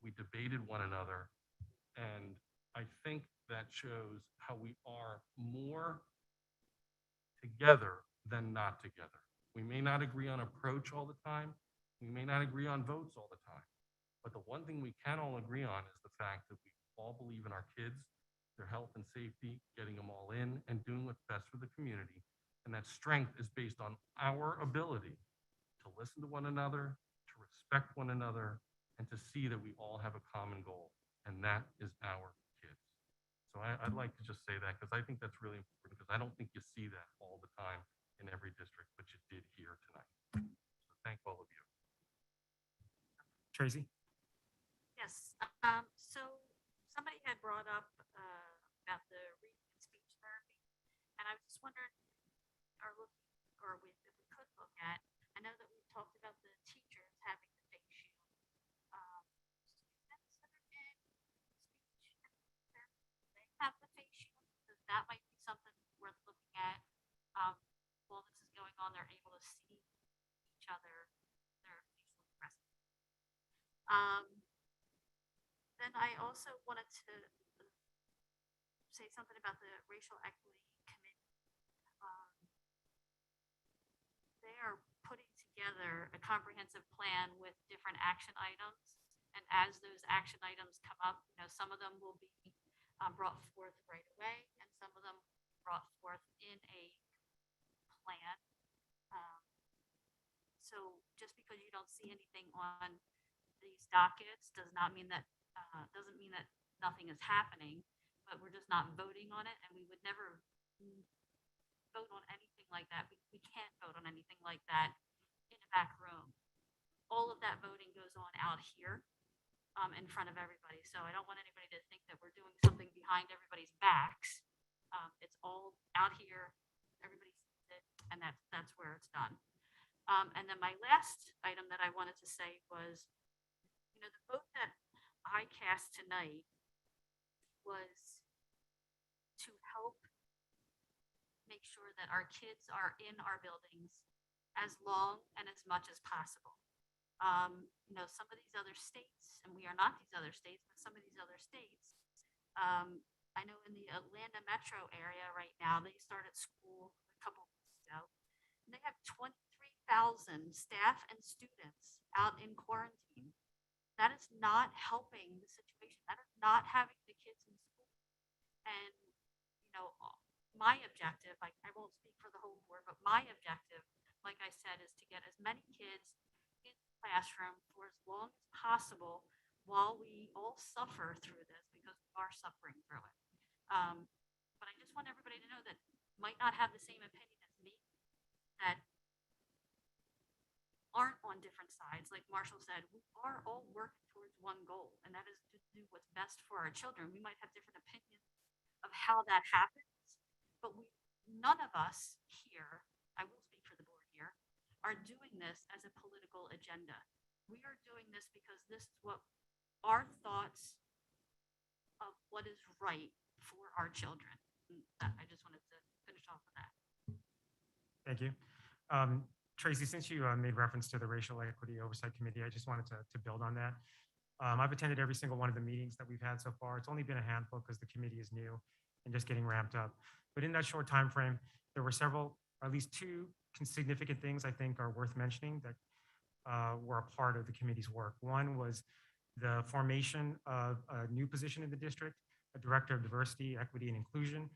we debated one another, and I think that shows how we are more together than not together. We may not agree on approach all the time, we may not agree on votes all the time, but the one thing we can all agree on is the fact that we all believe in our kids, their health and safety, getting them all in, and doing what's best for the community. And that strength is based on our ability to listen to one another, to respect one another, and to see that we all have a common goal, and that is our kids. So I'd like to just say that, because I think that's really important, because I don't think you see that all the time in every district, but you did here tonight. So thank all of you. Tracy? Yes, so somebody had brought up about the reading and speech therapy, and I was just wondering, if we could look at, I know that we talked about the teachers having the face shield. Students that are in speech therapy, they have the face shield, so that might be something worth looking at. While this is going on, they're able to see each other, their facial expressions. Then I also wanted to say something about the racial equity committee. They are putting together a comprehensive plan with different action items. And as those action items come up, some of them will be brought forth right away, and some of them brought forth in a plan. So just because you don't see anything on these dockets doesn't mean that nothing is happening, but we're just not voting on it, and we would never vote on anything like that. We can't vote on anything like that in a back room. All of that voting goes on out here in front of everybody. So I don't want anybody to think that we're doing something behind everybody's backs. It's all out here. Everybody sees it, and that's where it's done. And then my last item that I wanted to say was, the vote that I cast tonight was to help make sure that our kids are in our buildings as long and as much as possible. Some of these other states, and we are not these other states, but some of these other states, I know in the Atlanta metro area right now, they started school a couple weeks ago, and they have 23,000 staff and students out in quarantine. That is not helping the situation. That is not having the kids in school. And, my objective, I won't speak for the whole board, but my objective, like I said, is to get as many kids in the classroom for as long as possible while we all suffer through this, because we are suffering through it. But I just want everybody to know that might not have the same opinion as me, that aren't on different sides. Like Marshall said, we are all working towards one goal, and that is to do what's best for our children. We might have different opinions of how that happens, but none of us here, I will speak for the board here, are doing this as a political agenda. we are doing this because this is what our thoughts of what is right for our children. I just wanted to finish off with that. Thank you. Tracy, since you made reference to the Racial Equity Oversight Committee, I just wanted to build on that. I've attended every single one of the meetings that we've had so far. It's only been a handful because the committee is new and just getting ramped up. But in that short time frame, there were several, or at least two significant things I think are worth mentioning that were a part of the committee's work. One was the formation of a new position in the district, a director of diversity, equity, and inclusion.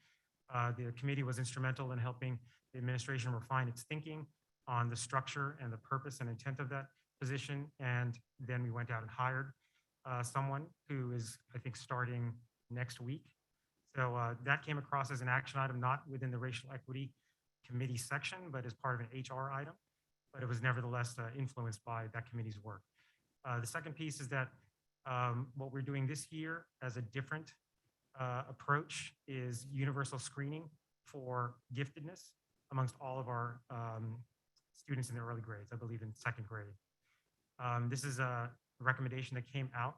The committee was instrumental in helping the administration refine its thinking on the structure and the purpose and intent of that position. And then we went out and hired someone who is, I think, starting next week. So that came across as an action item, not within the Racial Equity Committee section, but as part of an HR item. But it was nevertheless influenced by that committee's work. The second piece is that what we're doing this year as a different approach is universal screening for giftedness amongst all of our students in the early grades, I believe in second grade. This is a recommendation that came out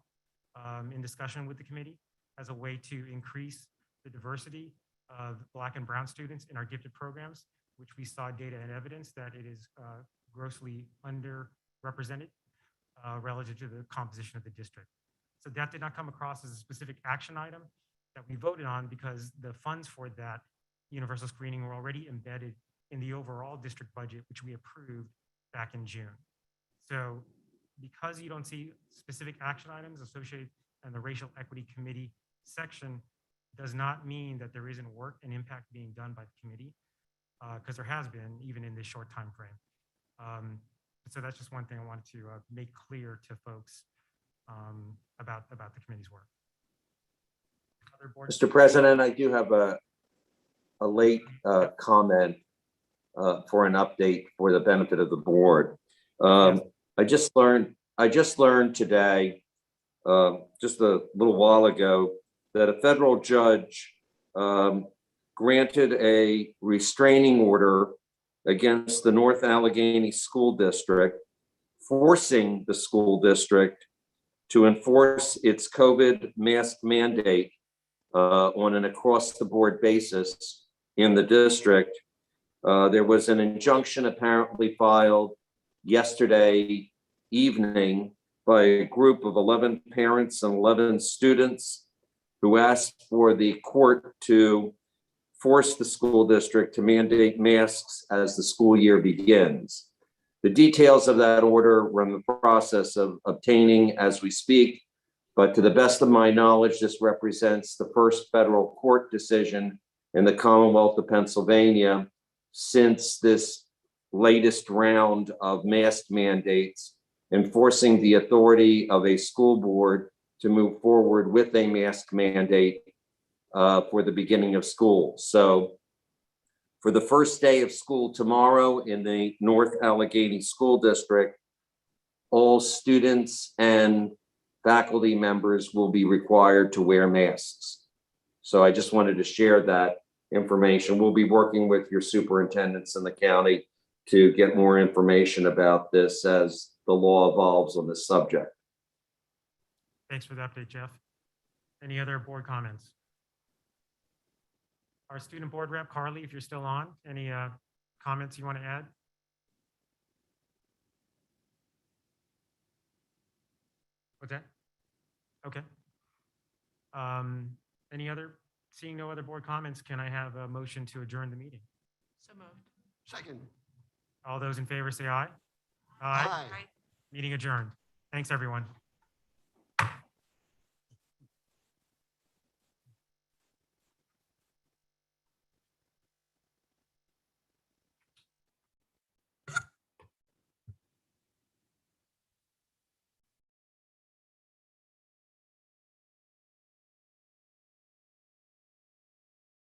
in discussion with the committee as a way to increase the diversity of Black and Brown students in our gifted programs, which we saw data and evidence that it is grossly underrepresented relative to the composition of the district. So that did not come across as a specific action item that we voted on because the funds for that universal screening were already embedded in the overall district budget, which we approved back in June. So because you don't see specific action items associated in the Racial Equity Committee section does not mean that there isn't work and impact being done by the committee, because there has been even in this short time frame. So that's just one thing I wanted to make clear to folks about the committee's work. Other board Mr. President, I do have a late comment for an update for the benefit of the board. I just learned today, just a little while ago, that a federal judge granted a restraining order against the North Allegheny School District, forcing the school district to enforce its COVID mask mandate on an across-the-board basis in the district. There was an injunction apparently filed yesterday evening by a group of 11 parents and 11 students who asked for the court to force the school district to mandate masks as the school year begins. The details of that order we're in the process of obtaining as we speak, but to the best of my knowledge, this represents the first federal court decision in the Commonwealth of Pennsylvania since this latest round of mask mandates, enforcing the authority of a school board to move forward with a mask mandate for the beginning of school. So for the first day of school tomorrow in the North Allegheny School District, all students and faculty members will be required to wear masks. So I just wanted to share that information. We'll be working with your superintendents in the county to get more information about this as the law evolves on this subject. Thanks for the update, Jeff. Any other board comments? Our student board rep, Carly, if you're still on, any comments you want to add? What's that? Okay. Any other, seeing no other board comments, can I have a motion to adjourn the meeting? So moved. Second. All those in favor say aye. Aye. Meeting adjourned. Thanks, everyone.